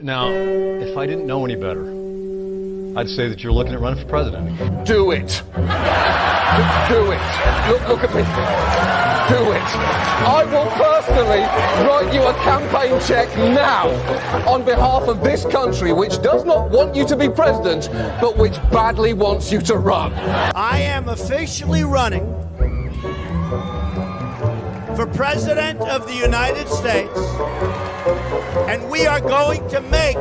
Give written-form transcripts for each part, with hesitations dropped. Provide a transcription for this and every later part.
Now, if I didn't know any better, I'd say that you're looking at running for president. Do it. Do it. Look at me. Do it. I will personally write you a campaign check now on behalf of this country, which does not want you to be president, but which badly wants you to run. I am officially running for President of the United States, and we are going to make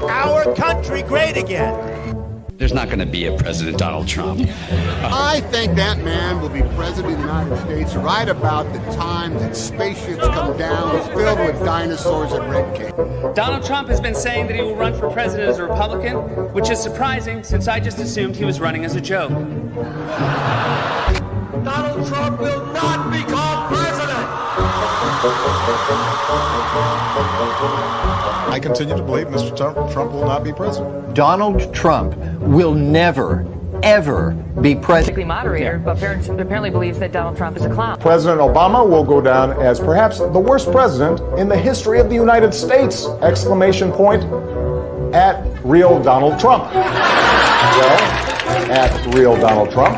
our country great again. There's not going to be a President Donald Trump. I think that man will be president of the United States right about the time that spaceships come down filled with dinosaurs and red cake. Donald Trump has been saying that he will run for president as a Republican, which is surprising since I just assumed he was running as a joke. Donald Trump will not become president. I continue to believe Mr. Trump will not be president. Donald Trump will never, ever be president. Moderator, but apparently believes that Donald Trump is a clown. President Obama will go down as perhaps the worst president in the history of the United States! Exclamation point at real Donald Trump. Well, at real Donald Trump,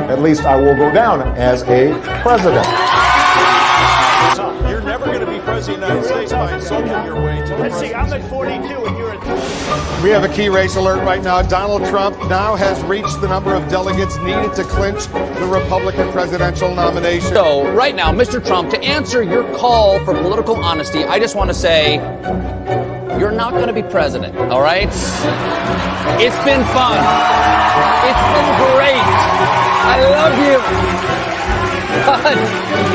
at least I will go down as a president. You're never going to be president of the United States by insulting your way to Let's see, I'm at 42 and you're at... We have a key race alert right now. Donald Trump now has reached the number of delegates needed to clinch the Republican presidential nomination. So, right now, Mr. Trump, to answer your call for political honesty, I just want to say, you're not going to be president, all right? It's been fun. It's been great. I love you.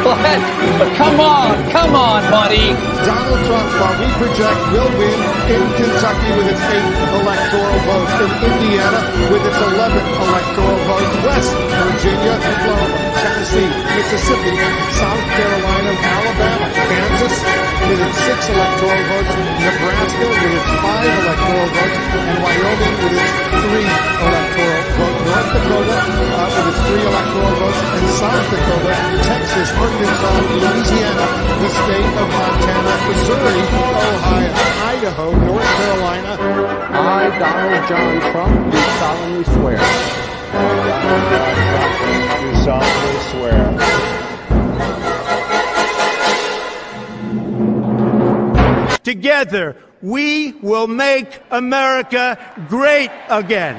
But come on, buddy. Donald Trump, while we project, will win in Kentucky with its 8th electoral vote, in Indiana with its 11th electoral vote, West Virginia, Florida, Tennessee, Mississippi, South Carolina, Alabama, Kansas with its 6 electoral votes, Nebraska with its 5 electoral votes, and Wyoming with its 3 electoral votes, North Dakota with its 3 electoral votes, and South Dakota, Texas, Arkansas, Louisiana, the state of Montana, Missouri, Ohio, Idaho, North Carolina. I, Donald John Trump, do solemnly swear. Do solemnly swear. Together, we will make America great again.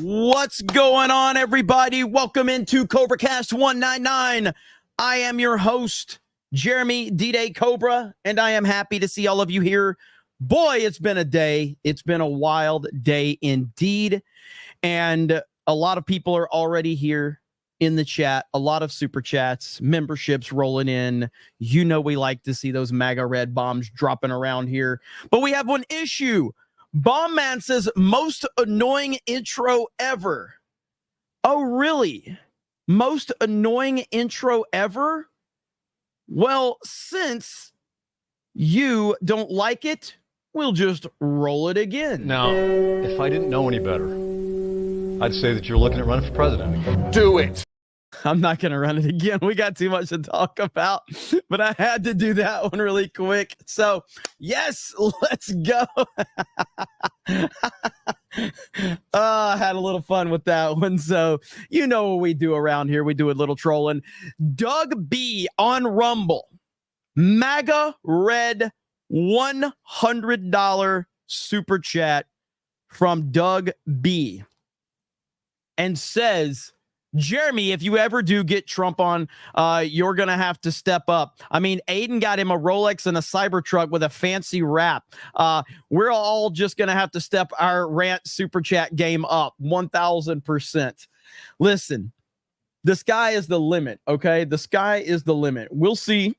What's going on, everybody? Welcome into CobraCast 199. I am your host, Jeremy D-Day Cobra, and I am happy to see all of you here. Boy, it's been a day. It's been a wild day indeed. And a lot of people are already here in the chat. A lot of super chats, memberships rolling in. You know we like to see those MAGA red bombs dropping around here. But we have one issue. Bomb Man says, most annoying intro ever. Oh, really? Most annoying intro ever? Well, since you don't like it, we'll just roll it again. Now, if I didn't know any better, I'd say that you're looking at running for president. Do it. I'm not going to run it again. We got too much to talk about, but I had to do that one really quick. So, yes, let's go. I had a little fun with that one. So, you know what we do around here. We do a little trolling. Doug B on Rumble. MAGA Red $100 super chat from Doug B. And says, Jeremy, if you ever do get Trump on, you're going to have to step up. I mean, Adin got him a Rolex and a Cybertruck with a fancy wrap. We're all just going to have to step our rant super chat game up 1,000%. Listen, the sky is the limit, okay? The sky is the limit. We'll see.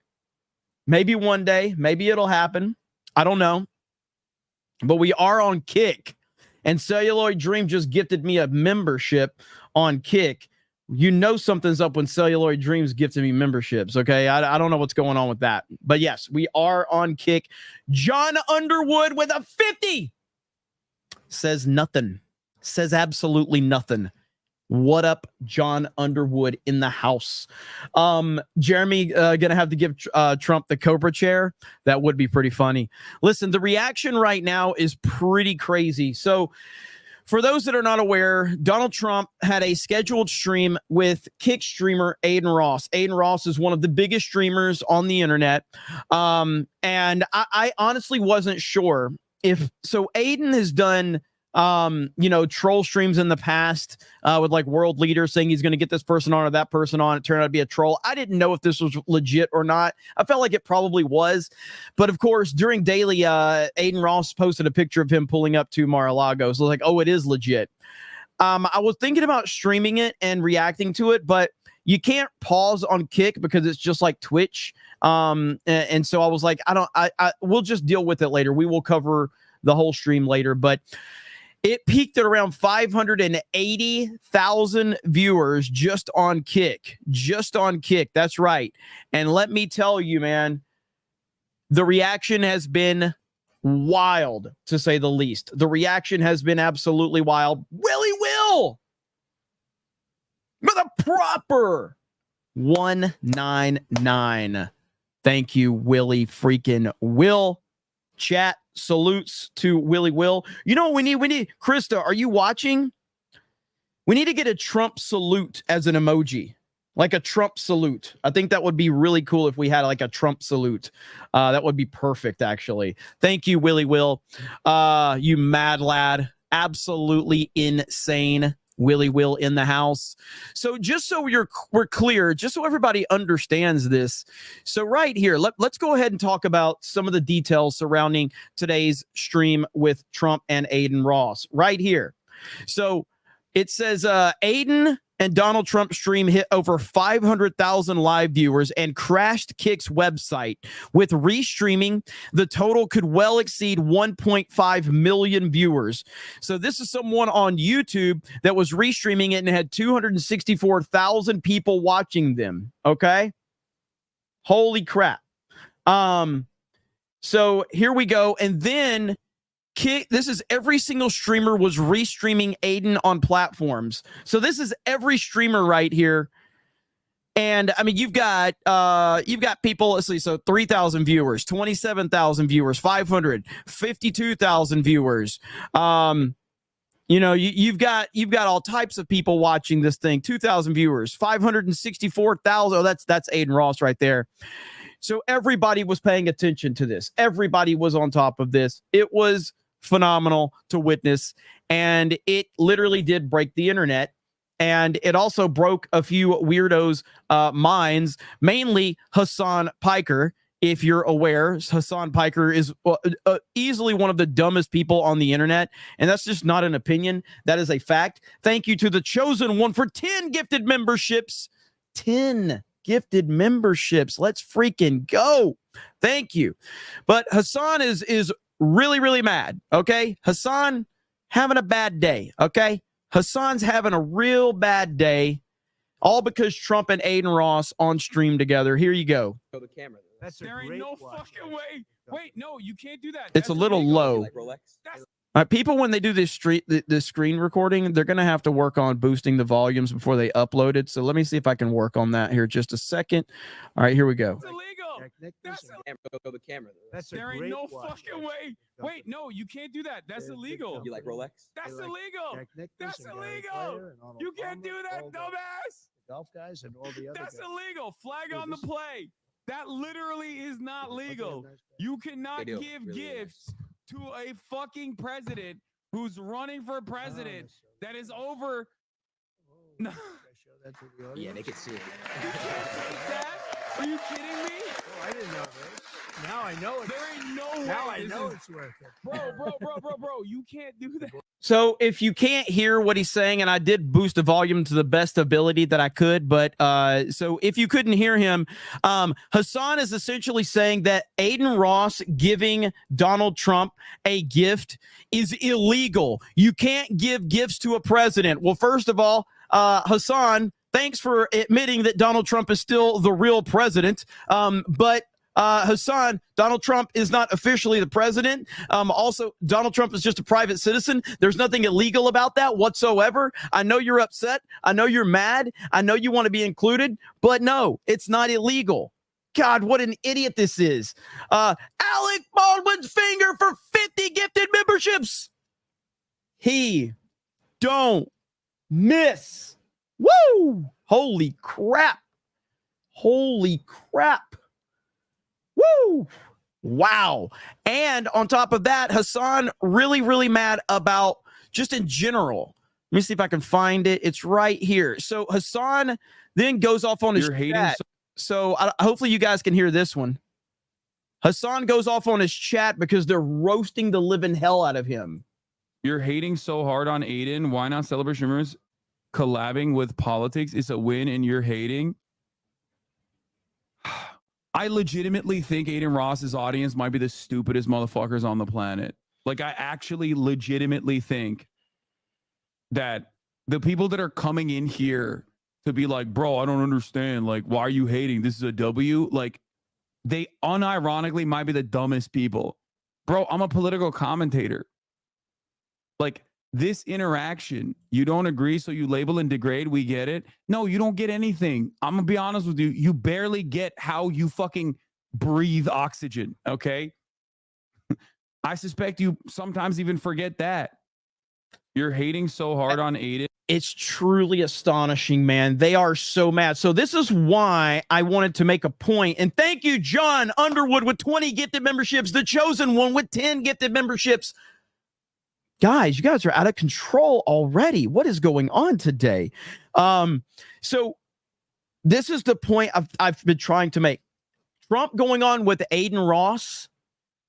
Maybe one day, maybe it'll happen. I don't know. But we are on Kick. And Celluloid Dream just gifted me a membership on Kick. You know something's up when Celluloid Dreams gifted me memberships, okay? I don't know what's going on with that. But yes, we are on Kick. John Underwood with a 50 says nothing. Says absolutely nothing. What up, John Underwood in the house? Jeremy, gonna have to give Trump the Cobra chair. That would be pretty funny. Listen, the reaction right now is pretty crazy. So, for those that are not aware, Donald Trump had a scheduled stream with Kick streamer Adin Ross. Adin Ross is one of the biggest streamers on the internet. And I honestly wasn't sure if so. Adin has done troll streams in the past with like world leaders saying he's going to get this person on or that person on. It turned out to be a troll. I didn't know if this was legit or not. I felt like it probably was, but of course during daily, Adin Ross posted a picture of him pulling up to Mar-a-Lago. So like, oh, it is legit. I was thinking about streaming it and reacting to it, but you can't pause on Kick because it's just like Twitch. And so I was like, we'll just deal with it later. We will cover the whole stream later, but it peaked at around 580,000 viewers just on Kick. Just on Kick. That's right. And let me tell you, man, the reaction has been wild, to say the least. The reaction has been absolutely wild. Willie Will with a proper 199. Thank you, Willie freaking Will. Chat salutes to Willie Will. You know what we need? Krista, are you watching? We need to get a Trump salute as an emoji, like a Trump salute. I think that would be really cool if we had like a Trump salute. That would be perfect, actually. Thank you, Willie Will. You mad lad. Absolutely insane. Willie Will in the house. So just so we're clear, just so everybody understands this. So right here, let's go ahead and talk about some of the details surrounding today's stream with Trump and Adin Ross right here. So it says Adin and Donald Trump stream hit over 500,000 live viewers and crashed Kick's website. With restreaming, the total could well exceed 1.5 million viewers. So this is someone on YouTube that was restreaming it and had 264,000 people watching them. Okay? Holy crap. So here we go. And then Kick, this is every single streamer was restreaming Adin on platforms. So this is every streamer right here. And I mean, you've got people, let's see, so 3,000 viewers, 27,000 viewers, 552,000 viewers. You've got all types of people watching this thing. 2,000 viewers, 564,000. Oh, that's Adin Ross right there. So everybody was paying attention to this. Everybody was on top of this. It was phenomenal to witness, and it literally did break the internet. And it also broke a few weirdos' minds, mainly Hasan Piker. If you're aware, Hasan Piker is easily one of the dumbest people on the internet. And that's just not an opinion. That is a fact. Thank you to the chosen one for 10 gifted memberships. 10 gifted memberships. Let's freaking go. Thank you. But Hasan is really, really mad. Okay. Hasan having a bad day. Okay. Hasan's having a real bad day, all because Trump and Adin Ross on stream together. Here you go. The camera. There ain't no fucking way. Wait, no, you can't do that. It's a little low. People, when they do this screen recording, they're going to have to work on boosting the volumes before they upload it. So let me see if I can work on that here just a second. All right, here we go. That's illegal. The camera. There ain't no fucking way. Wait, no, you can't do that. That's illegal. You like Rolex? That's illegal. That's illegal. You can't do that, dumbass. Golf guys and all the other That's guys. illegal. Flag on the play. That literally is not legal. You cannot give gifts to a fucking president who's running for president that is over. No. Yeah, they can see it. You can't take that. Are you kidding me? Oh, I didn't know this. Now I know it. There ain't no way. Now I know it's worth it. Bro, you can't do that. So if you can't hear what he's saying, and I did boost the volume to the best ability that I could, but so if you couldn't hear him, Hasan is essentially saying that Adin Ross giving Donald Trump a gift is illegal. You can't give gifts to a president. Well, first of all, Hasan, thanks for admitting that Donald Trump is still the real president. But Hasan, Donald Trump is not officially the president. Also, Donald Trump is just a private citizen. There's nothing illegal about that whatsoever. I know you're upset. I know you're mad. I know you want to be included, but no, it's not illegal. God, what an idiot this is. Alec Baldwin's finger for 50 gifted memberships. He don't miss. Woo! Holy crap. Holy crap. Woo! Wow. And on top of that, Hasan really, really mad about just in general. Let me see if I can find it. It's right here. So Hasan then goes off on his chat. So hopefully you guys can hear this one. Hasan goes off on his chat because they're roasting the living hell out of him. You're hating so hard on Adin. Why not celebrate streamers collabing with politics? It's a win and you're hating. I legitimately think Adin Ross's audience might be the stupidest motherfuckers on the planet. Like, I actually legitimately think that the people that are coming in here to be like, bro, I don't understand. Like, why are you hating? This is a W. Like, they unironically might be the dumbest people. Bro, I'm a political commentator. Like, this interaction, you don't agree, so you label and degrade, we get it. No, you don't get anything. I'm going to be honest with you. You barely get how you fucking breathe oxygen, okay? I suspect you sometimes even forget that. You're hating so hard on Adin. It's truly astonishing, man. They are so mad. So this is why I wanted to make a point. And thank you, John Underwood, with 20 gifted memberships. The Chosen One with 10 gifted memberships. Guys, you guys are out of control already. What is going on today? So this is the point I've been trying to make. Trump going on with Adin Ross,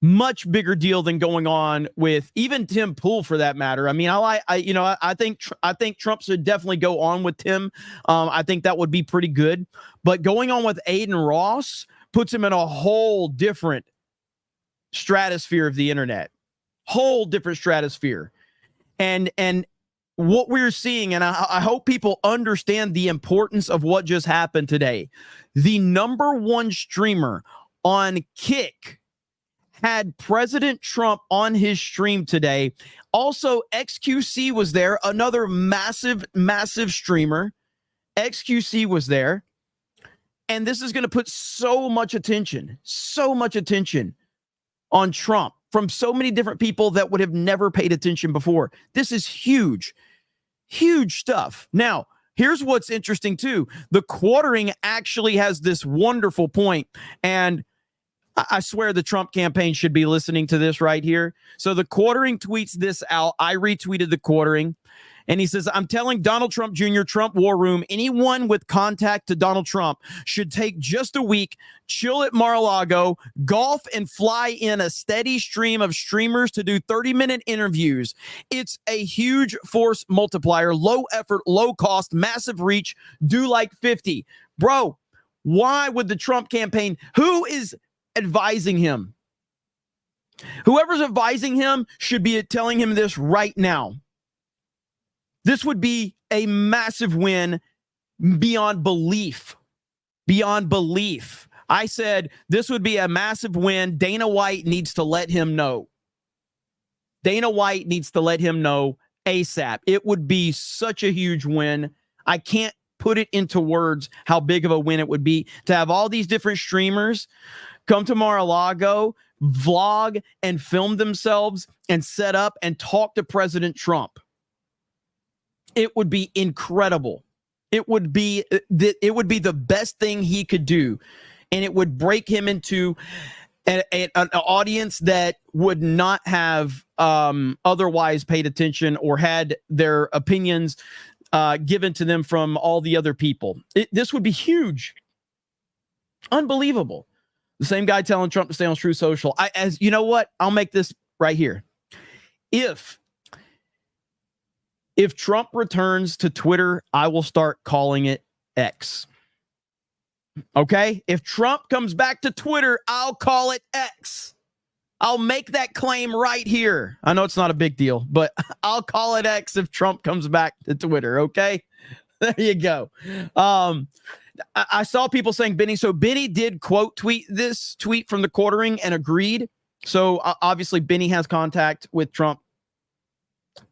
much bigger deal than going on with even Tim Pool, for that matter. I mean, I think Trump should definitely go on with Tim. I think that would be pretty good. But going on with Adin Ross puts him in a whole different stratosphere of the internet. Whole different stratosphere. And what we're seeing, and I hope people understand the importance of what just happened today. The #1 streamer on Kick had President Trump on his stream today. Also, XQC was there, another massive, massive streamer. XQC was there. And this is going to put so much attention on Trump from so many different people that would have never paid attention before. This is huge, huge stuff. Now, here's what's interesting too. The Quartering actually has this wonderful point, and I swear the Trump campaign should be listening to this right here. So the Quartering tweets this out. I retweeted the Quartering. And he says, I'm telling Donald Trump Jr., Trump War Room, anyone with contact to Donald Trump should take just a week, chill at Mar-a-Lago, golf, and fly in a steady stream of streamers to do 30-minute interviews. It's a huge force multiplier, low effort, low cost, massive reach, do like 50. Bro, why would the Trump campaign, who is advising him? Whoever's advising him should be telling him this right now. This would be a massive win beyond belief. Beyond belief. I said this would be a massive win. Dana White needs to let him know. Dana White needs to let him know ASAP. It would be such a huge win. I can't put it into words how big of a win it would be to have all these different streamers come to Mar-a-Lago, vlog and film themselves and set up and talk to President Trump. It would be incredible. It would be the best thing he could do, and it would break him into an audience that would not have otherwise paid attention or had their opinions given to them from all the other people. This would be huge, unbelievable. The same guy telling Trump to stay on Truth Social. As you know what, I'll make this right here. If Trump returns to Twitter, I will start calling it X. Okay? If Trump comes back to Twitter, I'll call it X. I'll make that claim right here. I know it's not a big deal, but I'll call it X if Trump comes back to Twitter, okay? There you go. I saw people saying Benny. So Benny did quote tweet this tweet from the quartering and agreed. So obviously Benny has contact with Trump.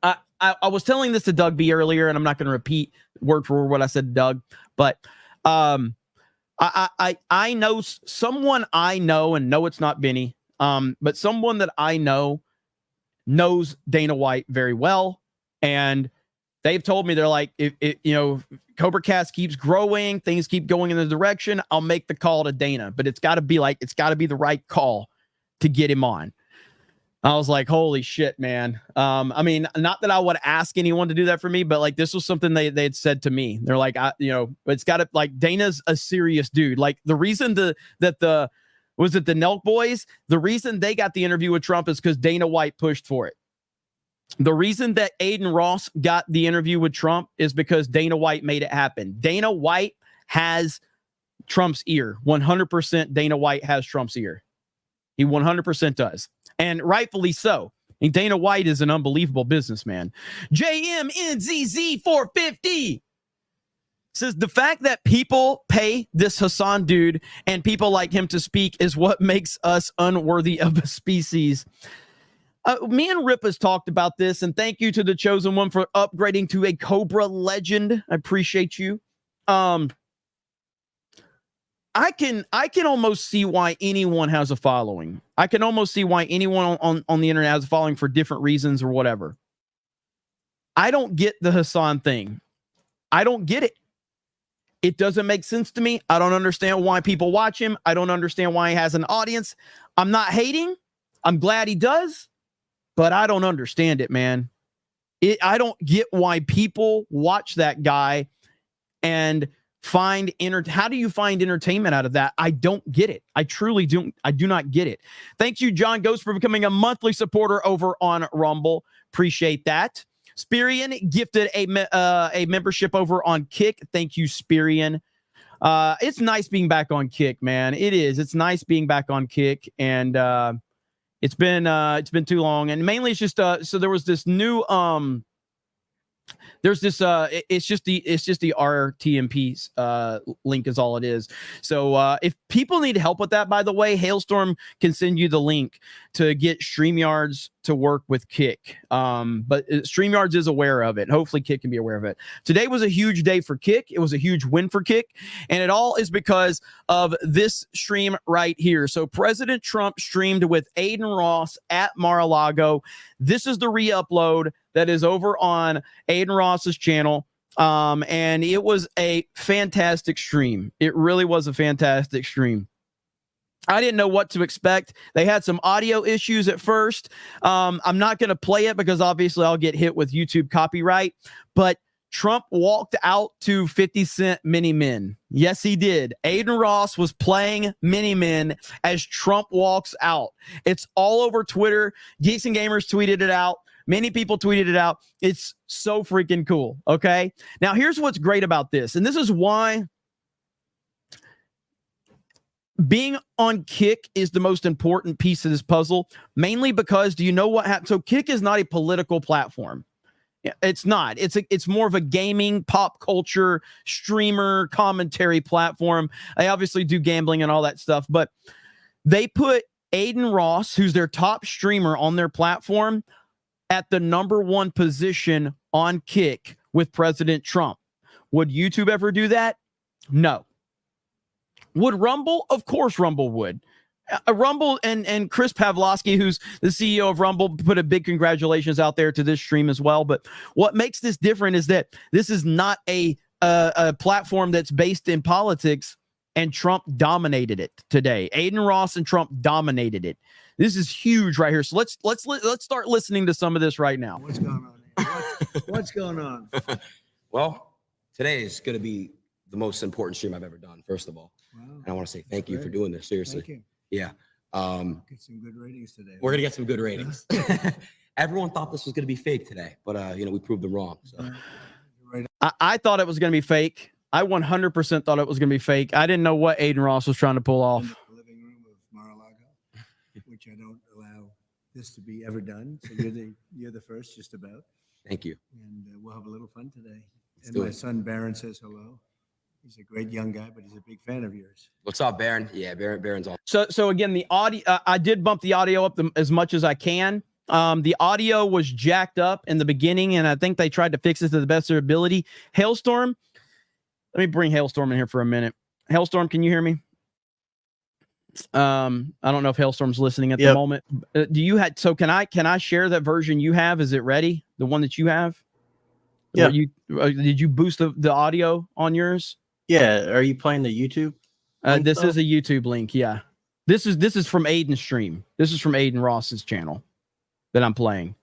I was telling this to Doug B earlier, and I'm not going to repeat word for word what I said to Doug, but I know someone I know, and no, it's not Benny, but someone that I know knows Dana White very well, and they've told me, they're like, if Cobra Cast keeps growing, things keep going in the direction, I'll make the call to Dana, but it's got to be the right call to get him on. I was like, holy shit, man. I mean, not that I would ask anyone to do that for me, but like, this was something they had said to me. They're like, it's got to, like, Dana's a serious dude. Like, the reason the Nelk boys, the reason they got the interview with Trump is because Dana White pushed for it. The reason that Adin Ross got the interview with Trump is because Dana White made it happen. Dana White has Trump's ear. 100% Dana White has Trump's ear. He 100% does. And rightfully so. And Dana White is an unbelievable businessman. JMNZZ450 says the fact that people pay this Hasan dude and people like him to speak is what makes us unworthy of a species. Me and Rip has talked about this, and thank you to the Chosen One for upgrading to a Cobra legend. I appreciate you. I can almost see why anyone has a following. I can almost see why anyone on the internet has a following for different reasons or whatever. I don't get the Hasan thing. I don't get it. It doesn't make sense to me. I don't understand why people watch him. I don't understand why he has an audience. I'm not hating. I'm glad he does, but I don't understand it, man. I don't get why people watch that guy and how do you find entertainment out of that? I don't get it. I truly do. I do not get it. Thank you, John Ghost, for becoming a monthly supporter over on Rumble. Appreciate that. Spirian gifted a membership over on Kick. Thank you, Spirian. It's nice being back on Kick, man. It is. It's nice being back on Kick, and it's been too long. And mainly it's just so there was this new there's this it's just the RTMP link is all it is. So if people need help with that, by the way, Hailstorm can send you the link to get StreamYards to work with Kick. But StreamYards is aware of it. Hopefully Kick can be aware of it. Today was a huge day for Kick. It was a huge win for Kick, and it all is because of this stream right here. So President Trump streamed with Adin Ross at Mar-a-Lago. This is the re-upload that is over on Adin Ross's channel. And it was a fantastic stream. It really was a fantastic stream. I didn't know what to expect. They had some audio issues at first. I'm not going to play it because obviously I'll get hit with YouTube copyright, but Trump walked out to 50 Cent Mini Men. Yes, he did. Adin Ross was playing Mini Men as Trump walks out. It's all over Twitter. Geeks and Gamers tweeted it out. Many people tweeted it out. It's so freaking cool. Okay. Now, here's what's great about this. And this is why being on Kick is the most important piece of this puzzle, mainly because do you know what happened? So Kick is not a political platform. It's not. It's more of a gaming, pop culture, streamer, commentary platform. They obviously do gambling and all that stuff, but they put Adin Ross, who's their top streamer on their platform, at the #1 position on Kick with President Trump. Would YouTube ever do that? No. Would Rumble? Of course Rumble would. Rumble and Chris Pavlovsky, who's the CEO of Rumble, put a big congratulations out there to this stream as well. But what makes this different is that this is not a platform that's based in politics, and Trump dominated it today. Adin Ross and Trump dominated it. This is huge right here. So let's start listening to some of this right now. What's going on? What's going on? Well, today is going to be the most important stream I've ever done, first of all. Wow. And I want to say thank you for doing this, seriously. Thank you. Yeah. Get some good ratings today. We're going to get some good ratings. Everyone thought this was going to be fake today, but, we proved them wrong. So. I thought it was going to be fake. I 100% thought it was going to be fake. I didn't know what Adin Ross was trying to pull off. In the living room of Mar-a-Lago, which I don't allow this to be ever done. So you're the first, just about. Thank you. And we'll have a little fun today. Let's and do my it. son Barron says hello. He's a great young guy, but he's a big fan of yours. What's up, Baron? Yeah, Baron's on. So again, the audio, I did bump the audio up as much as I can. The audio was jacked up in the beginning, and I think they tried to fix it to the best of their ability. Hailstorm, let me bring Hailstorm in here for a minute. Hailstorm, can you hear me? I don't know if Hailstorm's listening at the moment. Do you had so can I share that version you have? Is it ready? The one that you have? Yeah. Did you boost the audio on yours? Yeah. Are you playing the YouTube? This is a YouTube link. Yeah. This is from Adin's stream. This is from Adin Ross's channel that I'm playing.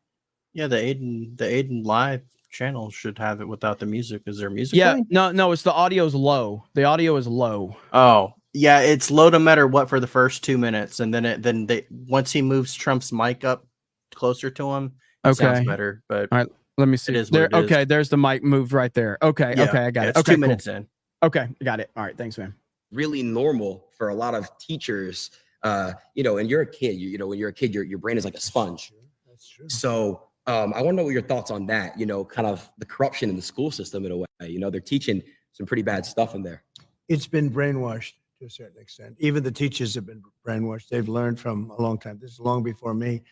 Yeah, the Adin live channel should have it without the music. Is there music? Yeah, playing? no, it's the audio's low. The audio is low. Oh, yeah, it's low no matter what for the first 2 minutes, and then once he moves Trump's mic up closer to him, it sounds better. But all right, let me see. It is there. what it is. Okay, there's the mic moved right there. Okay, Yeah, okay, I got it. it's Okay, 2 minutes in. Okay, got it. All right, thanks, man. Really normal for a lot of teachers. You know, and you're a kid. You know, when you're a kid, your brain is like a sponge. That's true. So I want to know what your thoughts on that. You know, kind of the corruption in the school system in a way. You know, they're teaching some pretty bad stuff in there. It's been brainwashed to a certain extent. Even the teachers have been brainwashed. They've learned from a long time. This is long before me.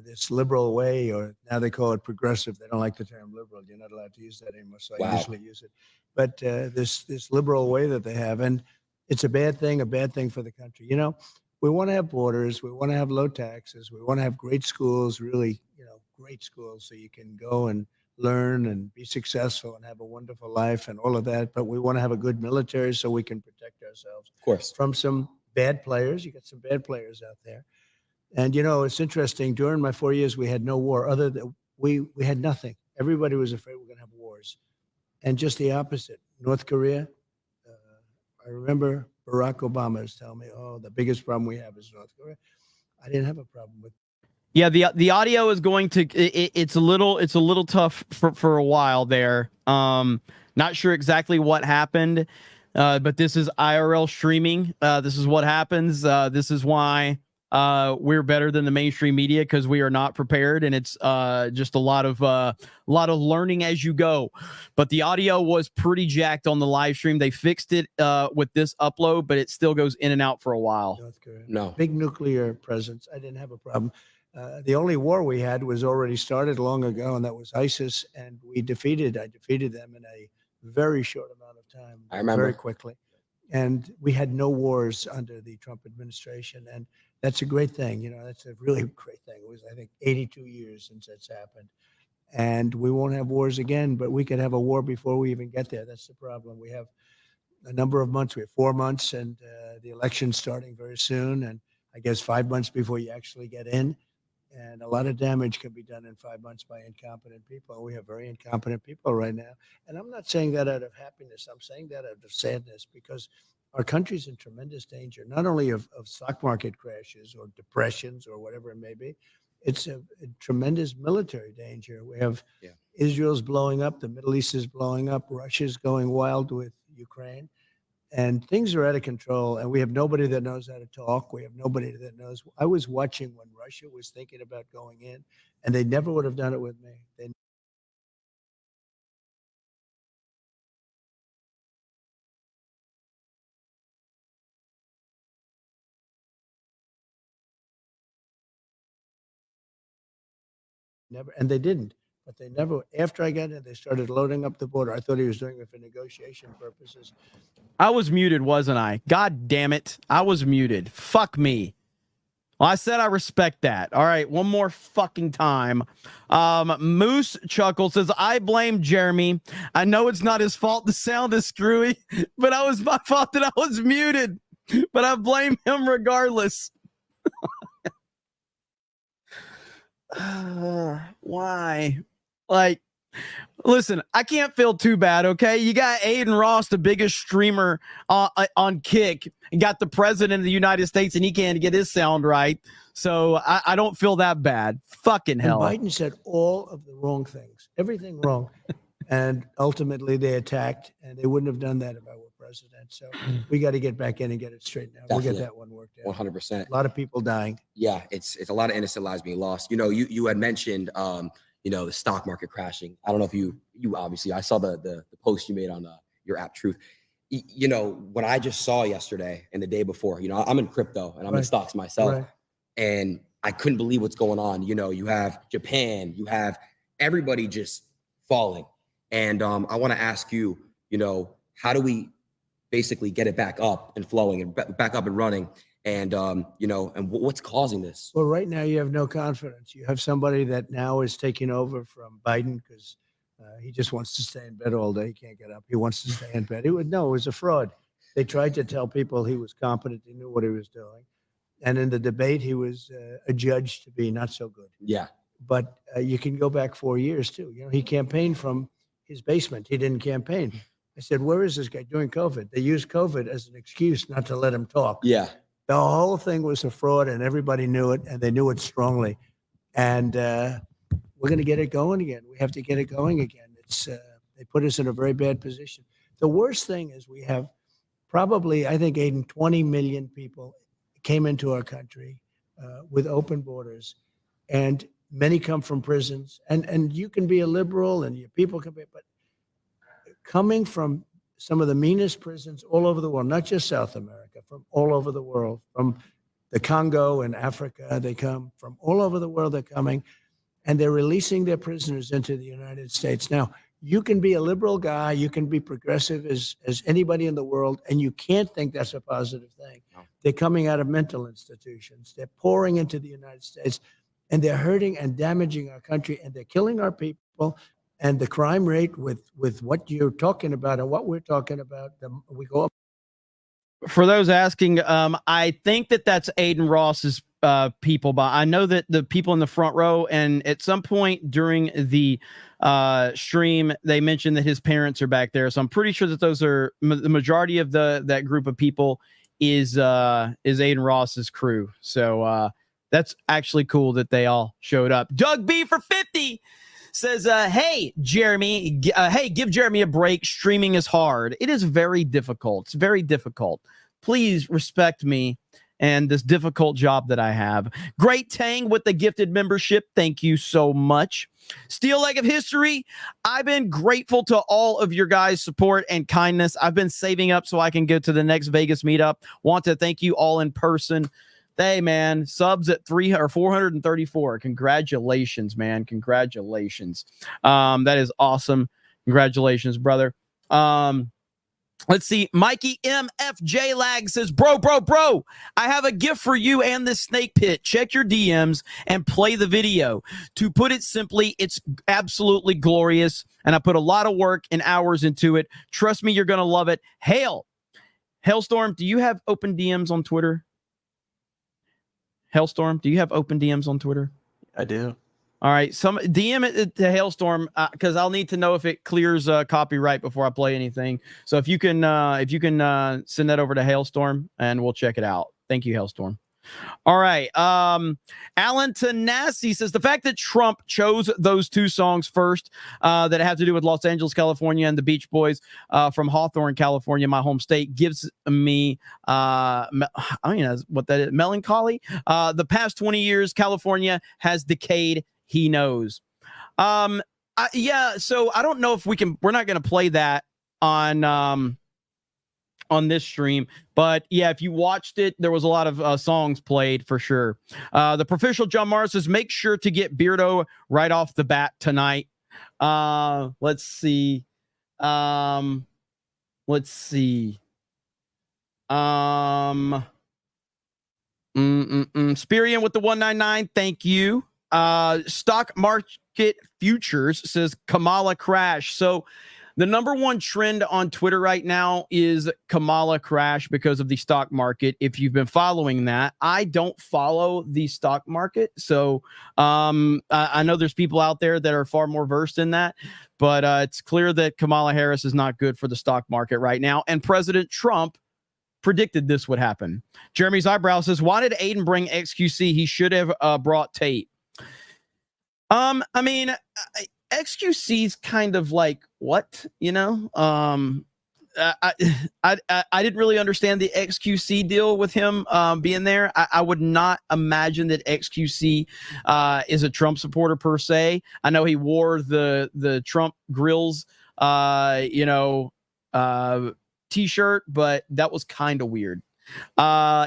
This liberal way, or now they call it progressive. They don't like the term liberal. You're not allowed to use that anymore, so I usually use it. But this liberal way that they have, and it's a bad thing for the country. You know, we want to have borders. We want to have low taxes. We want to have great schools, really, you know, great schools, so you can go and learn and be successful and have a wonderful life and all of that. But we want to have a good military so we can protect ourselves, of course, from some bad players. You got some bad players out there. And, you know, it's interesting. During my 4 years, we had no war. Other than we had nothing. Everybody was afraid we're going to have wars. And just the opposite. North Korea, I remember Barack Obama was telling me, oh, the biggest problem we have is North Korea. I didn't have a problem with. Yeah, the audio is going to it's a little tough for a while there. Not sure exactly what happened, but this is IRL streaming. This is what happens. This is why we're better than the mainstream media, because we are not prepared, and it's just a lot of learning as you go. But the audio was pretty jacked on the live stream. They fixed it with this upload, but it still goes in and out for a while. North Korea. No. Big nuclear presence. I didn't have a problem. The only war we had was already started long ago, and that was ISIS, and I defeated them in a very short amount of time. I remember. Very quickly. And we had no wars under the Trump administration, and that's a great thing. You know, that's a really great thing. It was, I think, 82 years since that's happened. And we won't have wars again, but we could have a war before we even get there. That's the problem. We have a number of months. We have 4 months, and the election's starting very soon, and I guess 5 months before you actually get in. And a lot of damage can be done in 5 months by incompetent people. We have very incompetent people right now. And I'm not saying that out of happiness. I'm saying that out of sadness, because our country's in tremendous danger, not only of stock market crashes or depressions or whatever it may be. It's a tremendous military danger. We have Israel's blowing up. The Middle East is blowing up. Russia's going wild with Ukraine. And things are out of control, and we have nobody that knows how to talk. We have nobody that knows. I was watching when Russia was thinking about going in, and they never would have done it with me. They never, and they didn't. But they never, after I got in, they started loading up the border. I thought he was doing it for negotiation purposes. I was muted, wasn't I? God damn it. I was muted. Fuck me. Well, I said I respect that. All right, one more fucking time. Moose Chuckle says, I blame Jeremy. I know it's not his fault the sound is screwy, but it was my fault that I was muted. But I blame him regardless. Why? Like, listen, I can't feel too bad, okay? You got Adin Ross, the biggest streamer on Kick, and got the president of the United States, and he can't get his sound right. So I don't feel that bad. Fucking hell. And Biden said all of the wrong things, everything wrong. And ultimately they attacked, and they wouldn't have done that if I were president. So we got to get back in and get it straightened out. We'll get that one worked out. 100%. A lot of people dying. Yeah, it's a lot of innocent lives being lost. You know, you had mentioned you know, the stock market crashing. I don't know if you obviously, I saw the post you made on your app Truth. you know, when I just saw yesterday and the day before, you know, I'm in crypto and I'm in stocks myself, and I couldn't believe what's going on. You know, you have Japan, you have everybody just falling. And I want to ask you, you know, how do we basically get it back up and flowing and back up and running? And, you know, and what's causing this? Well, right now you have no confidence. You have somebody that now is taking over from Biden because he just wants to stay in bed all day. He can't get up. He wants to stay in bed. It was a fraud. They tried to tell people he was competent. He knew what he was doing. And in the debate, he was adjudged to be not so good. Yeah. But you can go back 4 years too. You know, he campaigned from his basement. He didn't campaign. I said, where is this guy during COVID? They used COVID as an excuse not to let him talk. Yeah. The whole thing was a fraud, and everybody knew it, and they knew it strongly. And we're going to get it going again. We have to get it going again. It's they put us in a very bad position. The worst thing is we have probably, I think, Adin, 20 million people came into our country with open borders, and many come from prisons. And you can be a liberal, and your people can be, but coming from some of the meanest prisons all over the world, not just South America, from all over the world, from the Congo and Africa, they come from all over the world, they're coming, and they're releasing their prisoners into the United States. Now, you can be a liberal guy, you can be progressive as anybody in the world, and you can't think that's a positive thing. No. They're coming out of mental institutions. They're pouring into the United States, and they're hurting and damaging our country, and they're killing our people. And the crime rate with what you're talking about and what we're talking about, we go up. For those asking, I think that's Adin Ross's people, but I know that the people in the front row, and at some point during the stream, they mentioned that his parents are back there. So I'm pretty sure that those are the majority of that group of people is Adin Ross's crew. So that's actually cool that they all showed up. Doug B for 50. Says, hey, Jeremy, hey, give Jeremy a break. Streaming is hard. It is very difficult. It's very difficult. Please respect me and this difficult job that I have. Great Tang with the gifted membership. Thank you so much. Steel Leg of History. I've been grateful to all of your guys' support and kindness. I've been saving up so I can go to the next Vegas meetup. Want to thank you all in person. Hey, man, subs at 434. Congratulations, man. Congratulations. That is awesome. Congratulations, brother. Let's see. Mikey MFJ Lag says, bro, I have a gift for you and this snake pit. Check your DMs and play the video. To put it simply, it's absolutely glorious, and I put a lot of work and hours into it. Trust me, you're going to love it. Hailstorm, do you have open DMs on Twitter? Hailstorm, do you have open DMs on Twitter? I do. All right, some DM it to Hailstorm because I'll need to know if it clears copyright before I play anything. So if you can send that over to Hailstorm and we'll check it out. Thank you, Hailstorm. All right. Alan Tanasi says the fact that Trump chose those two songs first that have to do with Los Angeles, California, and the Beach Boys from Hawthorne, California, my home state, gives me I don't know what that is, melancholy. The past 20 years, California has decayed. He knows. Yeah. So I don't know if we're not going to play that on this stream, but yeah, if you watched it, there was a lot of songs played for sure. The Proficial John Mars says, make sure to get Beardo right off the bat tonight. Let's see. Spirian with the 199. Thank you. Stock Market Futures says Kamala crash. So the number one trend on Twitter right now is Kamala crash because of the stock market. If you've been following that, I don't follow the stock market. So I know there's people out there that are far more versed in that, but it's clear that Kamala Harris is not good for the stock market right now. And President Trump predicted this would happen. Jeremy's eyebrow says, why did Adin bring XQC? He should have brought Tate. I mean, XQC's kind of like what, you know? I didn't really understand the XQC deal with him being there. I would not imagine that XQC is a Trump supporter per se. I know he wore the Trump grills, t-shirt, but that was kind of weird.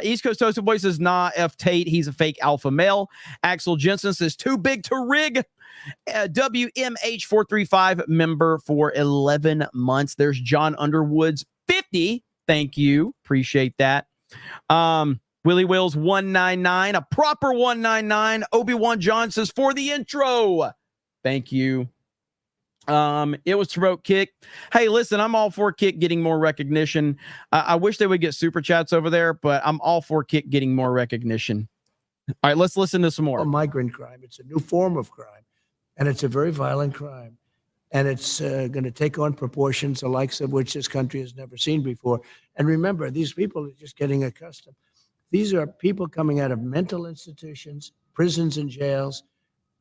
East Coast Toasted Boy says, nah, F Tate, he's a fake alpha male. Axel Jensen says, too big to rig. WMH435 member for 11 months. There's John Underwood's 50. Thank you. Appreciate that. Willie Wills 199, a proper 199. Obi-Wan John says, for the intro. Thank you. It was Throat Kick. Hey, listen, I'm all for Kick getting more recognition. I wish they would get super chats over there, but I'm all for Kick getting more recognition. All right, let's listen to some more. Migrant crime. It's a new form of crime, and it's a very violent crime. And it's going to take on proportions, the likes of which this country has never seen before. And remember, these people are just getting accustomed. These are people coming out of mental institutions, prisons and jails,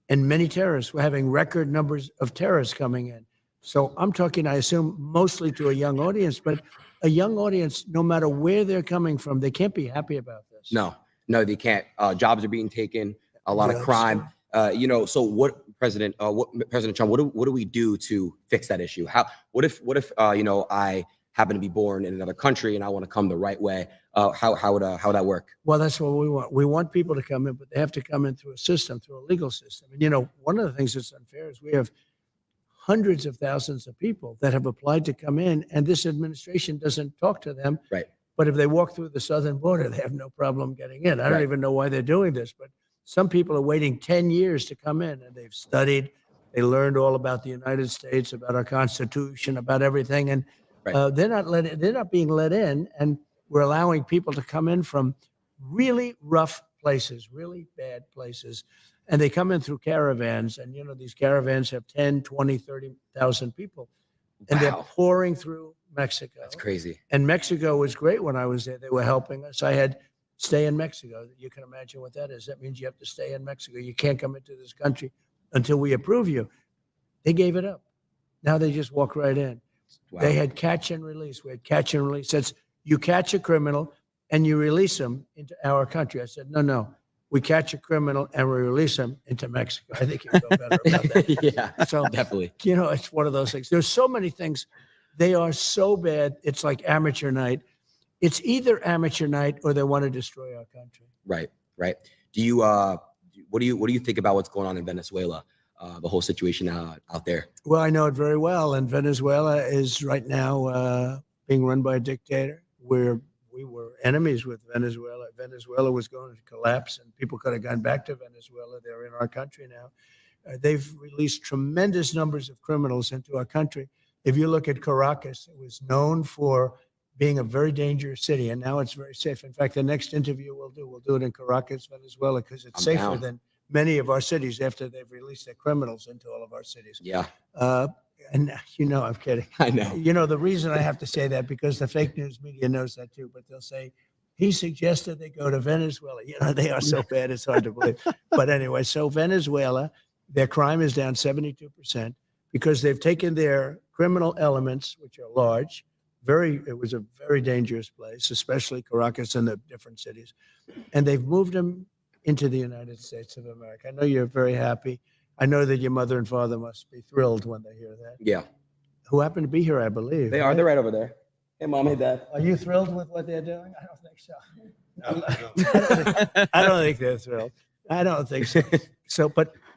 and many terrorists. We're having record numbers of terrorists coming in. So I'm talking, I assume, mostly to a young audience, but a young audience, no matter where they're coming from, they can't be happy about this. No, they can't. Jobs are being taken, a lot of crime. So what President Trump, what do we do to fix that issue? What if I happen to be born in another country and I want to come the right way? How would that work? Well, that's what we want. We want people to come in, but they have to come in through a system, through a legal system. And, one of the things that's unfair is we have hundreds of thousands of people that have applied to come in, and this administration doesn't talk to them. Right. But if they walk through the southern border, they have no problem getting in. I don't even know why they're doing this, but some people are waiting 10 years to come in, and they've studied, they learned all about the United States, about our Constitution, about everything, and they're not being let in, and we're allowing people to come in from really rough places, really bad places, and they come in through caravans, and these caravans have 10, 20, 30,000 people, and they're pouring through Mexico. That's crazy. And Mexico was great when I was there. They were helping us. I had stay in Mexico. You can imagine what that is. That means you have to stay in Mexico. You can't come into this country until we approve you. They gave it up. Now they just walk right in. Wow. They had catch and release. We had catch and release. That's you catch a criminal and you release them into our country. I said, no. We catch a criminal and we release them into Mexico. I think you feel better about that. Yeah, so definitely. It's one of those things. There's so many things. They are so bad. It's like amateur night. It's either amateur night or they want to destroy our country. Right. Do you what do you think about what's going on in Venezuela? The whole situation out there. Well, I know it very well. And Venezuela is right now being run by a dictator. We were enemies with Venezuela. Venezuela was going to collapse, and people could have gone back to Venezuela. They're in our country now. They've released tremendous numbers of criminals into our country. If you look at Caracas, it was known for being a very dangerous city, and now it's very safe. In fact, the next interview we'll do it in Caracas, Venezuela, because it's safer than many of our cities after they've released their criminals into all of our cities. Yeah. And I'm kidding. I know. The reason I have to say that, because the fake news media knows that too, but they'll say, he suggested they go to Venezuela. They are so bad, it's hard to believe. But anyway, so Venezuela, their crime is down 72% because they've taken their criminal elements, which are large. It was a very dangerous place, especially Caracas and the different cities. And they've moved them into the United States of America. I know you're very happy. I know that your mother and father must be thrilled when they hear that. Yeah. Who happen to be here, I believe. They are. They're right over there. Hey, Mom. Hey, Dad. Are you thrilled with what they're doing? I don't think so. I don't think they're thrilled. I don't think so.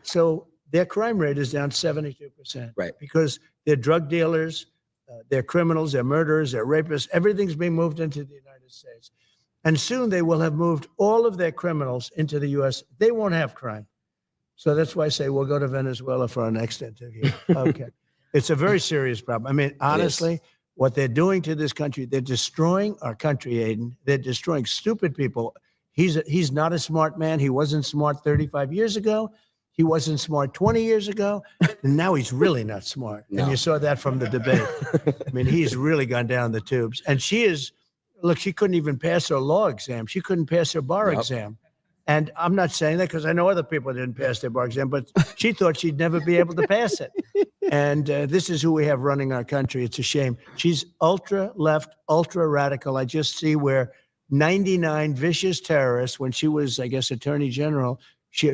So their crime rate is down 72%. Right. Because they're drug dealers, they're criminals, they're murderers, they're rapists. Everything's being moved into the United States. And soon they will have moved all of their criminals into the U.S. They won't have crime. So that's why I say we'll go to Venezuela for our next interview. Okay. It's a very serious problem. I mean, honestly, what they're doing to this country, they're destroying our country, Adin. They're destroying stupid people. He's not a smart man. He wasn't smart 35 years ago. He wasn't smart 20 years ago. And now he's really not smart. No. And you saw that from the debate. I mean, he's really gone down the tubes. And she couldn't even pass her law exam. She couldn't pass her bar exam. And I'm not saying that because I know other people didn't pass their bar exam, but she thought she'd never be able to pass it. And this is who we have running our country. It's a shame. She's ultra left, ultra radical. I just see where 99 vicious terrorists, when she was, I guess, Attorney General,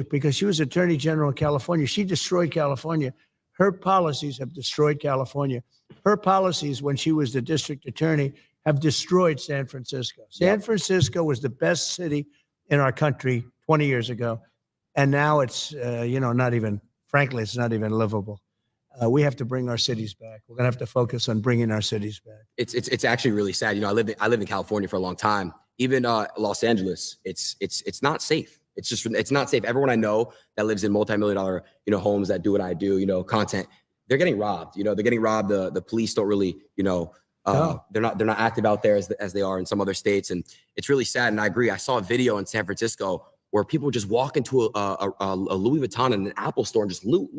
because she was Attorney General of California, she destroyed California. Her policies have destroyed California. Her policies, when she was the district attorney, have destroyed San Francisco. San Francisco was the best city in our country 20 years ago. And now it's, not even, frankly, it's not even livable. We have to bring our cities back. We're going to have to focus on bringing our cities back. It's actually really sad. I lived in California for a long time. Even Los Angeles, it's not safe. It's not safe. Everyone I know that lives in multi-million-dollar, homes that do what I do, content, they're getting robbed. They're getting robbed. The police don't really, they're not active out there as they are in some other states, and it's really sad. And I agree. I saw a video in San Francisco where people just walk into a Louis Vuitton and an Apple store and just loot,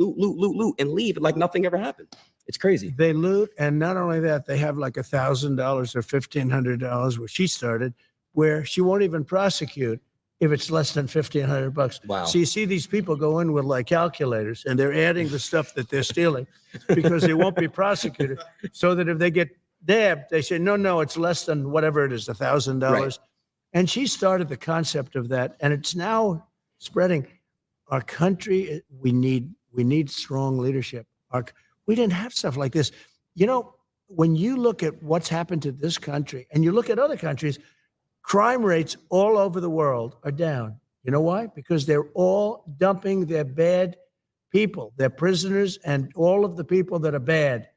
and leave like nothing ever happened. It's crazy. They loot, and not only that, they have like $1,000 or $1,500 where she started, where she won't even prosecute if it's less than $1,500. Wow. So you see these people go in with like calculators, and they're adding the stuff that they're stealing because they won't be prosecuted. So that if they get dabbed, they say, no, it's less than whatever it is, $1,000. Right. And she started the concept of that, and it's now spreading. Our country, we need strong leadership. We didn't have stuff like this. When you look at what's happened to this country, and you look at other countries, crime rates all over the world are down. You know why? Because they're all dumping their bad people, their prisoners, and all of the people that are bad.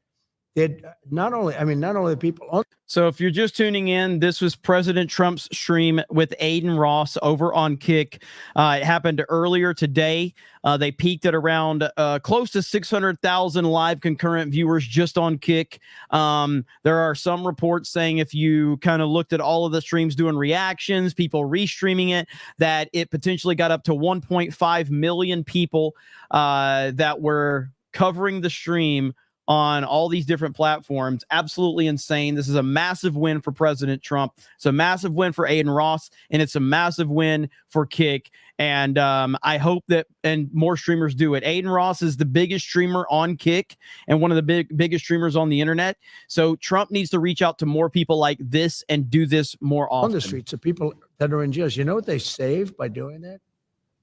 They're not only the people. So if you're just tuning in, this was President Trump's stream with Adin Ross over on Kick. It happened earlier today. They peaked at around close to 600,000 live concurrent viewers just on Kick. There are some reports saying if you kind of looked at all of the streams doing reactions, people restreaming it, that it potentially got up to 1.5 million people that were covering the stream on all these different platforms. Absolutely insane. This is a massive win for President Trump. It's a massive win for Adin Ross, and it's a massive win for Kick. And I hope that more streamers do it. Adin Ross is the biggest streamer on Kick and one of the biggest streamers on the internet. So Trump needs to reach out to more people like this and do this more often. On the streets of people that are in jails. You know what they save by doing that?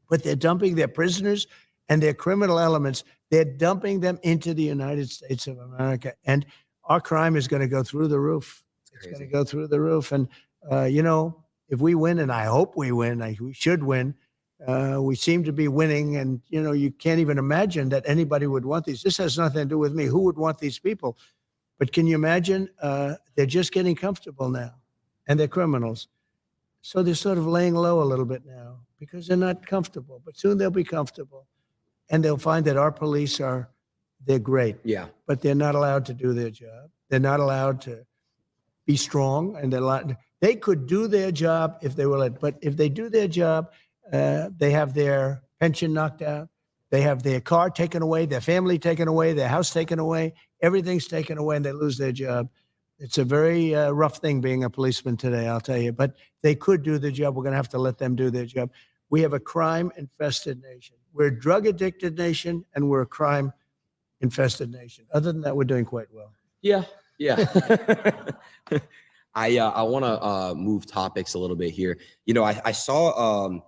But they're dumping their prisoners and their criminal elements. They're dumping them into the United States of America. And our crime is going to go through the roof. It's going to go through the roof. And, if we win, and I hope we win, we should win, we seem to be winning. And, you can't even imagine that anybody would want these. This has nothing to do with me. Who would want these people? But can you imagine? They're just getting comfortable now, and they're criminals. So they're sort of laying low a little bit now because they're not comfortable. But soon they'll be comfortable. And they'll find that our police they're great. Yeah. But they're not allowed to do their job. They're not allowed to be strong. And they could do their job if they were let. But if they do their job, they have their pension knocked out. They have their car taken away, their family taken away, their house taken away. Everything's taken away, and they lose their job. It's a very rough thing being a policeman today, I'll tell you. But they could do their job. We're going to have to let them do their job. We have a crime-infested nation. We're a drug-addicted nation, and we're a crime-infested nation. Other than that, we're doing quite well. Yeah. I want to move topics a little bit here. I saw,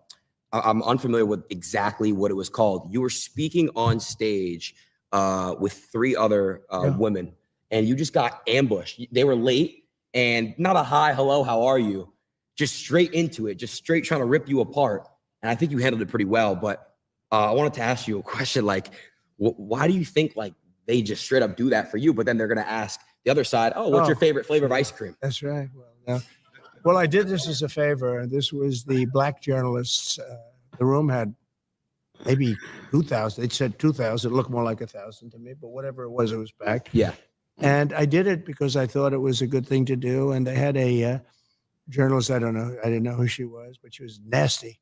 I'm unfamiliar with exactly what it was called. You were speaking on stage with 3 other women, and you just got ambushed. They were late, and not a hi, hello, how are you? Just straight into it, just straight trying to rip you apart. And I think you handled it pretty well, but I wanted to ask you a question, like, why do you think, like, they just straight up do that for you, but then they're going to ask the other side, what's your favorite flavor of ice cream? That's right. Well, I did this as a favor. This was the black journalists. The room had maybe 2,000. They said 2,000. It looked more like 1,000 to me, but whatever it was packed. Yeah. And I did it because I thought it was a good thing to do. And they had a journalist, I didn't know who she was, but she was nasty.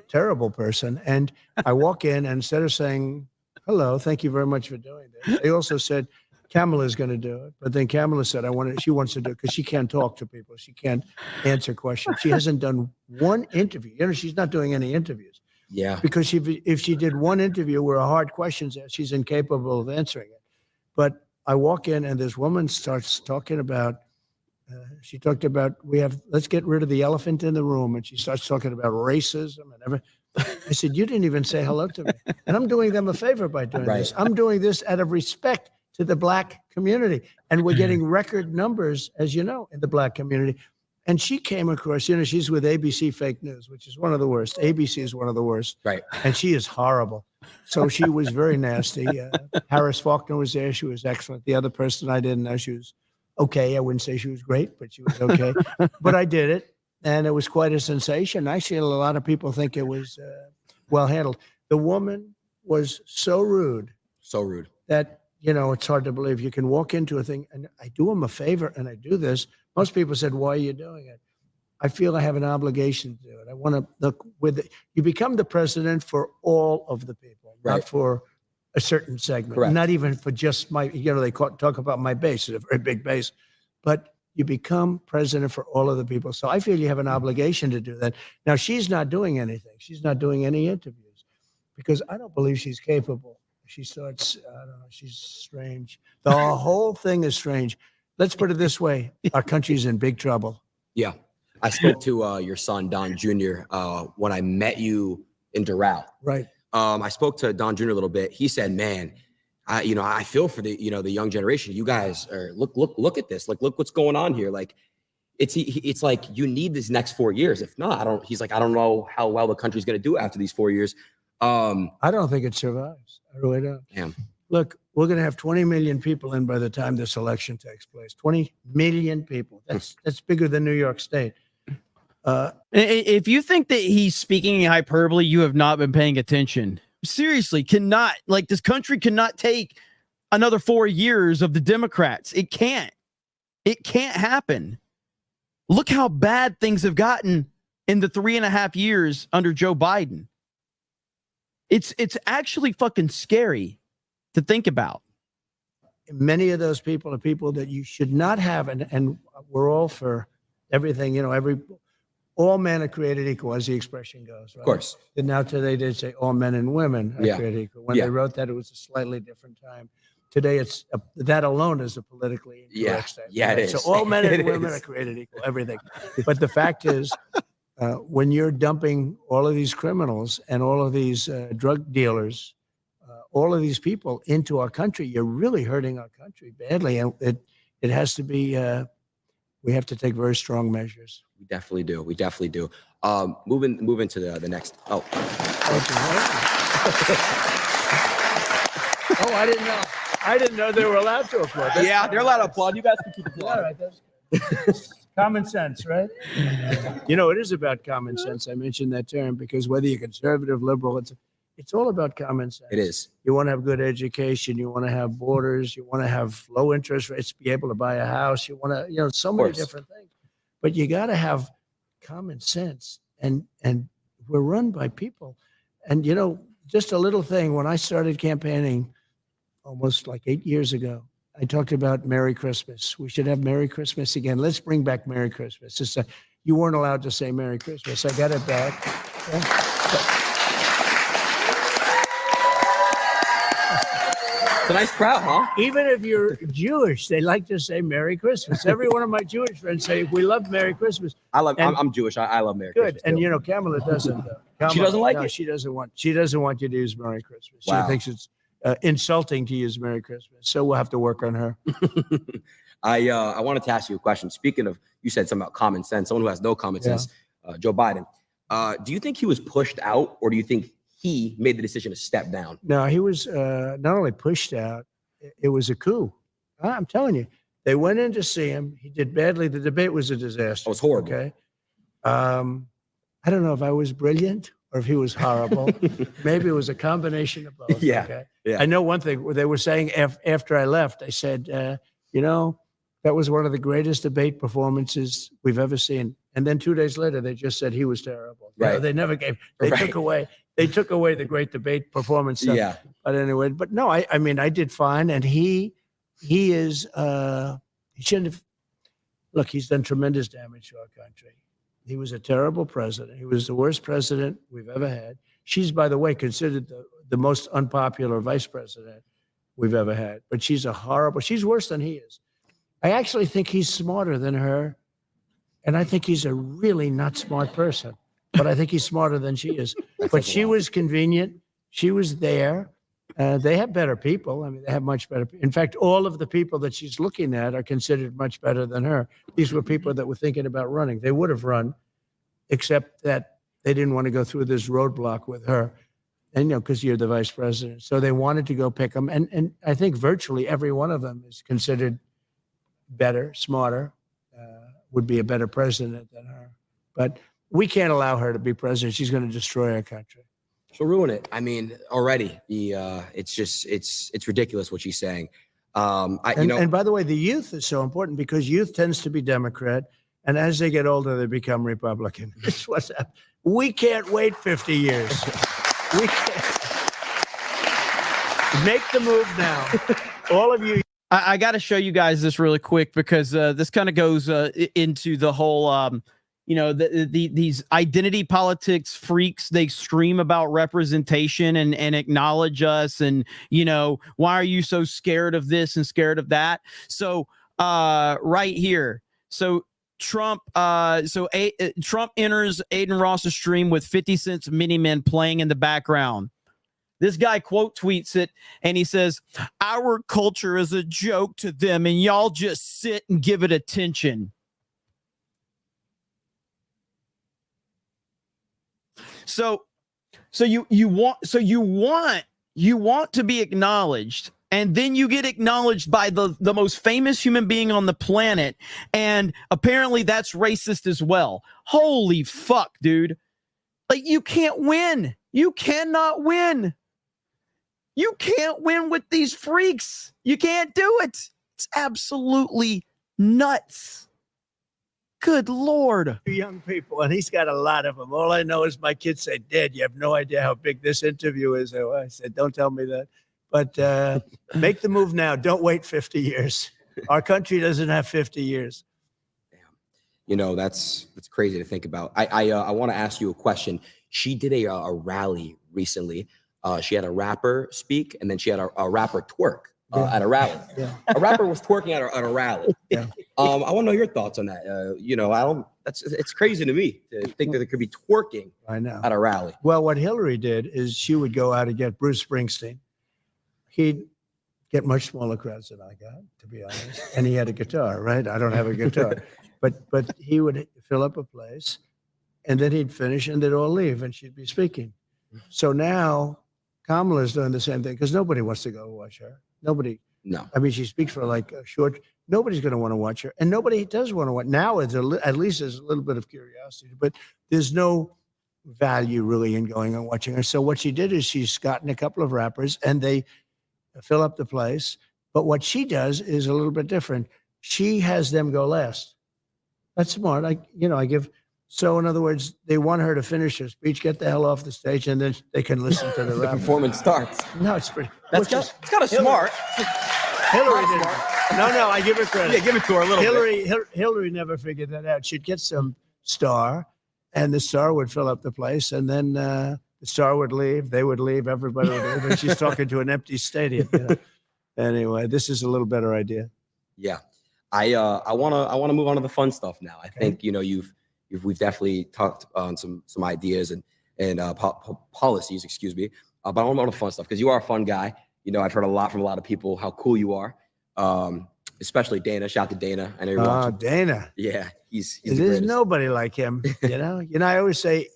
Terrible person. And I walk in, and instead of saying, hello, thank you very much for doing this, they also said, Kamala is going to do it. But then Kamala said, she wants to do it because she can't talk to people. She can't answer questions. She hasn't done one interview. She's not doing any interviews. Yeah. Because if she did one interview where a hard question's asked, she's incapable of answering it. But I walk in, and this woman starts talking about, she talked about, let's get rid of the elephant in the room. And she starts talking about racism and everything. I said, you didn't even say hello to me. And I'm doing them a favor by doing this. I'm doing this out of respect to the black community. And we're getting record numbers, as you know, in the black community. And she came across, you know, she's with ABC Fake News, which is one of the worst. ABC is one of the worst. Right. And she is horrible. So she was very nasty. Harris Faulkner was there. She was excellent. The other person I didn't know, she was okay. I wouldn't say she was great, but she was okay. But I did it. And it was quite a sensation. Actually, a lot of people think it was well handled. The woman was so rude. So rude. That, you know, it's hard to believe. You can walk into a thing, and I do them a favor, and I do this. Most people said, why are you doing it? I feel I have an obligation to do it. I want to look with it. You become the president for all of the people, not for a certain segment. Correct. Not even for just my, you know, they talk about my base. It's a very big base. But you become president for all of the people. So I feel you have an obligation to do that. Now, she's not doing anything. She's not doing any interviews because I don't believe she's capable. She starts, I don't know, she's strange. The whole thing is strange. Let's put it this way. Our country's in big trouble. Yeah. I spoke to your son, Don Jr., when I met you in Doral. Right. I spoke to Don Jr. a little bit. He said, man, I feel for the young generation. You guys are look at this. Like, look what's going on here. Like, it's like you need these next 4 years. If not, he's like, I don't know how well the country's going to do after these 4 years. I don't think it survives. I really don't. Damn. Look, we're going to have 20 million people in by the time this election takes place. 20 million people. That's bigger than New York State. If you think that he's speaking in hyperbole, you have not been paying attention. Seriously, this country cannot take another 4 years of the Democrats. It can't happen. Look how bad things have gotten in the 3.5 years under Joe Biden. It's actually fucking scary to think about. Many of those people are people that you should not have, and we're all for everything, you know, all men are created equal, as the expression goes. Right? Of course. And now today they say all men and women are created equal. When they wrote that, it was a slightly different time. Today, it's that alone is a politically incorrect statement. Yeah, right? it is. So all men and women are created equal, everything. But the fact is, when you're dumping all of these criminals and all of these drug dealers, all of these people into our country, you're really hurting our country badly. And it has to be, we have to take very strong measures. We definitely do. We definitely do. Moving to the next. Oh, I didn't know. I didn't know they were allowed to applaud. Yeah, they're allowed to applaud. You guys can keep applauding. All right, that's common sense, right? You know, it is about common sense. I mentioned that term because whether you're conservative, liberal, it's all about common sense. It is. You want to have good education. You want to have borders. You want to have low interest rates, be able to buy a house. You want to, so many different things. But you got to have common sense. And we're run by people. And, just a little thing. When I started campaigning almost like 8 years ago, I talked about Merry Christmas. We should have Merry Christmas again. Let's bring back Merry Christmas. You weren't allowed to say Merry Christmas. I got it back. It's a nice crowd, huh? Even if you're Jewish, they like to say Merry Christmas. Every one of my Jewish friends say, we love Merry Christmas. I'm Jewish. I love Merry Christmas. Good. And Kamala doesn't. She doesn't like it? She doesn't want you to use Merry Christmas. Wow. She thinks it's insulting to use Merry Christmas. So we'll have to work on her. I wanted to ask you a question. Speaking of, you said something about common sense, someone who has no common sense, Joe Biden. Do you think he was pushed out, or do you think he made the decision to step down? No, he was not only pushed out, it was a coup. I'm telling you. They went in to see him. He did badly. The debate was a disaster. It was horrible. Okay. I don't know if I was brilliant or if he was horrible. Maybe it was a combination of both. Yeah. Okay? Yeah. I know one thing. They were saying after I left, they said, that was one of the greatest debate performances we've ever seen. And then 2 days later, they just said he was terrible. Right. They never gave. They took away the great debate performance stuff. Yeah. But anyway, no, I mean, I did fine, and he is. He shouldn't have. Look, he's done tremendous damage to our country. He was a terrible president. He was the worst president we've ever had. She's, by the way, considered the most unpopular vice president we've ever had. But she's she's worse than he is. I actually think he's smarter than her. And I think he's a really not smart person. But I think he's smarter than she is. But she was convenient. She was there. They have better people. I mean, they have much better. In fact, all of the people that she's looking at are considered much better than her. These were people that were thinking about running. They would have run, except that they didn't want to go through this roadblock with her. And, because you're the vice president. So they wanted to go pick them. And I think virtually every one of them is considered better, smarter, would be a better president than her. But we can't allow her to be president. She's going to destroy our country. She'll ruin it. I mean, already it's ridiculous what she's saying. And by the way, the youth is so important because youth tends to be Democrat. And as they get older, they become Republican. That's what's happening. We can't wait 50 years. We can't. Make the move now. All of you. I got to show you guys this really quick because this kind of goes into the whole, these identity politics freaks. They scream about representation and acknowledge us. And, why are you so scared of this and scared of that? So right here. So Trump Trump enters Adin Ross's stream with 50 Cent's Mini Men playing in the background. This guy quote tweets it and he says, "Our culture is a joke to them and y'all just sit and give it attention." So you want to be acknowledged, and then you get acknowledged by the most famous human being on the planet, and apparently that's racist as well. Holy fuck, dude. Like, you can't win. You cannot win. You can't win with these freaks. You can't do it. It's absolutely nuts. Good Lord. Young people, and he's got a lot of them. All I know is my kids say, "Dad, you have no idea how big this interview is." I said, "Don't tell me that." But make the move now. Don't wait 50 years. Our country doesn't have 50 years. Damn. That's crazy to think about. I want to ask you a question. She did a rally recently. She had a rapper speak, and then she had a rapper twerk at a rally. Yeah. A rapper was twerking at a rally. Yeah. I want to know your thoughts on that. It's crazy to me to think that there could be twerking at a rally. Well, what Hillary did is she would go out and get Bruce Springsteen. He'd get much smaller crowds than I got, to be honest. And he had a guitar, right? I don't have a guitar. But he would fill up a place, and then he'd finish, and they'd all leave, and she'd be speaking. So now Kamala's doing the same thing because nobody wants to go watch her. Nobody. No. I mean, she speaks for like a short. Nobody's going to want to watch her, and nobody does want to watch. Now, at least there's a little bit of curiosity, but there's no value really in going and watching her. So what she did is she's gotten a couple of rappers, and they fill up the place. But what she does is a little bit different. She has them go last. That's smart. I give. So in other words, they want her to finish her speech, get the hell off the stage, and then they can listen to the rap. Performance starts. No, it's pretty. It's kind of smart. Hillary did. No, I give her credit. Yeah, give it to her a little bit. Hillary never figured that out. She'd get some star, and the star would fill up the place, and then the star would leave. They would leave. Everybody would leave, and she's talking to an empty stadium. Anyway, this is a little better idea. Yeah, I wanna move on to the fun stuff now. I think we've definitely talked on some ideas and policies, excuse me. But I want to know the fun stuff because you are a fun guy. I've heard a lot from a lot of people how cool you are, especially Dana. Shout out to Dana. I know you're watching. Dana. Yeah, he's the There's greatest. nobody like him. I always say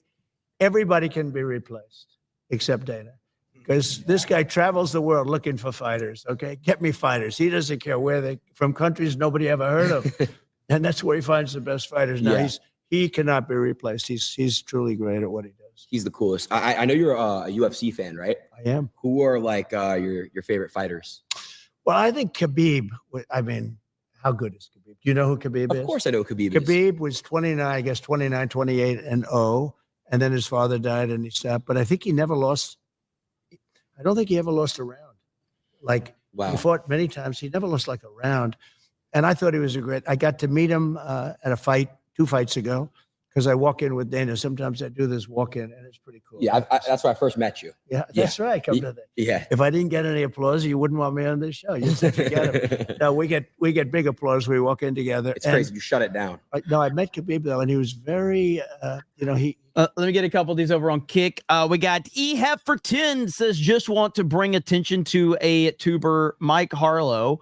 everybody can be replaced except Dana. Because this guy travels the world looking for fighters, okay? Get me fighters. He doesn't care where they from countries nobody ever heard of. And that's where he finds the best fighters. Now he cannot be replaced. He's truly great at what he does. He's the coolest. I know you're a UFC fan, right? I am. Who are like your favorite fighters? Well, I think Khabib. I mean, how good is Khabib? Do you know who Khabib is? Of course I know who Khabib is. Khabib was 29, 28-0, and then his father died and he stopped. But I think he never lost. I don't think he ever lost a round. He fought many times. He never lost like a round. And I thought he was I got to meet him at a fight 2 fights ago because I walk in with Dana. Sometimes I do this walk in and it's pretty cool. Yeah, that's where I first met you. Yeah, that's right. Come to that. Yeah. If I didn't get any applause, you wouldn't want me on this show. You'd say, forget it. No, we get big applause. We walk in together. It's crazy. You shut it down. I met Khabib though, and he was very let me get a couple of these over on Kick. We got EHEF for 10 says, just want to bring attention to a tuber, Mike Harlow,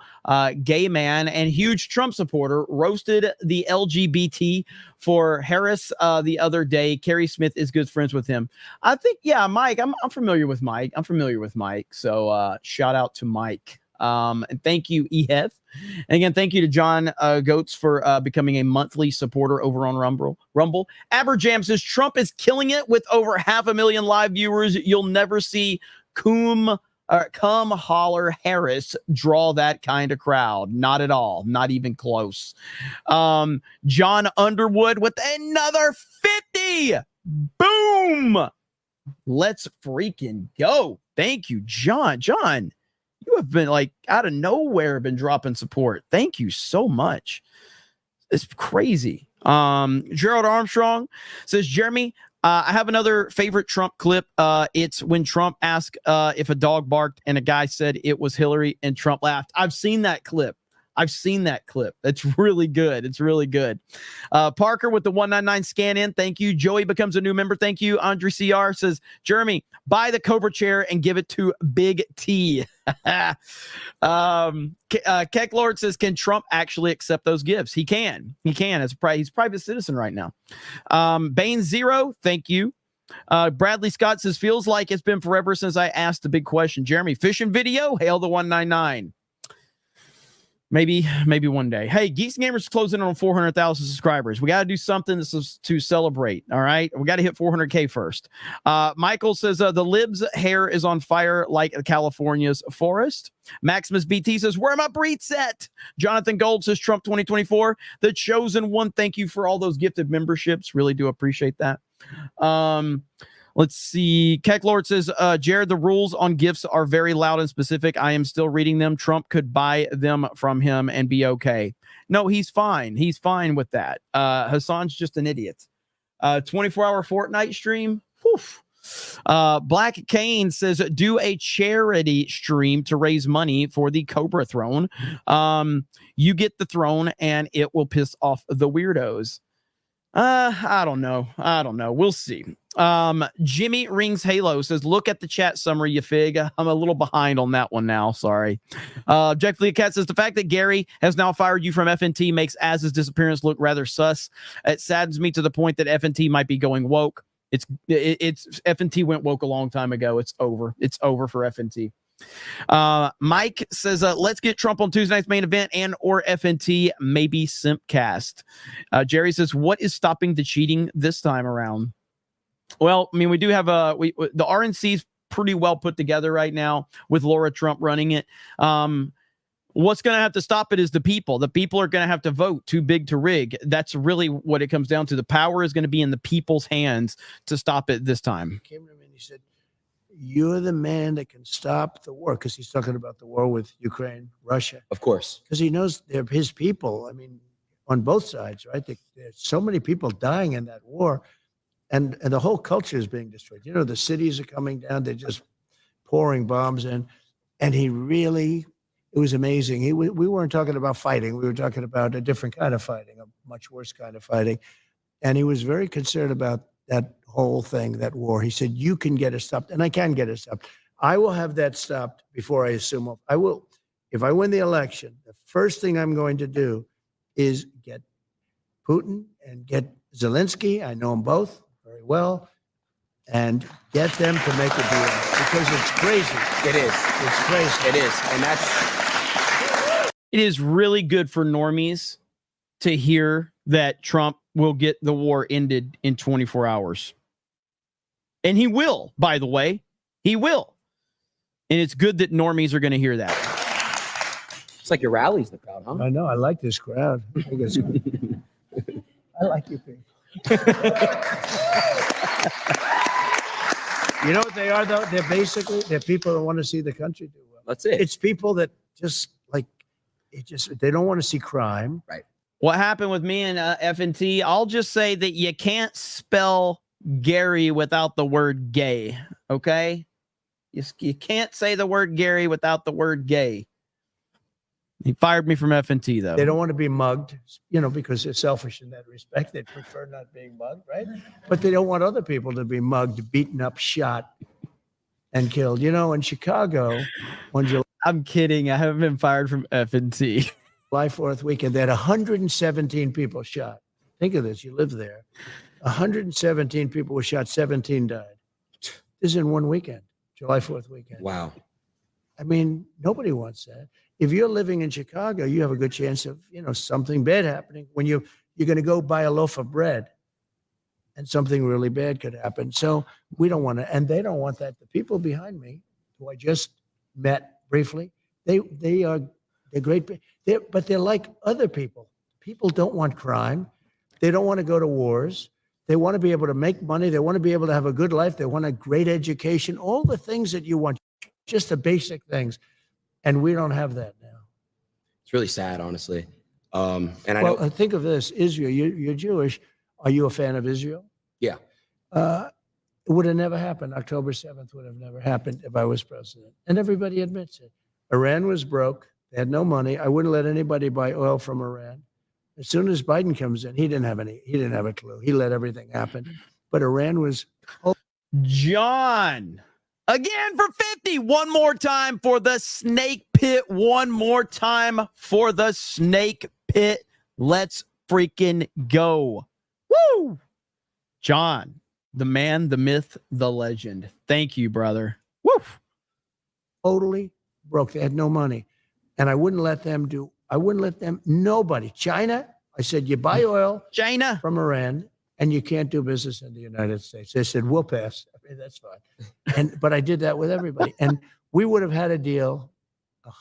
gay man and huge Trump supporter, roasted the LGBT for Harris the other day. Kerry Smith is good friends with him. I think, yeah, Mike, I'm familiar with Mike. So shout out to Mike. And thank you, EHEF. And again, thank you to John Goetz for becoming a monthly supporter over on Rumble. Aberjam says Trump is killing it with over 500,000 live viewers. You'll never see come holler Harris draw that kind of crowd. Not at all. Not even close. John Underwood with another 50. Boom. Let's freaking go. Thank you, John. John, you have been like out of nowhere been dropping support. Thank you so much. It's crazy. Gerald Armstrong says, Jeremy, I have another favorite Trump clip. It's when Trump asked if a dog barked and a guy said it was Hillary and Trump laughed. I've seen that clip. It's really good. It's really good. Parker with the 199 scan in. Thank you. Joey becomes a new member. Thank you. Andre CR says, Jeremy, buy the Cobra chair and give it to Big T. Keck Lord says, can Trump actually accept those gifts? He can. He's a private citizen right now. Bane Zero, thank you. Bradley Scott says, feels like it's been forever since I asked the big question. Jeremy, fishing video? Hail the 199. Maybe one day. Hey, Geeks and Gamers closing in on 400,000 subscribers. We got to do something to celebrate. All right. We got to hit 400K first. Michael says the libs' hair is on fire like California's forest. Maximus BT says, where are my breeds at? Jonathan Gold says, Trump 2024. The chosen one. Thank you for all those gifted memberships. Really do appreciate that. Let's see. Keck Lord says, Jared, the rules on gifts are very loud and specific. I am still reading them. Trump could buy them from him and be okay. No, he's fine. He's fine with that. Hasan's just an idiot. 24-hour Fortnite stream. Black Kane says, do a charity stream to raise money for the Cobra throne. You get the throne and it will piss off the weirdos. I don't know. We'll see. Jimmy Rings Halo says, look at the chat summary, you fig. I'm a little behind on that one now. Sorry. Jack Fleet Cat says, the fact that Gary has now fired you from FNT makes Az's disappearance look rather sus. It saddens me to the point that FNT might be going woke. It's FNT went woke a long time ago. It's over. It's over for FNT. Mike says, let's get Trump on Tuesday night's main event and or FNT, maybe Simpcast. Jerry says, what is stopping the cheating this time around? Well, I mean, we do have the RNC's pretty well put together right now with Laura Trump running it. What's going to have to stop it is the people. The people are going to have to vote too big to rig. That's really what it comes down to. The power is going to be in the people's hands to stop it this time. He came to me and he said, you're the man that can stop the war, because he's talking about the war with Ukraine, Russia. Of course. Because he knows they're his people. I mean, on both sides, right? There's so many people dying in that war, and the whole culture is being destroyed. You know, the cities are coming down. They're just pouring bombs in. And he really, it was amazing. We weren't talking about fighting. We were talking about a different kind of fighting, a much worse kind of fighting. And he was very concerned about that whole thing, that war. He said, you can get it stopped, and I can get it stopped. I will have that stopped before I assume. I will, if I win the election, the first thing I'm going to do is get Putin and get Zelensky. I know them both very well, and get them to make a deal, because it's crazy. It is. It's crazy. It is. And that's... It is really good for normies to hear that Trump will get the war ended in 24 hours. And he will, by the way. He will. And it's good that normies are going to hear that. It's like your rallies in the crowd, huh? I know. I like this crowd. I like you people. You know what they are, though? They're people that want to see the country do well. That's it. It's people that just they don't want to see crime. Right. What happened with me and FNT, I'll just say that you can't spell Gary without the word gay, okay? You can't say the word Gary without the word gay. He fired me from FNT, though. They don't want to be mugged, you know, because they're selfish in that respect. They prefer not being mugged, right? But they don't want other people to be mugged, beaten up, shot, and killed. You know, in Chicago, on July. I'm kidding. I haven't been fired from FNT. July 4th weekend, they had 117 people shot. Think of this. You live there. 117 people were shot. 17 died. This is in one weekend, July 4th weekend. Wow. I mean, nobody wants that. If you're living in Chicago, you have a good chance of, you know, something bad happening when you're going to go buy a loaf of bread and something really bad could happen. So we don't want to, and they don't want that. The people behind me, who I just met briefly, they're great, but they're like other people. People don't want crime. They don't want to go to wars. They want to be able to make money. They want to be able to have a good life. They want a great education, all the things that you want, just the basic things. And we don't have that now. It's really sad, honestly. And well, think of this, Israel, you're Jewish. Are you a fan of Israel? Yeah. It would have never happened. October 7th would have never happened if I was president. And everybody admits it. Iran was broke. They had no money. I wouldn't let anybody buy oil from Iran. As soon as Biden comes in, he didn't have a clue. He let everything happen. But Iran was. John, again for 50. One more time for the snake pit. One more time for the snake pit. Let's freaking go. Woo! John, the man, the myth, the legend. Thank you, brother. Woo! Totally broke. They had no money. And I wouldn't let them nobody. China, I said, you buy oil China from Iran and you can't do business in the United States. They said, we'll pass. I mean, that's fine. But I did that with everybody. And we would have had a deal,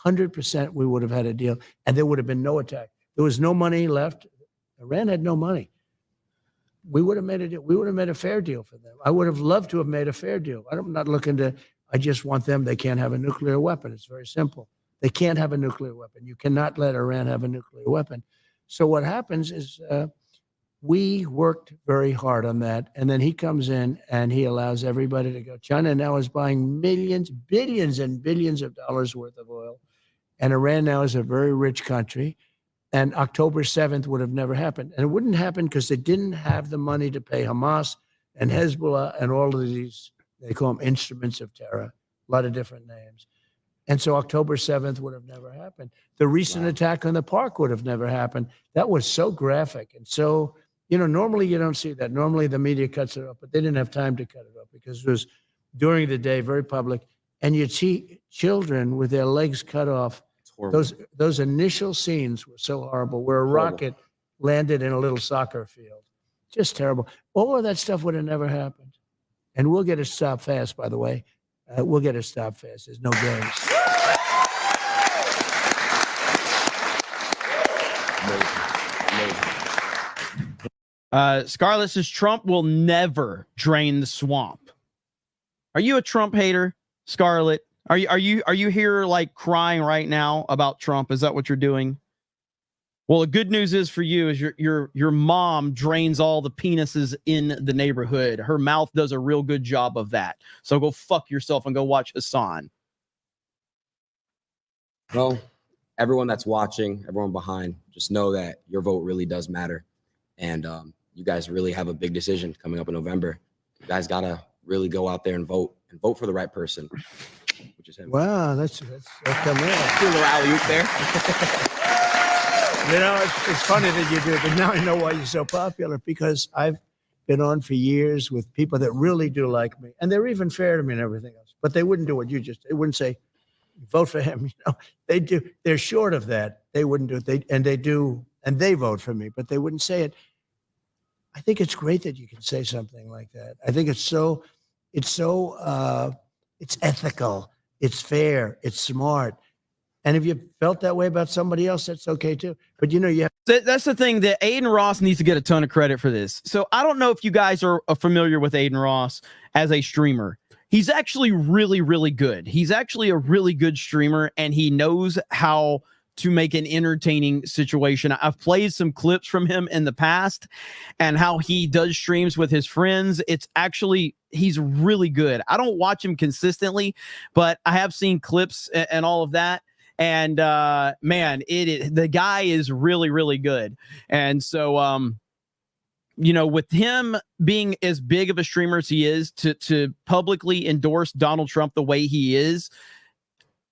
100% we would have had a deal, and there would have been no attack. There was no money left. Iran had no money. We would have made a deal. We would have made a fair deal for them. I would have loved to have made a fair deal. I'm not looking to, I just want them, they can't have a nuclear weapon. It's very simple. They can't have a nuclear weapon. You cannot let Iran have a nuclear weapon. So what happens is we worked very hard on that. And then he comes in and he allows everybody to go. China now is buying millions, billions and billions of dollars worth of oil. And Iran now is a very rich country. And October 7th would have never happened. And it wouldn't happen because they didn't have the money to pay Hamas and Hezbollah and all of these, they call them instruments of terror, a lot of different names. And so October 7th would have never happened. The recent attack on the park would have never happened. That was so graphic. And so, you know, normally you don't see that. Normally the media cuts it off, but they didn't have time to cut it off because it was during the day, very public. And you'd see children with their legs cut off. Those initial scenes were so horrible, where a rocket landed in a little soccer field. Just terrible. All of that stuff would have never happened. And we'll get it stopped fast, by the way. We'll get it stopped fast. There's no games. Scarlett says Trump will never drain the swamp. Are you a Trump hater, Scarlett? Are you here like crying right now about Trump? Is that what you're doing? Well, the good news is for you is your mom drains all the penises in the neighborhood. Her mouth does a real good job of that. So go fuck yourself and go watch Hasan. Well, everyone that's watching, everyone behind, just know that your vote really does matter. And you guys really have a big decision coming up in November. You guys got to really go out there and vote for the right person, which is him. Wow, that's come in. Do the rally there. You know, it's funny that you do it, but now I know why you're so popular, because I've been on for years with people that really do like me, and they're even fair to me and everything else, but they wouldn't do what you just, they wouldn't say, vote for him. You know, they do, they're short of that. They wouldn't do it. They vote for me, but they wouldn't say it. I think it's great that you can say something like that. I think it's ethical, it's fair, it's smart. And if you felt that way about somebody else, that's okay too. But you know, that's the thing, that Adin Ross needs to get a ton of credit for this. So I don't know if you guys are familiar with Adin Ross as a streamer. He's actually really, really good. He's actually a really good streamer, and he knows how to make an entertaining situation. I've played some clips from him in the past and how he does streams with his friends. It's actually, he's really good. I don't watch him consistently, but I have seen clips and all of that. And man, the guy is really, really good. And so with him being as big of a streamer as he is, to publicly endorse Donald Trump the way he is,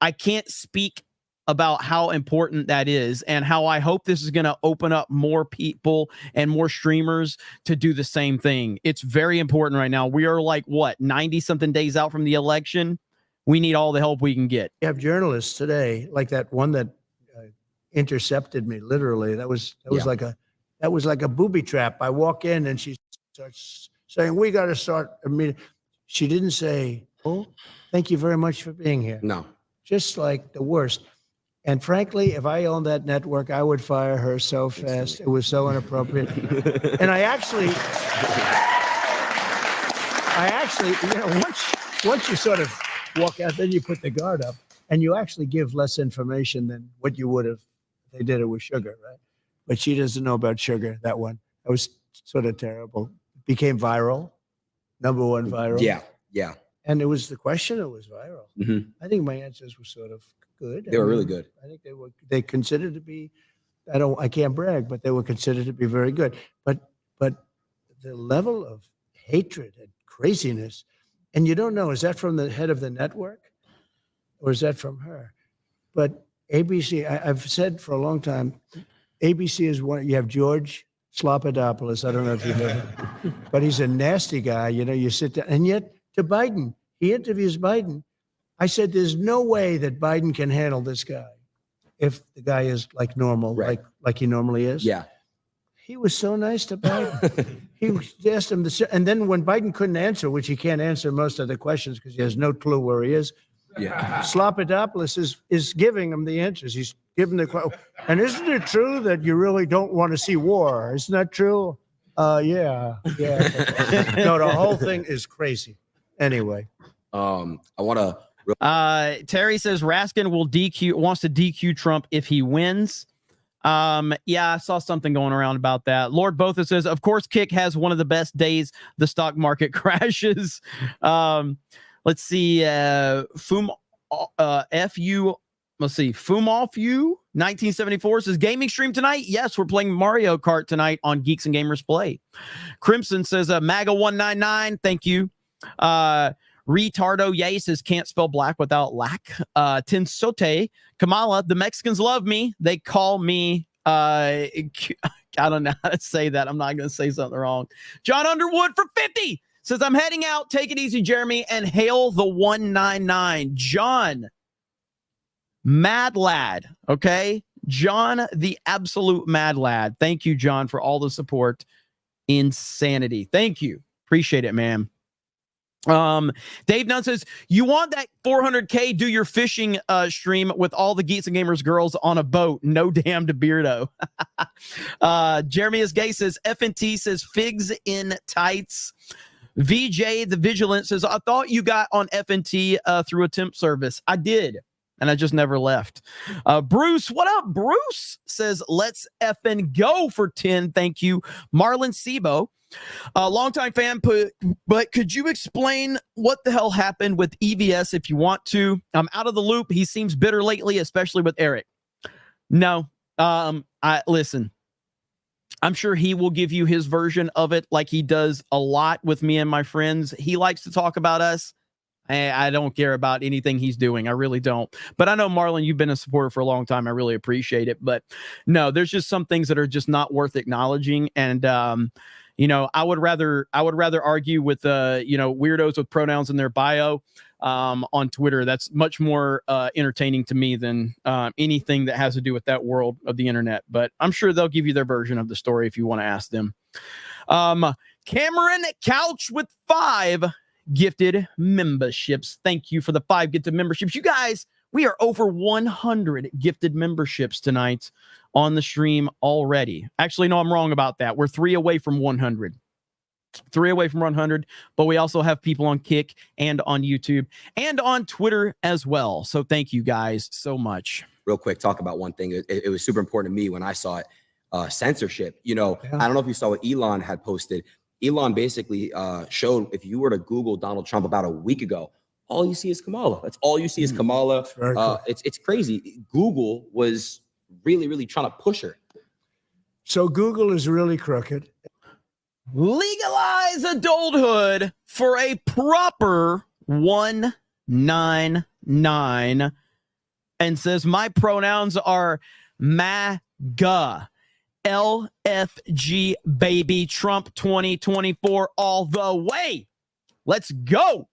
I can't speak about how important that is, and how I hope this is going to open up more people and more streamers to do the same thing. It's very important right now. We are like, 90 something days out from the election. We need all the help we can get. You have journalists today, like that one that intercepted me, literally. That was like a booby trap. I walk in and she starts saying, "We got to start a meeting." She didn't say, "Oh, thank you very much for being here." No. Just like the worst. And frankly, if I owned that network, I would fire her so fast. It was so inappropriate. And I actually, once you sort of walk out, then you put the guard up, and you actually give less information than what you would have if they did it with sugar, right? But she doesn't know about sugar, that one. That was sort of terrible. Became viral, #1 viral. Yeah. And it was the question that was viral. Mm-hmm. I think my answers were sort of good. They were really good. I think they considered to be, I can't brag, but they were considered to be very good. But the level of hatred and craziness, and you don't know, is that from the head of the network or is that from her? But ABC, I've said for a long time, ABC is one. You have George Slopadopoulos. I don't know if you know him, but he's a nasty guy. You sit down, and yet to Biden, he interviews Biden. I said, there's no way that Biden can handle this guy if the guy is like normal, right, like he normally is. Yeah. He was so nice to Biden. He asked him and then when Biden couldn't answer, which he can't answer most of the questions because he has no clue where he is, Slopadopoulos is giving him the answers. He's giving the question. And isn't it true that you really don't want to see war? Isn't that true? Yeah. No, the whole thing is crazy. Anyway. I want to. Terry says Raskin wants to DQ Trump if he wins. Yeah, I saw something going around about that. Lord Botha says, of course, Kick has one of the best days the stock market crashes. Let's see. Fumoff 1974 says, gaming stream tonight? Yes, we're playing Mario Kart tonight on Geeks and Gamers Play. Crimson says, MAGA 199, thank you. Retardo Yay says, can't spell black without lack. Tinsote Kamala, the Mexicans love me. They call me I don't know how to say that. I'm not going to say something wrong. John Underwood for 50 says, I'm heading out. Take it easy, Jeremy, and hail the 199. John, mad lad. Okay. John, the absolute mad lad. Thank you, John, for all the support. Insanity. Thank you. Appreciate it, man. Dave Nunn says, you want that 400K, do your fishing stream with all the Geeks and Gamers girls on a boat. No damn to Beardo. Jeremy is Gay says, FNT says, figs in tights. VJ the Vigilant says, I thought you got on FNT through a temp service. I did, and I just never left. Bruce, what up? Bruce says, let's effing go for 10. Thank you. Marlon Sebo, a longtime fan, but could you explain what the hell happened with EVS if you want to? I'm out of the loop. He seems bitter lately, especially with Eric. No, listen. I'm sure he will give you his version of it like he does a lot with me and my friends. He likes to talk about us. I don't care about anything he's doing. I really don't. But I know, Marlon, you've been a supporter for a long time. I really appreciate it. But no, there's just some things that are just not worth acknowledging. And, I would rather argue with, weirdos with pronouns in their bio on Twitter. That's much more entertaining to me than anything that has to do with that world of the internet. But I'm sure they'll give you their version of the story if you want to ask them. Cameron Couch with 5 gifted memberships. Thank you for the 5 gifted memberships. You guys, we are over 100 gifted memberships tonight on the stream already. Actually, no, I'm wrong about that. We're 3 away from 100. 3 away from 100, but we also have people on Kick and on YouTube and on Twitter as well. So thank you guys so much. Real quick, talk about one thing. It was super important to me when I saw it. Censorship. I don't know if you saw what Elon had posted. Elon basically showed, if you were to Google Donald Trump about a week ago, all you see is Kamala. That's all you see is Kamala. It's crazy. Google was really trying to push her. So Google is really crooked. Legalize adulthood for a proper 199 and says my pronouns are MAGA. LFG baby, Trump 2024 all the way. Let's go.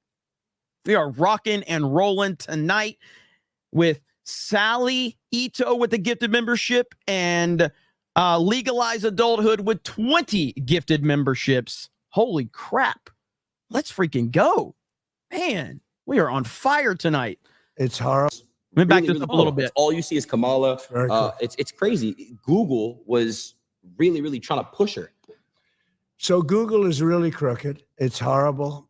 We are rocking and rolling tonight with Sally Ito with the gifted membership and Legalize Adulthood with 20 gifted memberships. Holy crap. Let's freaking go. Man, we are on fire tonight. It's horrible. Let me back this up a little bit. All you see is Kamala. It's crazy. Google was really trying to push her. So Google is really crooked. It's horrible.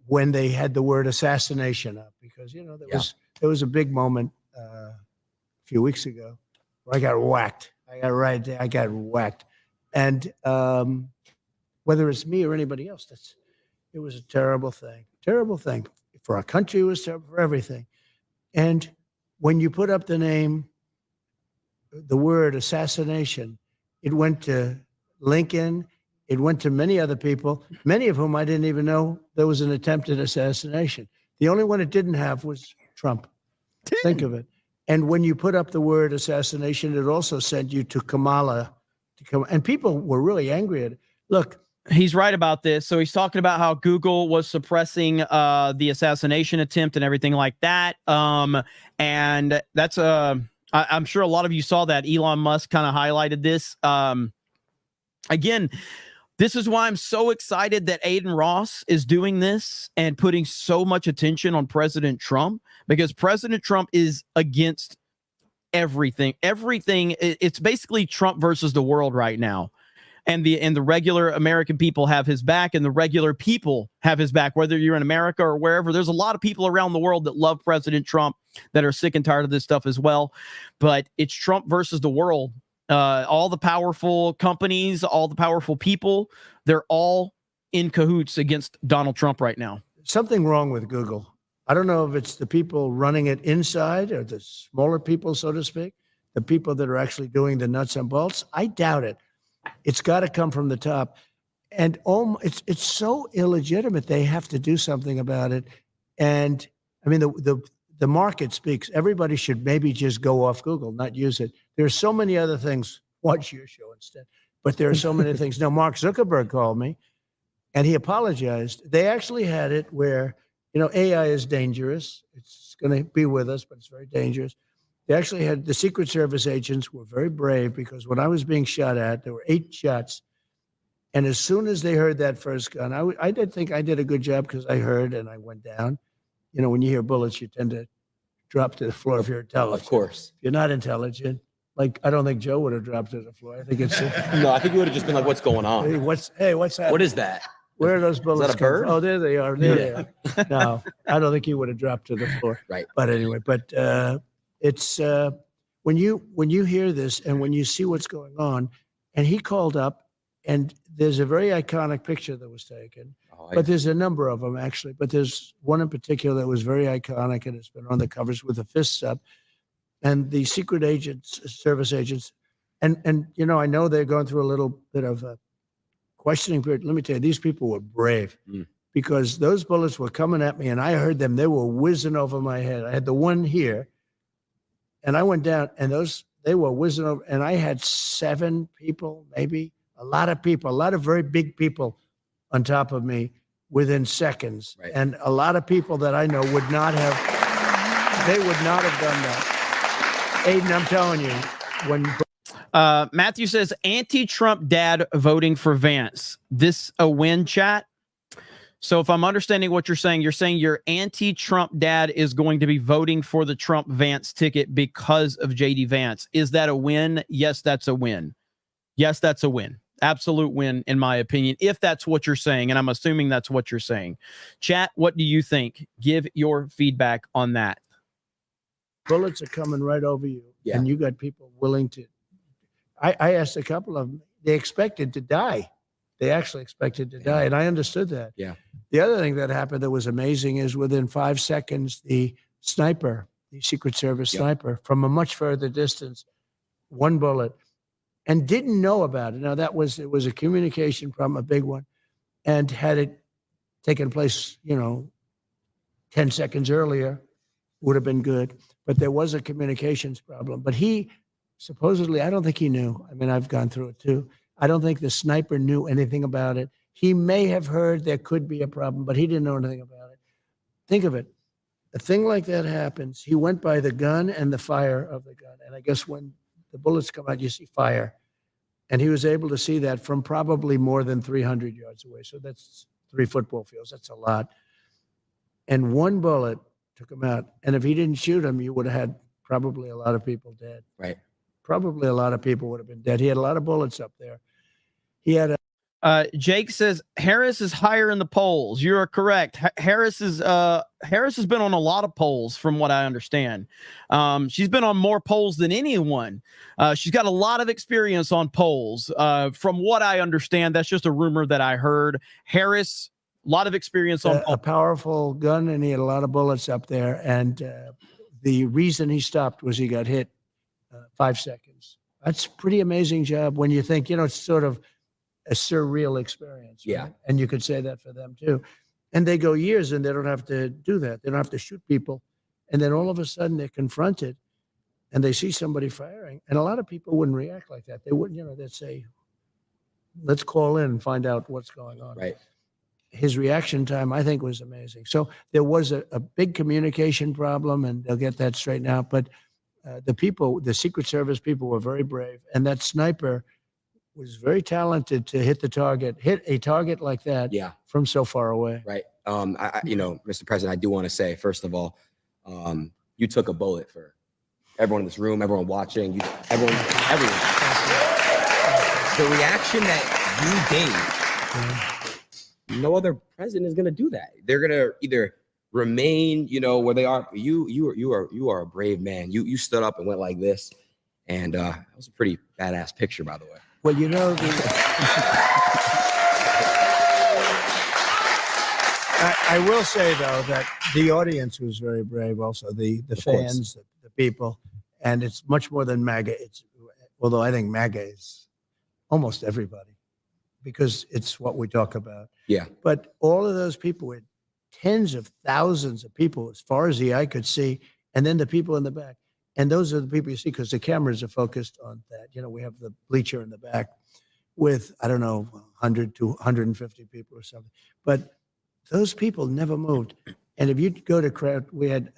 When they had the word assassination up, because there was a big moment a few weeks ago where I got whacked. I got whacked, and whether it's me or anybody else, it was a terrible thing. Terrible thing for our country. It was terrible for everything. And when you put up the word assassination, it went to Lincoln. It went to many other people, many of whom I didn't even know there was an attempted assassination. The only one it didn't have was Trump. Think of it. And when you put up the word assassination, it also sent you to Kamala. And people were really angry at it. Look. He's right about this. So he's talking about how Google was suppressing the assassination attempt and everything like that. And that's I'm sure a lot of you saw that. Elon Musk kind of highlighted this. Again, this is why I'm so excited that Adin Ross is doing this and putting so much attention on President Trump, because President Trump is against everything. It's basically Trump versus the world right now. And the regular American people have his back, and the regular people have his back, whether you're in America or wherever. There's a lot of people around the world that love President Trump that are sick and tired of this stuff as well. But it's Trump versus the world. All the powerful companies, all the powerful people, they're all in cahoots against Donald Trump right now. Something wrong with Google. I don't know if it's the people running it inside or the smaller people, so to speak, the people that are actually doing the nuts and bolts. I doubt it. It's got to come from the top. And it's so illegitimate. They have to do something about it. And I mean, the market speaks. Everybody should maybe just go off Google, not use it. There's so many other things. Watch your show instead. But there are so many things. Now, Mark Zuckerberg called me, and he apologized. They actually had it where, AI is dangerous. It's going to be with us, but it's very dangerous. They actually had the Secret Service agents were very brave, because when I was being shot at, there were 8 shots. And as soon as they heard that first gun, I did think I did a good job, because I heard and I went down. When you hear bullets, you tend to drop to the floor if you're intelligent. Of course. If you're not intelligent, like I don't think Joe would have dropped to the floor. I think it's no. I think you would have just been like, "What's going on? Hey, what's happening? What is that? Where are those bullets? Is that a bird? Oh, there they are. There they are. No, I don't think he would have dropped to the floor. Right. But anyway, it's when you hear this and when you see what's going on, and he called up, and there's a very iconic picture that was taken. But there's a number of them, actually. But there's one in particular that was very iconic, and it's been on the covers with the fists up. And the secret agents, service agents, and I know they're going through a little bit of a questioning period. Let me tell you, these people were brave, because those bullets were coming at me, and I heard them. They were whizzing over my head. I had the one here, and I went down, and they were whizzing over, and I had 7 people, maybe, a lot of people, a lot of very big people on top of me within seconds. Right. And a lot of people that I know would not have done that. Adin, I'm telling you, when Matthew says anti-Trump dad voting for Vance. This a win, chat? So if I'm understanding what you're saying your anti-Trump dad is going to be voting for the Trump Vance ticket because of JD Vance. Is that a win? Yes, that's a win. Yes, that's a win. Absolute win, in my opinion, if that's what you're saying, and I'm assuming that's what you're saying. Chat, what do you think? Give your feedback on that. Bullets are coming right over you, and you got people willing to. I asked a couple of them, they expected to die. They actually expected to die, and I understood that. Yeah. The other thing that happened that was amazing is within 5 seconds, the sniper, the Secret Service sniper, from a much further distance, one bullet, and didn't know about it. Now it was a communication problem, a big one, and had it taken place, 10 seconds earlier, would have been good. But there was a communications problem. But he supposedly, I don't think he knew. I mean, I've gone through it too. I don't think the sniper knew anything about it. He may have heard there could be a problem, but he didn't know anything about it. Think of it. A thing like that happens. He went by the gun and the fire of the gun. And I guess when the bullets come out, you see fire. And he was able to see that from probably more than 300 yards away. So that's 3 football fields. That's a lot. And one bullet took him out. And if he didn't shoot him, you would have had probably a lot of people dead. Right. Probably a lot of people would have been dead. He had a lot of bullets up there. He had a Jake says Harris is higher in the polls. You are correct. Harris has been on a lot of polls, from what I understand. She's been on more polls than anyone. She's got a lot of experience on polls. From what I understand, that's just a rumor that I heard. Harris, a lot of experience on a powerful gun, and he had a lot of bullets up there. And the reason he stopped was he got hit 5 seconds. That's a pretty amazing job when you think, it's sort of a surreal experience. Right? Yeah. And you could say that for them too. And they go years and they don't have to do that. They don't have to shoot people. And then all of a sudden they're confronted and they see somebody firing. And a lot of people wouldn't react like that. They wouldn't, they'd say, let's call in and find out what's going on. Right. His reaction time, I think, was amazing. So there was a big communication problem, and they'll get that straightened out. But the Secret Service people were very brave. And that sniper was very talented to hit a target like that from so far away. Right. Mr. President, I do want to say, first of all, you took a bullet for everyone in this room, everyone watching, everyone. The reaction that you gave, no other president is going to do that. They're going to either remain, where they are. You are a brave man. You stood up and went like this, and that was a pretty badass picture, by the way. Well, I will say, though, that the audience was very brave also, the fans, the people, and it's much more than MAGA. Although I think MAGA is almost everybody because it's what we talk about. Yeah. But all of those people were tens of thousands of people as far as the eye could see, and then the people in the back. And those are the people you see because the cameras are focused on that. We have the bleacher in the back with, 100 to 150 people or something. But those people never moved. And if you go to crowd, we had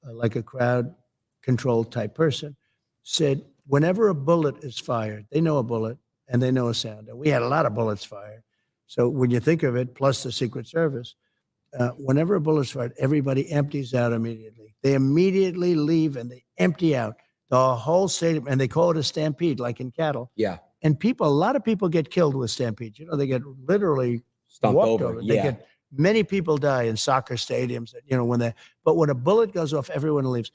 a crowd control type person said, whenever a bullet is fired, they know a bullet and they know a sound. And we had a lot of bullets fired. So when you think of it, plus the Secret Service, whenever a bullet's fired, everybody empties out immediately. They immediately leave and they empty out the whole stadium, and they call it a stampede, like in cattle. Yeah. And a lot of people get killed with stampedes. They get literally stumped walked over. Yeah. Many people die in soccer stadiums. But when a bullet goes off, everyone leaves,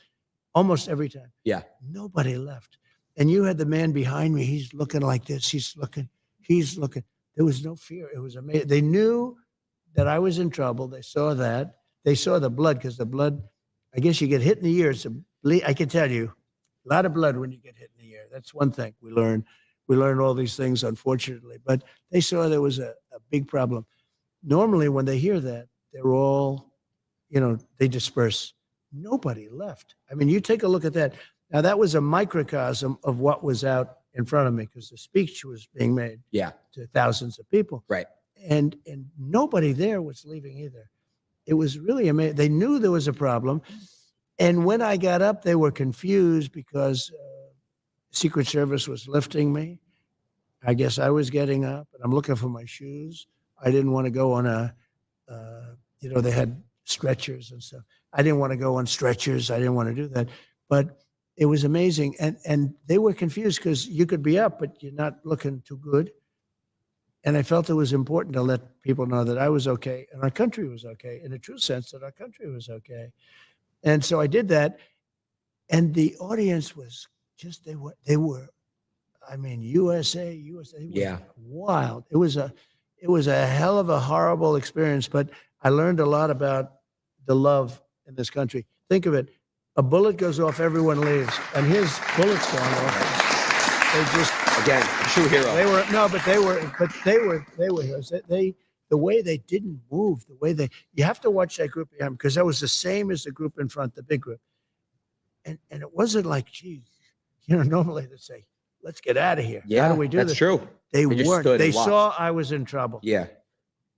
almost every time. Yeah. Nobody left. And you had the man behind me. He's looking like this. He's looking. There was no fear. It was amazing. They knew that I was in trouble. They saw that. They saw the blood because the blood, I guess you get hit in the ear. I can tell you, a lot of blood when you get hit in the ear. That's one thing we learn. We learn all these things, unfortunately. But they saw there was a big problem. Normally, when they hear that, they're all, they disperse. Nobody left. I mean, you take a look at that. Now, that was a microcosm of what was out in front of me because the speech was being made to thousands of people. Right. And nobody there was leaving either. It was really amazing. They knew there was a problem. And when I got up, they were confused because Secret Service was lifting me. I guess I was getting up, and I'm looking for my shoes. I didn't want to go on they had stretchers and stuff. I didn't want to go on stretchers. I didn't want to do that. But it was amazing. And they were confused because you could be up, but you're not looking too good. And I felt it was important to let people know that I was okay and our country was okay, in a true sense that our country was okay. And so I did that. And the audience was just, they were, USA, wild. It it was a hell of a horrible experience, but I learned a lot about the love in this country. Think of it. A bullet goes off, everyone leaves, and his bullets gone off. They just, again, true hero. They were heroes. The way they didn't move, the way you have to watch that group behind, because that was the same as the group in front, the big group. And it wasn't like, geez, normally they say, let's get out of here. Yeah, how do we do that's this? true. They just weren't. stood They and watched. saw I was in trouble. Yeah.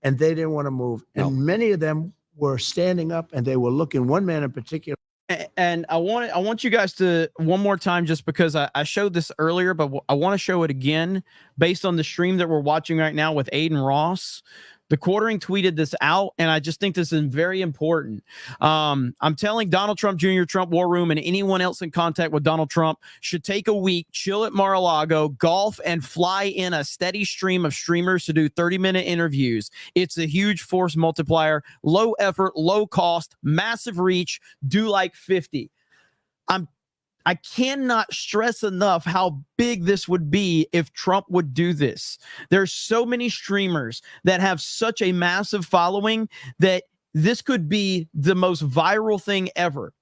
And they didn't want to move. And many of them were standing up and they were looking, one man in particular. And I want you guys to one more time, just because I showed this earlier, but I want to show it again based on the stream that we're watching right now with Adin Ross. The Quartering tweeted this out, and I just think this is very important. I'm telling Donald Trump Jr., Trump War Room, and anyone else in contact with Donald Trump should take a week, chill at Mar-a-Lago, golf, and fly in a steady stream of streamers to do 30-minute interviews. It's a huge force multiplier, low effort, low cost, massive reach, do like 50. I cannot stress enough how big this would be if Trump would do this. There's so many streamers that have such a massive following that this could be the most viral thing ever.